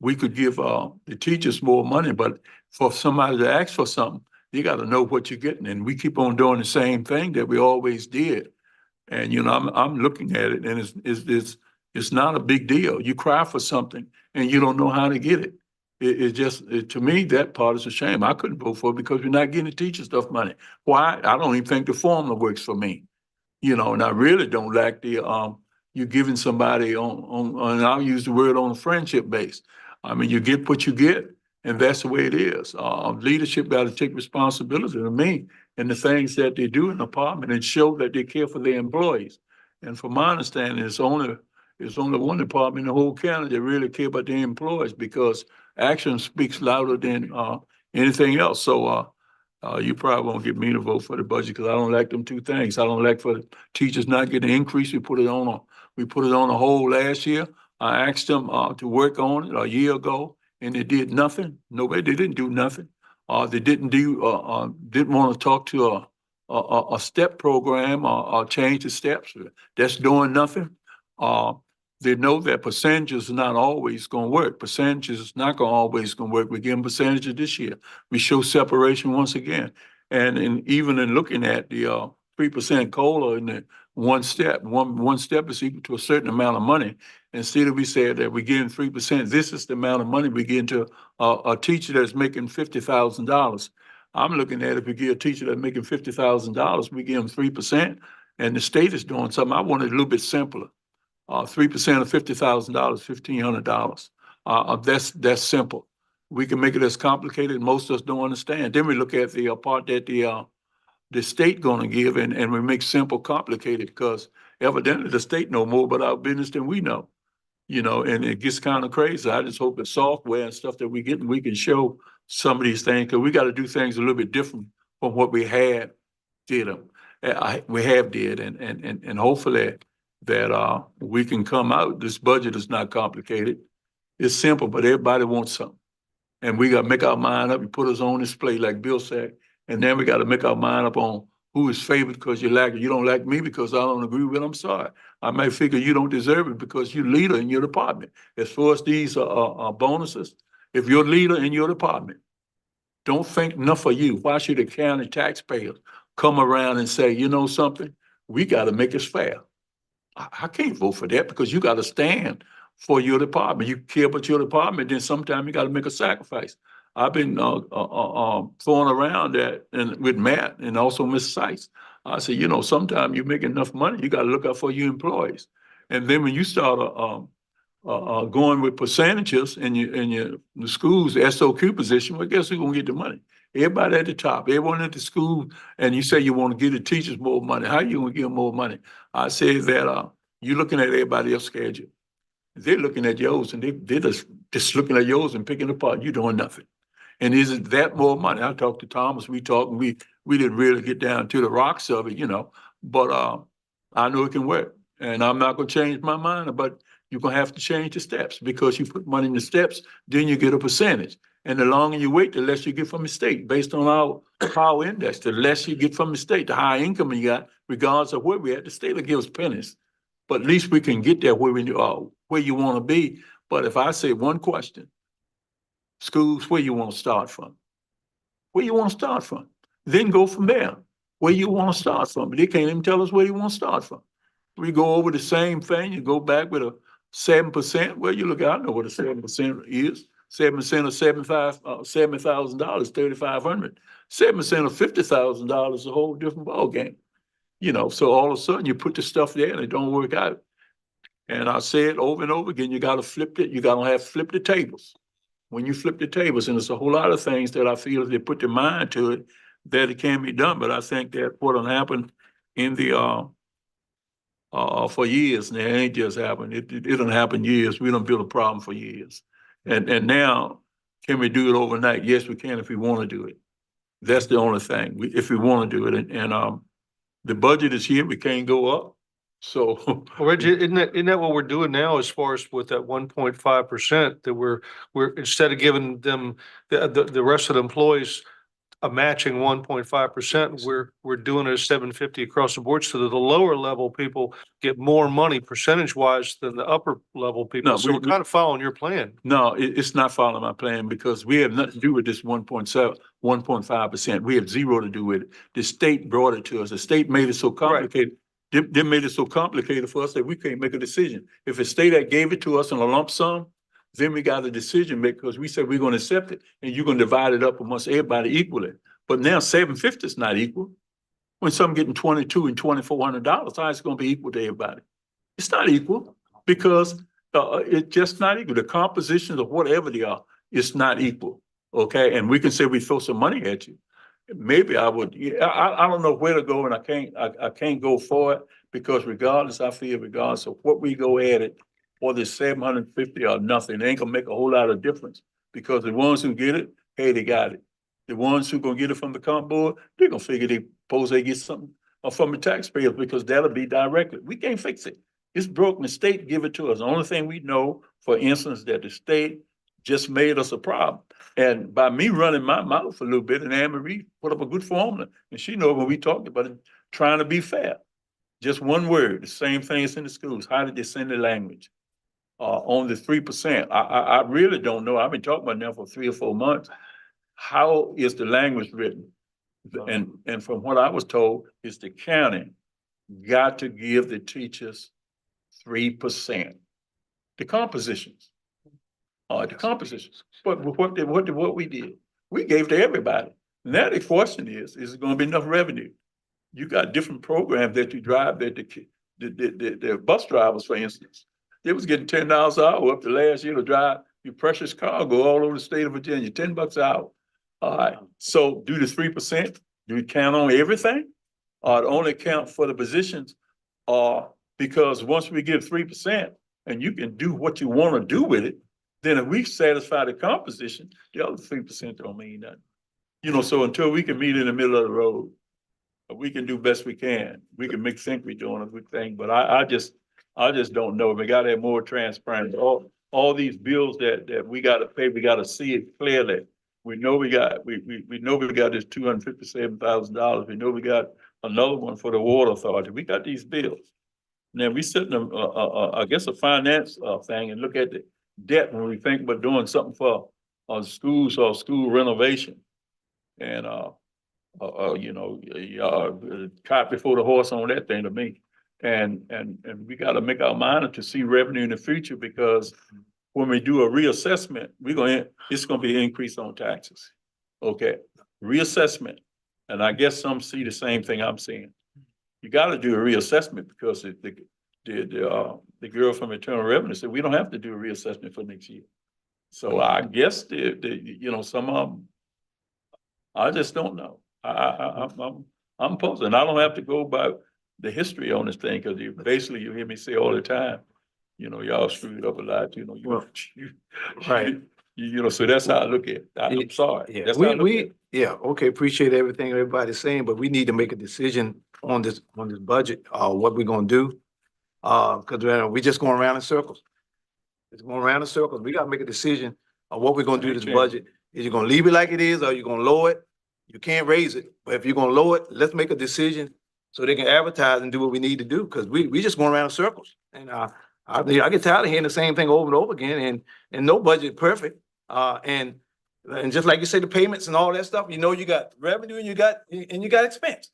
we could give the teachers more money, but for somebody to ask for something, you got to know what you're getting. And we keep on doing the same thing that we always did. And, you know, I'm looking at it, and it's not a big deal. You cry for something and you don't know how to get it. To me, that part is a shame. I couldn't vote for it because we're not getting the teacher stuff money. Why? I don't even think the formula works for me. You know, and I really don't like you're giving somebody and I'll use the word on a friendship base. I mean, you get what you get, and that's the way it is. Leadership got to take responsibility to me and the things that they do in the department and show that they care for their employees. And from my understanding, it's only one department in the whole county that really care about their employees, because action speaks louder than anything else. So you probably won't get me to vote for the budget because I don't like them two things. I don't like for the teachers not getting an increase. We put it on a hold last year. I asked them to work on it a year ago, and they did nothing. They didn't do nothing. They didn't want to talk to a step program or change the steps. That's doing nothing. They know that percentages are not always going to work. Percentages is not going to always going to work. We give them percentages this year. We show separation once again. And even in looking at the 3% COLA in the one step is equal to a certain amount of money. Instead of we said that we're getting 3%, this is the amount of money we get to a teacher that's making $50,000. I'm looking at if we get a teacher that's making $50,000, we give them 3%, and the state is doing something. I want it a little bit simpler. 3% of $50,000, $1,500. That's simple. We can make it as complicated. Most of us don't understand. Then we look at the part that the state going to give, and we make simple complicated, because evidently the state know more about our business than we know. You know, and it gets kind of crazy. I just hope the software and stuff that we get, we can show some of these things, because we got to do things a little bit different from what we had did them. We have did, and hopefully that we can come out. This budget is not complicated. It's simple, but everybody wants something. And we got to make our mind up. You put us on display, like Bill said, and then we got to make our mind up on who is favored because you like it. You don't like me because I don't agree with it. I'm sorry. I may figure you don't deserve it because you're leader in your department. As far as these bonuses, if you're leader in your department, don't think enough of you. Why should the county taxpayers come around and say, you know something, we got to make it fair? I can't vote for that, because you got to stand for your department. You care about your department, then sometimes you got to make a sacrifice. I've been throwing around that and with Matt and also Ms. Sykes. I said, you know, sometimes you make enough money, you got to look out for your employees. And then when you start going with percentages in the school's SOQ position, well, guess who's going to get the money? Everybody at the top, everyone at the school, and you say you want to give the teachers more money. How you going to give them more money? I say that you're looking at everybody else's schedule. They're looking at yours, and they're just looking at yours and picking apart. You're doing nothing. And isn't that more money? I talked to Thomas, we talked, and we didn't really get down to the rocks of it, you know, but I know it can work. And I'm not going to change my mind, but you're going to have to change the steps, because you put money in the steps, then you get a percentage. And the longer you wait, the less you get from the state. Based on our power index, the less you get from the state, the higher income you got, regardless of where we're at. The state will give us pennies, but at least we can get there where you want to be. But if I say one question, schools, where you want to start from? Where you want to start from? Then go from there. Where you want to start from? But they can't even tell us where you want to start from. We go over the same thing. You go back with a 7%. Well, you look, I know what a 7% is. 7% of $70,000, $3,500. 7% of $50,000 is a whole different ballgame. You know, so all of a sudden you put the stuff there and it don't work out. And I say it over and over again, you gotta flip it, you gotta have flip the tables. When you flip the tables, and there's a whole lot of things that I feel if they put their mind to it, that it can be done, but I think that what'll happen in the, for years, and it ain't just happened, it done happen years, we done built a problem for years. And now, can we do it overnight? Yes, we can if we wanna do it. That's the only thing, if we wanna do it, and the budget is here, we can't go up, so. Well, Reggie, isn't that what we're doing now as far as with that 1.5% that we're instead of giving them the rest of the employees a matching 1.5%, we're doing it at 750 across the board so that the lower level people get more money percentage wise than the upper level people. No, So we're kind of following your plan. No, it's not following my plan because we have nothing to do with this 1.5%. We have zero to do with it. The state brought it to us. The state made it so complicated. They made it so complicated for us that we can't make a decision. If the state had gave it to us in a lump sum, then we got a decision made because we said we're going to accept it and you're going to divide it up amongst everybody equally. But now 750 is not equal. When some getting $2,200 and $2,400, how is it going to be equal to everybody? It's not equal because it's just not equal. The compositions of whatever they are, it's not equal. Okay, and we can say we throw some money at you. Maybe I would. I don't know where to go, and I can't go for it because regardless, I feel regardless of what we go at it, whether it's 750 or nothing, it ain't gonna make a whole lot of difference because the ones who get it, hey, they got it. The ones who gonna get it from the comp board, they're gonna figure they get something from the taxpayers because that'll be directly. We can't fix it. It's broken. The state give it to us. The only thing we know, for instance, that the state just made us a problem. And by me running my mouth a little bit, and Anne Marie put up a good formula, and she know when we talked about it, trying to be fair. Just one word, the same thing as in the schools. How did they send the language? On the 3%. I really don't know. I've been talking about it now for 3 or 4 months. How is the language written? And from what I was told, is the county got to give the teachers 3%. The compositions. The compositions. But what we did, we gave to everybody. Now the question is it going to be enough revenue? You got different programs that you drive that the bus drivers, for instance, they was getting $10 an hour up to last year to drive your precious cargo all over the state of Virginia, $10 an hour. All right. So do the 3%. Do we count on everything? Or only count for the positions? Because once we give 3% and you can do what you want to do with it, then if we satisfy the composition, the other 3% don't mean nothing. You know, so until we can meet in the middle of the road, we can do best we can. We can think we're doing a good thing, but I just don't know. We gotta have more transparency. All these bills that we gotta pay, we gotta see it clearly. We know we got this $257,000. We know we got another one for the water authority. We got these bills. Now we sit in I guess a finance thing and look at the debt when we think about doing something for schools or school renovation. And you know, cart before the horse on that thing to me. And we got to make our mind to see revenue in the future because when we do a reassessment, it's going to be an increase on taxes. Okay, reassessment, and I guess some see the same thing I'm seeing. You got to do a reassessment because the girl from Internal Revenue said we don't have to do a reassessment for next year. So I guess you know, some of them, I just don't know. I'm puzzled, and I don't have to go by the history on this thing because you hear me say all the time, you know, y'all screwed up a lot. You know, Right. You know, so that's how I look at it. I'm sorry. Yeah, That's how I look at it. yeah, okay, appreciate everything everybody's saying, but we need to make a decision on this budget, what we're gonna do. Cause we just going around in circles. It's going around in circles. We gotta make a decision on what we're gonna do to this budget. Is you gonna leave it like it is or you gonna lower it? You can't raise it, but if you're gonna lower it, let's make a decision so they can advertise and do what we need to do, cause we just going around in circles. And I get tired of hearing the same thing over and over again and no budget perfect. And just like you say, the payments and all that stuff, you know, you got revenue and you got expense,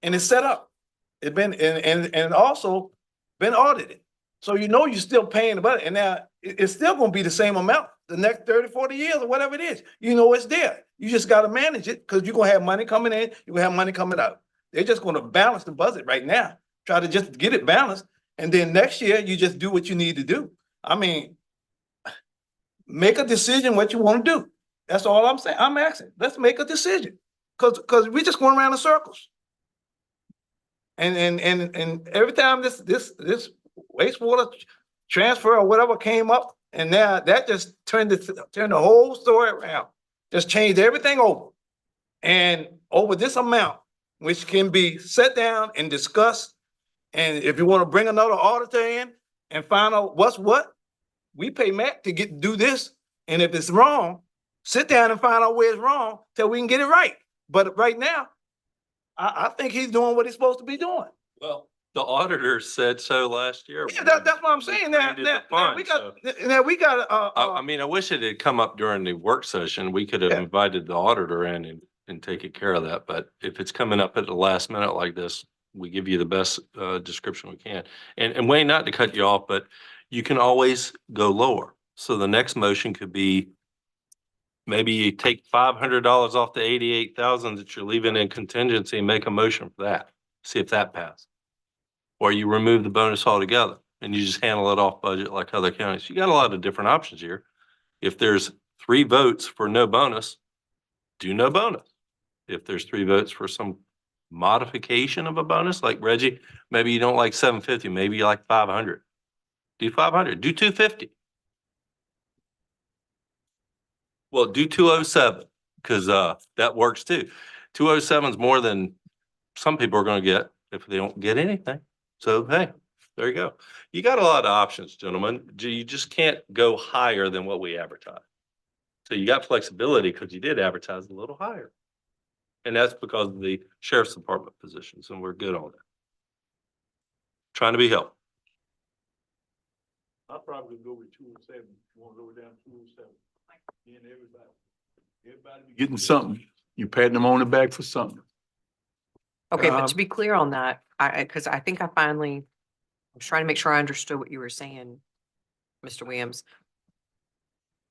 and it's set up. It's been and also been audited, so you know you're still paying the budget, and now it's still going to be the same amount the next 30, 40 years or whatever it is. You know it's there. You just gotta manage it because you're gonna have money coming in, you're gonna have money coming out. They're just gonna balance the budget right now. Try to just get it balanced. And then next year, you just do what you need to do. I mean, make a decision what you want to do. That's all I'm saying. I'm asking, let's make a decision. Cause we just going around in circles. And every time this wastewater transfer or whatever came up, and now that just turned the whole story around. Just changed everything over. And over this amount, which can be set down and discussed. And if you want to bring another auditor in and find out what's what, we pay Mac to do this. And if it's wrong, sit down and find out where it's wrong till we can get it right. But right now, I think he's doing what he's supposed to be doing. Well, the auditor said so last year. Yeah, that's what I'm saying. Now we got, I mean, I wish it had come up during the work session. We could have Yeah. invited the auditor in and taken care of that. But if it's coming up at the last minute like this, we give you the best description we can. And Wayne, not to cut you off, but you can always go lower. So the next motion could be maybe you take $500 off the 88,000 that you're leaving in contingency and make a motion for that. See if that passes. Or you remove the bonus altogether and you just handle it off budget like other counties. You got a lot of different options here. If there's 3 votes for no bonus, do no bonus. If there's 3 votes for some modification of a bonus, like Reggie, maybe you don't like 750, maybe you like 500. Do 500, do 250. Well, do 207, because that works too. 207 is more than some people are gonna get if they don't get anything. So, hey, there you go. You got a lot of options, gentlemen. You just can't go higher than what we advertise. So you got flexibility because you did advertise a little higher. And that's because of the sheriff's department positions, and we're good on that. Trying to be helpful. I'll probably go with 207. You want to go down 207? And everybody be getting something. You patting them on the back for something. Okay, but to be clear on that, because I think I was trying to make sure I understood what you were saying, Mr. Williams.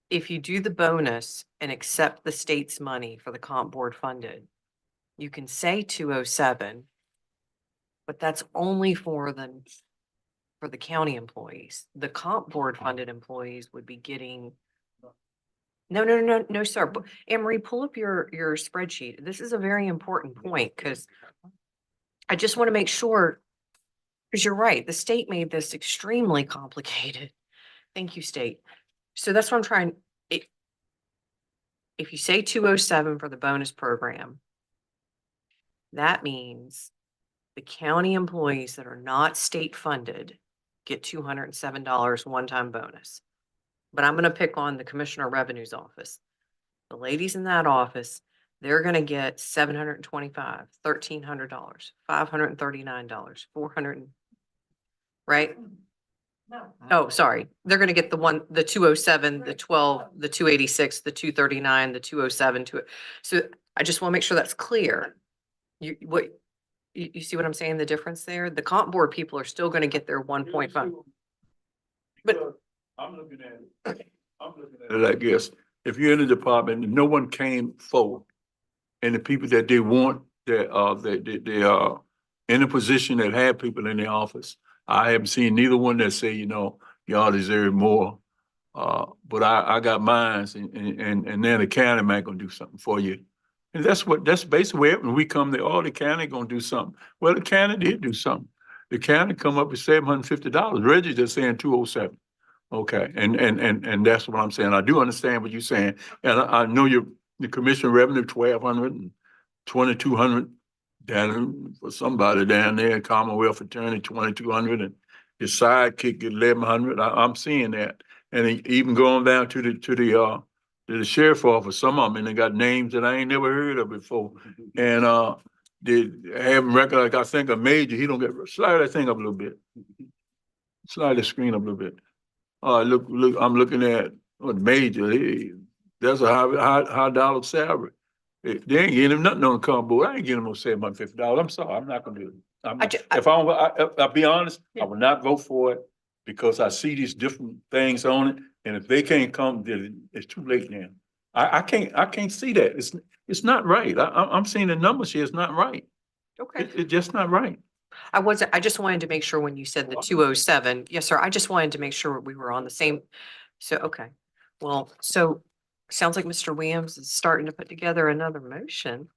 If you do the bonus and accept the state's money for the comp board funded, you can say 207, but that's only for the county employees. The comp board funded employees would be getting. No, sir. Anne-Marie, pull up your spreadsheet. This is a very important point because I just want to make sure, because you're right, the state made this extremely complicated. Thank you, state. So that's what I'm trying. If you say 207 for the bonus program, that means the county employees that are not state funded get $207 one-time bonus. But I'm going to pick on the Commissioner of Revenue's office. The ladies in that office, they're going to get $725, $1,300, $539, $400, right? No. Oh, sorry. They're going to get the 207, the 12, the 286, the 239, the 207, so I just want to make sure that's clear. You see what I'm saying? The difference there? The comp board people are still going to get their 1.5. But I'm looking at it. Like this, if you're in the department and no one came forward, and the people that they want, that they are in a position that have people in the office, I haven't seen neither one that say, y'all deserve more. But I got mines, and then the county might gonna do something for you. And that's basically it. When we come there, the county gonna do something. Well, the county did do something. The county come up with $750. Reggie just saying 207. Okay, and that's what I'm saying. I do understand what you're saying. And I know the commission revenue, 1,200 and 2,200 down for somebody down there, Commonwealth Attorney, 2,200, and his sidekick get 1,100. I'm seeing that. And even going down to the sheriff office, some of them, and they got names that I ain't never heard of before. And they have them record, like I think a major, he don't get, slide that thing up a little bit. Slide the screen up a little bit. Look, I'm looking at what major, that's a high dollar salary. They ain't getting him nothing on the comp board. I ain't getting him no $750. I'm sorry, I'm not gonna do it. I'll be honest, I will not vote for it because I see these different things on it And if they can't come, then it's too late now. I can't see that. It's not right. I'm seeing the numbers here. It's not right. Okay. It's just not right. I just wanted to make sure when you said the 207, yes, sir, I just wanted to make sure we were on the same. So, okay, well, so sounds like Mr. Williams is starting to put together another motion.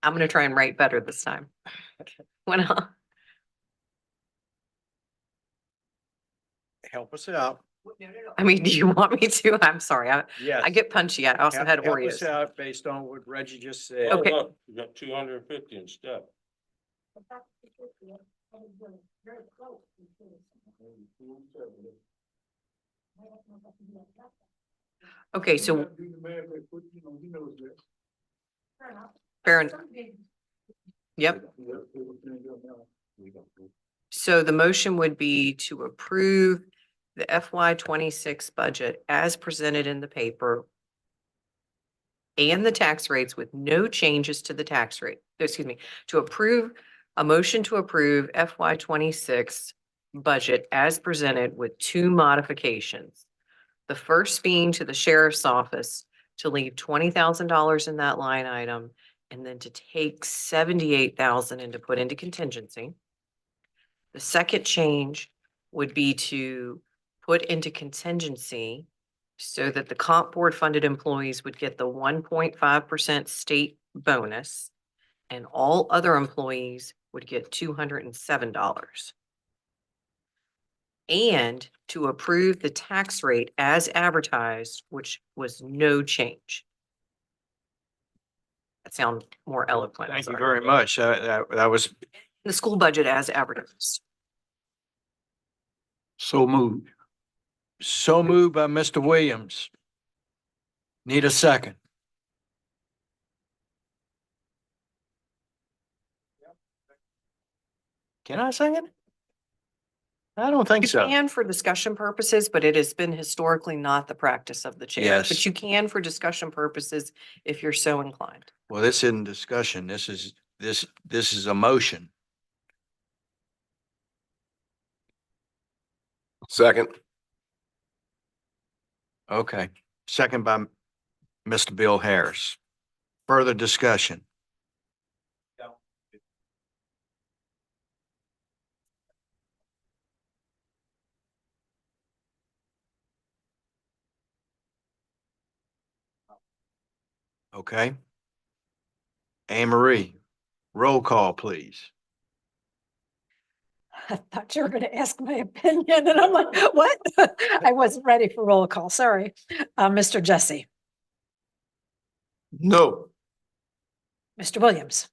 I'm gonna try and write better this time. When Help us out. I mean, do you want me to? I'm sorry, Yes. I get punchy. I also had Help us Oreos. out based on what Reggie just said. Okay. You got 250 in step. Okay, so fair enough. Yep. So the motion would be to approve the FY 26 budget as presented in the paper and the tax rates with no changes to the tax rate, excuse me, to approve, a motion to approve FY 26 budget as presented with two modifications. The first being to the sheriff's office to leave $20,000 in that line item and then to take 78,000 and to put into contingency. The second change would be to put into contingency so that the comp board funded employees would get the 1.5% state bonus and all other employees would get $207. And to approve the tax rate as advertised, which was no change. That sounds more eloquent. Thank you sorry. very much. That was, The school budget as advertised. So moved. so moved by Mr. Williams. Need a second. Can I second? I don't think You so. can for discussion purposes, but it has been historically not the practice of the chair. Yes. But you can for discussion purposes if you're so inclined. Well, this isn't discussion. This is a motion. Second. Okay, second by Mr. Bill Harris. Further discussion. Okay. Anne Marie, roll call, please. I thought you were gonna ask my opinion and I'm like, what? I wasn't ready for roll call, sorry. Mr. Jesse, No. Mr. Williams.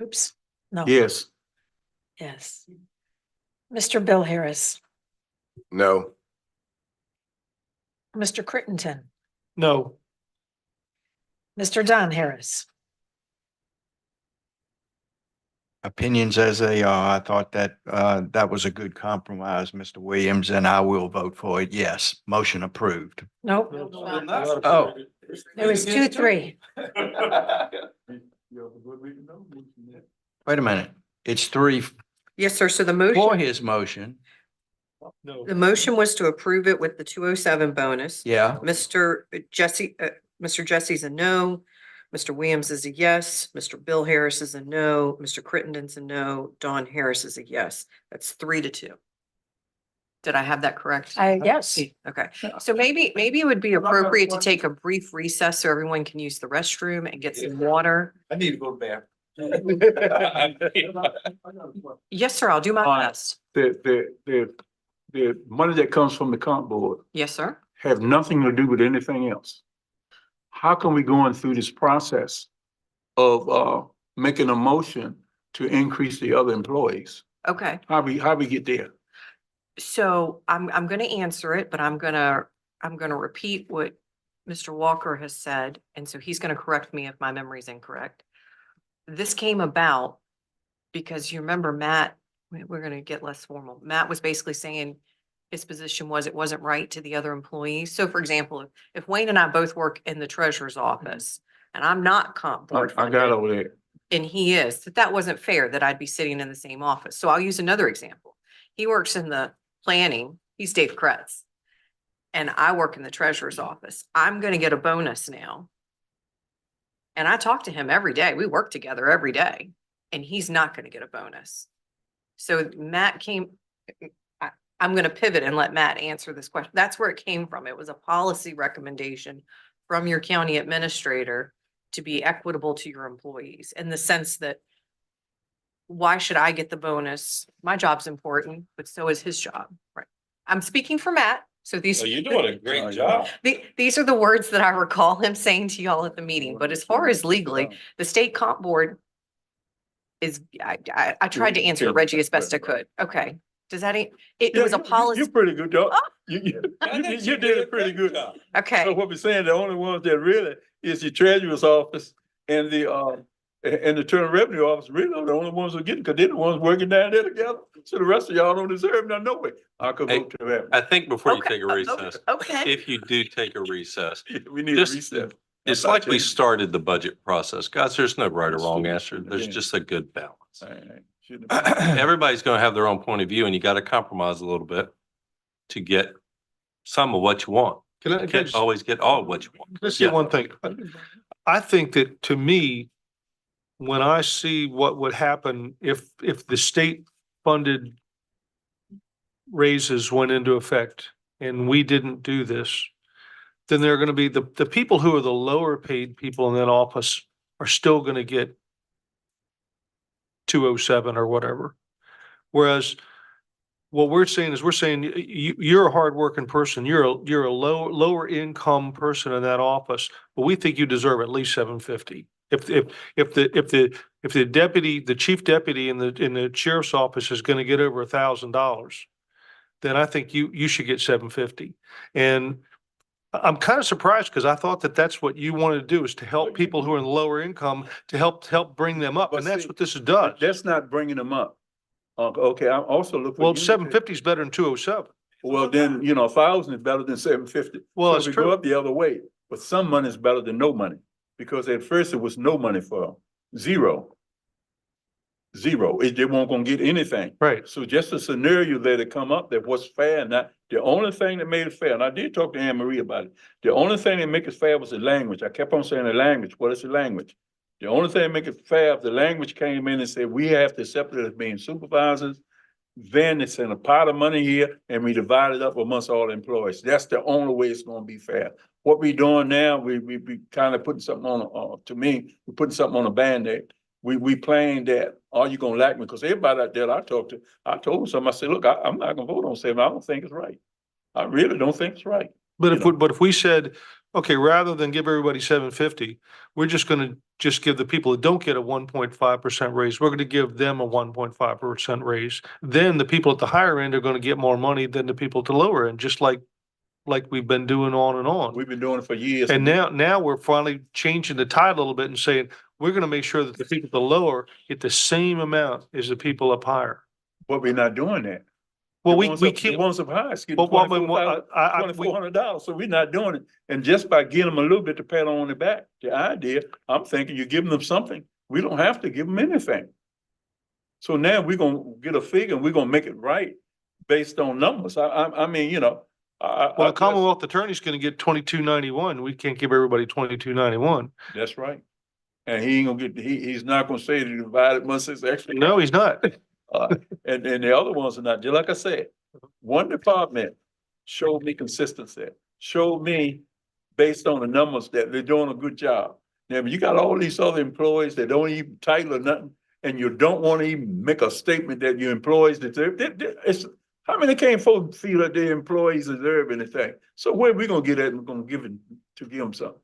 Oops, no. Yes. Yes. Mr. Bill Harris, No. Mr. Crittenton, No. Mr. Don Harris. Opinions as they are, I thought that that was a good compromise, Mr. Williams, and I will vote for it. Yes, motion approved. Nope, Oh. it was 2-3. Wait a minute. It's three Yes, sir. So the for motion, his motion. the motion was to approve it with the 207 bonus. Yeah, Mr. Jesse's a no. Mr. Williams is a yes. Mr. Bill Harris is a no. Mr. Crittenden's a no. Don Harris is a yes. That's 3-2. Did I have that correct? Yes, Okay, so maybe it would be appropriate to take a brief recess so everyone can use the restroom and get some water. I need to go to Yes, sir, I'll do my Alright. best. The money that comes from the comp board Yes, sir. have nothing to do with anything else. How can we going through this process of making a motion to increase the other employees? Okay, How we get there? so I'm gonna answer it, but I'm gonna repeat what Mr. Walker has said, and so he's gonna correct me if my memory's incorrect. This came about because you remember Matt, we're gonna get less formal. Matt was basically saying his position was it wasn't right to the other employees. So for example, if Wayne and I both work in the treasurer's office and I'm not comp board I got funded, over there. and he is, that wasn't fair that I'd be sitting in the same office. So I'll use another example. He works in the planning, he's Dave Kretz. and I work in the treasurer's office. I'm gonna get a bonus now. And I talk to him every day. We work together every day, and he's not gonna get a bonus. So Matt came, I'm gonna pivot and let Matt answer this question. That's where it came from. It was a policy recommendation from your county administrator to be equitable to your employees, in the sense that why should I get the bonus? My job's important, but so is his job, right? I'm speaking for Matt, so these. You're doing a great job. These are the words that I recall him saying to y'all at the meeting, but as far as legally, the state comp board is, I tried to answer Reggie as best I could. Okay, does that, it was a policy, You're pretty good, dog. Oh. You did a pretty good job. So okay, what we're saying, the only ones that really is the treasurer's office and the Internal Revenue Office, really are the only ones who are getting, because they're the ones working down there together. So the rest of y'all don't deserve none, no way. I could Hey, vote to that. I think before you Okay, take a recess, okay. if you do take a recess, We need a just- reset. it's like we started the budget process. Guys, there's no right or wrong answer. There's just a good balance. Everybody's gonna have their own point of view, and you gotta compromise a little bit to get some of what you want. Can I You can't just, always get all of what you want. let's say Yeah. one thing. I think that, to me, when I see what would happen if the state funded raises went into effect and we didn't do this, then there are gonna be the people who are the lower paid people in that office are still gonna get 207 or whatever. Whereas what we're saying is, you're a hardworking person, you're a lower income person in that office, but we think you deserve at least 750. If the deputy, the chief deputy in the sheriff's office is gonna get over $1,000, then I think you should get 750. And I'm kind of surprised, because I thought that that's what you wanted to do, is to help people who are in the lower income, to help bring them up, But and that's see, what this does. That's not bringing them up. Okay, I'm also looking. Well, 750 is better than 207. Well, then, 1,000 is better than 750. Well, So that's we go true. up the other way, but some money is better than no money, because at first it was no money for them. Zero. They weren't gonna get anything. Right. So just a scenario there to come up that was fair, and that, the only thing that made it fair, and I did talk to Anne Marie about it. The only thing that make it fair was the language. I kept on saying the language. What is the language? The only thing that make it fair, if the language came in and said, we have to accept it as being supervisors, then it's in a pot of money here and we divide it up amongst all employees. That's the only way it's gonna be fair. What we doing now, we kind of putting something on, to me, we're putting something on a Band-Aid. We playing that, are you gonna like me? Because everybody out there I talked to, I told them, I said, look, I'm not gonna vote on 7. I don't think it's right. I really don't think it's right. But You if we said, okay, rather than give everybody 750, we're just gonna give the people that don't get a 1.5% raise, we're gonna give them a 1.5% raise. Then the people at the higher end are gonna get more money than the people at the lower end, just like we've been doing on and on. We've been doing it for years. And now we're finally changing the tide a little bit and saying, we're gonna make sure that the people at the lower get the same amount as the people up higher. But we're not doing that. Well, The we ones up- can't. The ones up high, is getting Well, I mean, $2,400, so we're not doing it. And just by getting them a little bit to pat on the back, the idea, I'm thinking you're giving them something. We don't have to give them anything. So now we're gonna get a figure and we're gonna make it right based on numbers. I mean, Well, the Commonwealth Attorney's gonna get 2291. We can't give everybody 2291. That's right. And he ain't gonna get, he's not gonna say to divide it amongst his extra. No, he's not. And the other ones are not, just like I said, one department showed me consistency, showed me based on the numbers that they're doing a good job. Now, you got all these other employees that don't even title or nothing, and you don't want to even make a statement that your employees deserve. How many can't folks feel that their employees deserve anything? So where we gonna get at and we're gonna give them something?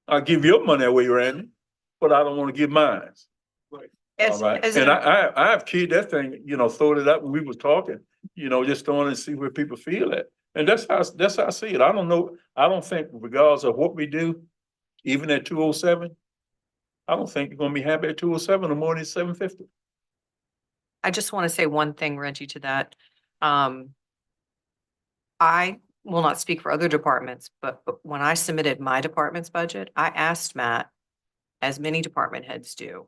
I'll give your money away, Randy, but I don't want to give mine. All right, and I have keyed that thing, throwing it up when we was talking, just throwing it and see where people feel it. And that's how I see it. I don't know. I don't think regardless of what we do, even at 207, I don't think you're gonna be happy at 207 or more than 750. I just want to say one thing, Reggie, to that. I will not speak for other departments, but when I submitted my department's budget, I asked Matt, as many department heads do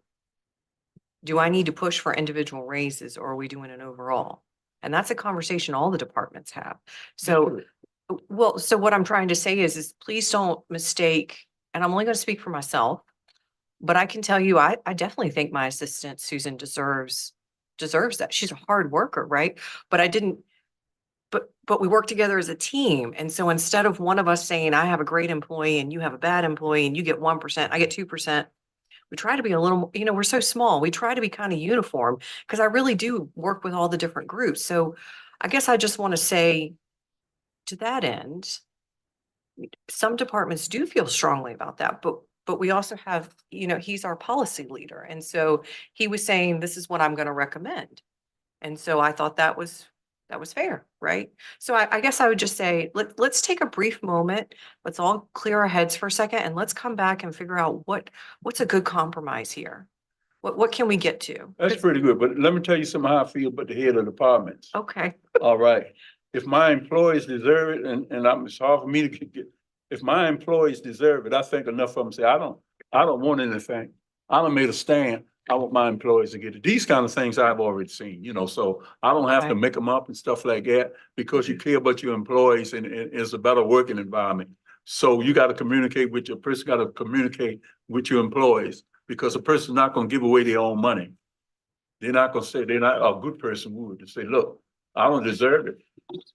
I need to push for individual raises, or are we doing an overall? And that's a conversation all the departments have. So Well, so what I'm trying to say is please don't mistake, and I'm only going to speak for myself, but I can tell you, I definitely think my assistant Susan deserves that. She's a hard worker, right? But I didn't, but we work together as a team. And so instead of one of us saying, I have a great employee and you have a bad employee and you get 1%, I get 2%, we try to be a little, we're so small. We try to be kind of uniform because I really do work with all the different groups. So I guess I just want to say to that end, some departments do feel strongly about that, but we also have, he's our policy leader. And so he was saying, this is what I'm going to recommend. And so I thought that was fair, right? So I guess I would just say, let's take a brief moment. Let's all clear our heads for a second and let's come back and figure out what's a good compromise here. What can we get to? That's pretty good, but let me tell you something how I feel about the head of departments. Okay, All right, if my employees deserve it, and it's hard for me to get, if my employees deserve it, I think enough of them say, I don't want anything. I done made a stand. I want my employees to get it. These kind of things I've already seen, so I don't have to Okay. make them up and stuff like that because you care about your employees and it's a better working environment. So you got to communicate with your person, got to communicate with your employees because a person's not going to give away their own money. They're not going to say, they're not a good person would to say, look, I don't deserve it.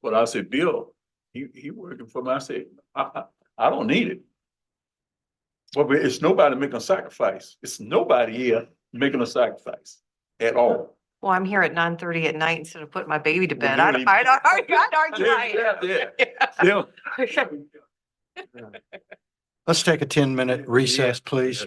But I said, Bill, he working for me. I said, I don't need it. But it's nobody making a sacrifice. It's nobody here making a sacrifice at all. well, I'm here at 9:30 at night instead of putting my baby to bed. you I don't don't, I don't, I'd argue Yeah, I am. yeah. Let's take a 10-minute recess, please.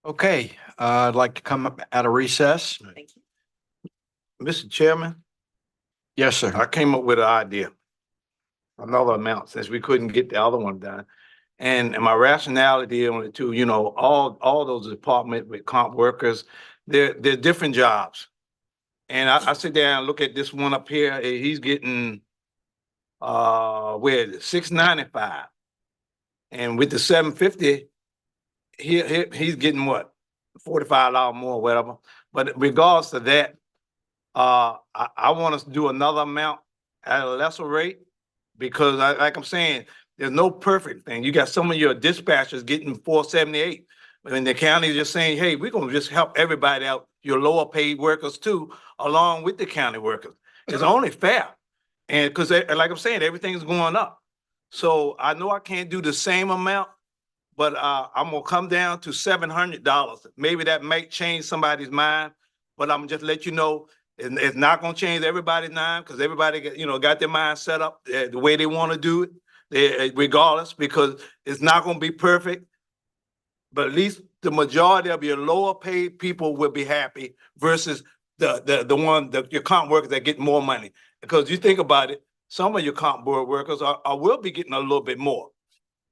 Okay, I'd like to come up out of recess. Thank you. Mr. Chairman, Yes, sir. I came up with an idea. Another amount since we couldn't get the other one done. And my rationality on it too, you know, all those department with comp workers, they're different jobs. And I sit there and look at this one up here, and he's getting where is it, $695. And with the $750, he's getting what? $45 more, whatever. But regardless of that, I want us to do another amount at a lesser rate. Because like I'm saying, there's no perfect thing. You got some of your dispatchers getting 478. And the county is just saying, hey, we're gonna just help everybody out, your lower paid workers too, along with the county workers. It's only fair. And because like I'm saying, everything's going up. So I know I can't do the same amount, but I'm gonna come down to $700. Maybe that might change somebody's mind, but I'm just let you know, it's not gonna change everybody's mind because everybody got their mind set up the way they want to do it, regardless, because it's not gonna be perfect. But at least the majority of your lower paid people will be happy versus your comp workers that get more money. Because you think about it, some of your comp board workers will be getting a little bit more.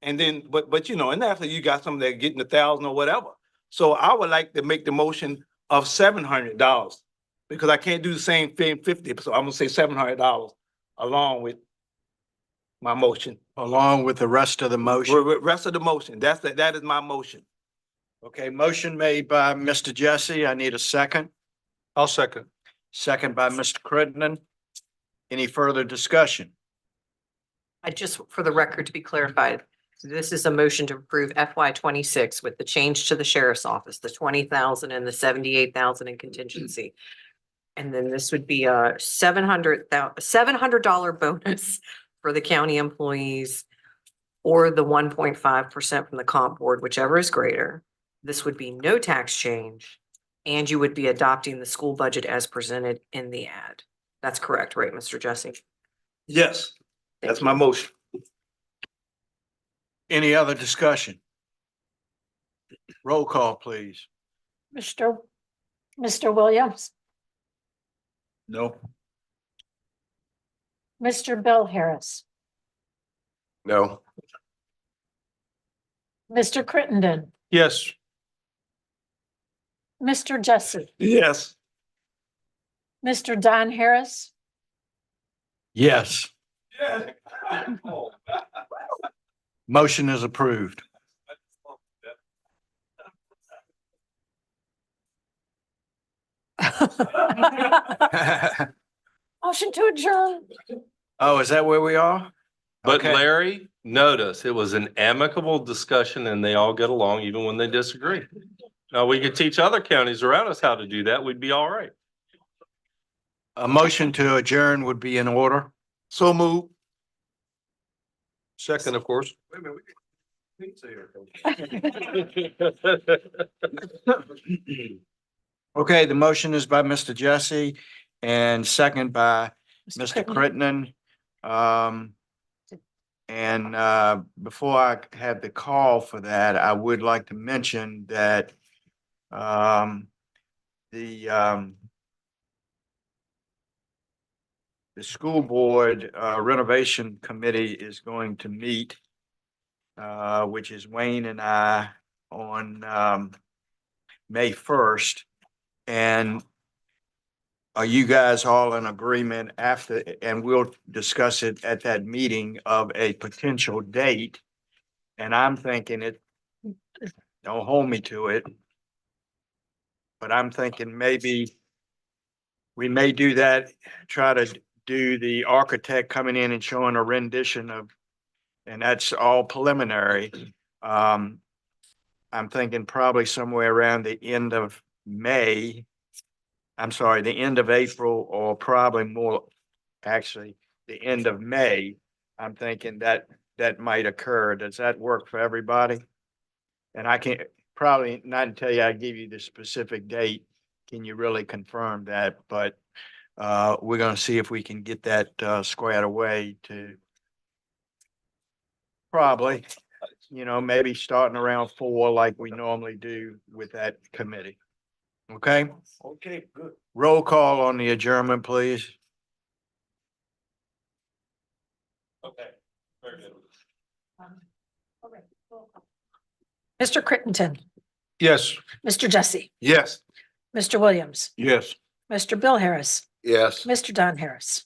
And then, but and after you got some that are getting 1,000 or whatever. So I would like to make the motion of $700 because I can't do the same thing 50. So I'm gonna say $700 along with my motion. Along with the rest of the motion. Rest of the motion. That is my motion. Okay, motion made by Mr. Jesse. I need a second. I'll second. Second by Mr. Crittenden. Any further discussion? I just, for the record, to be clarified, this is a motion to approve FY 26 with the change to the sheriff's office, the 20,000 and the 78,000 in contingency. And then this would be a $700 bonus for the county employees or the 1.5% from the comp board, whichever is greater. This would be no tax change, and you would be adopting the school budget as presented in the ad. That's correct, right, Mr. Jesse? Yes, that's my motion. Any other discussion? Roll call, please. Mr. Williams, No. Mr. Bill Harris, No. Mr. Crittenden, Yes. Mr. Jesse, Yes. Mr. Don Harris, Yes. Motion is approved. motion to adjourn. Oh, is that where we are? But Okay. Larry, notice it was an amicable discussion and they all get along even when they disagree. Now, we could teach other counties around us how to do that. We'd be all right. A motion to adjourn would be in order. So move. Second, of course. Okay, the motion is by Mr. Jesse and second by Mr. Crittenden. Crittenden. And before I have the call for that, I would like to mention that the school board renovation committee is going to meet, which is Wayne and I on May 1st. And are you guys all in agreement after, and we'll discuss it at that meeting of a potential date? And I'm thinking don't hold me to it, but I'm thinking maybe we may do that, try to do the architect coming in and showing a rendition of, and that's all preliminary. I'm thinking probably somewhere around the end of May. I'm sorry, the end of April, or probably more, actually, the end of May. I'm thinking that might occur. Does that work for everybody? And I can't probably not until I give you the specific date can you really confirm that, but we're gonna see if we can get that squared away to probably you know, maybe starting around 4 like we normally do with that committee. Okay? Okay, good. Roll call on the adjournment, please. Okay, very good. Mr. Crittenden, Yes. Mr. Jesse, Yes. Mr. Williams, Yes. Mr. Bill Harris, Yes. Mr. Don Harris.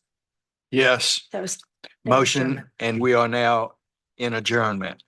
Yes, That was. motion, and we are now in adjournment.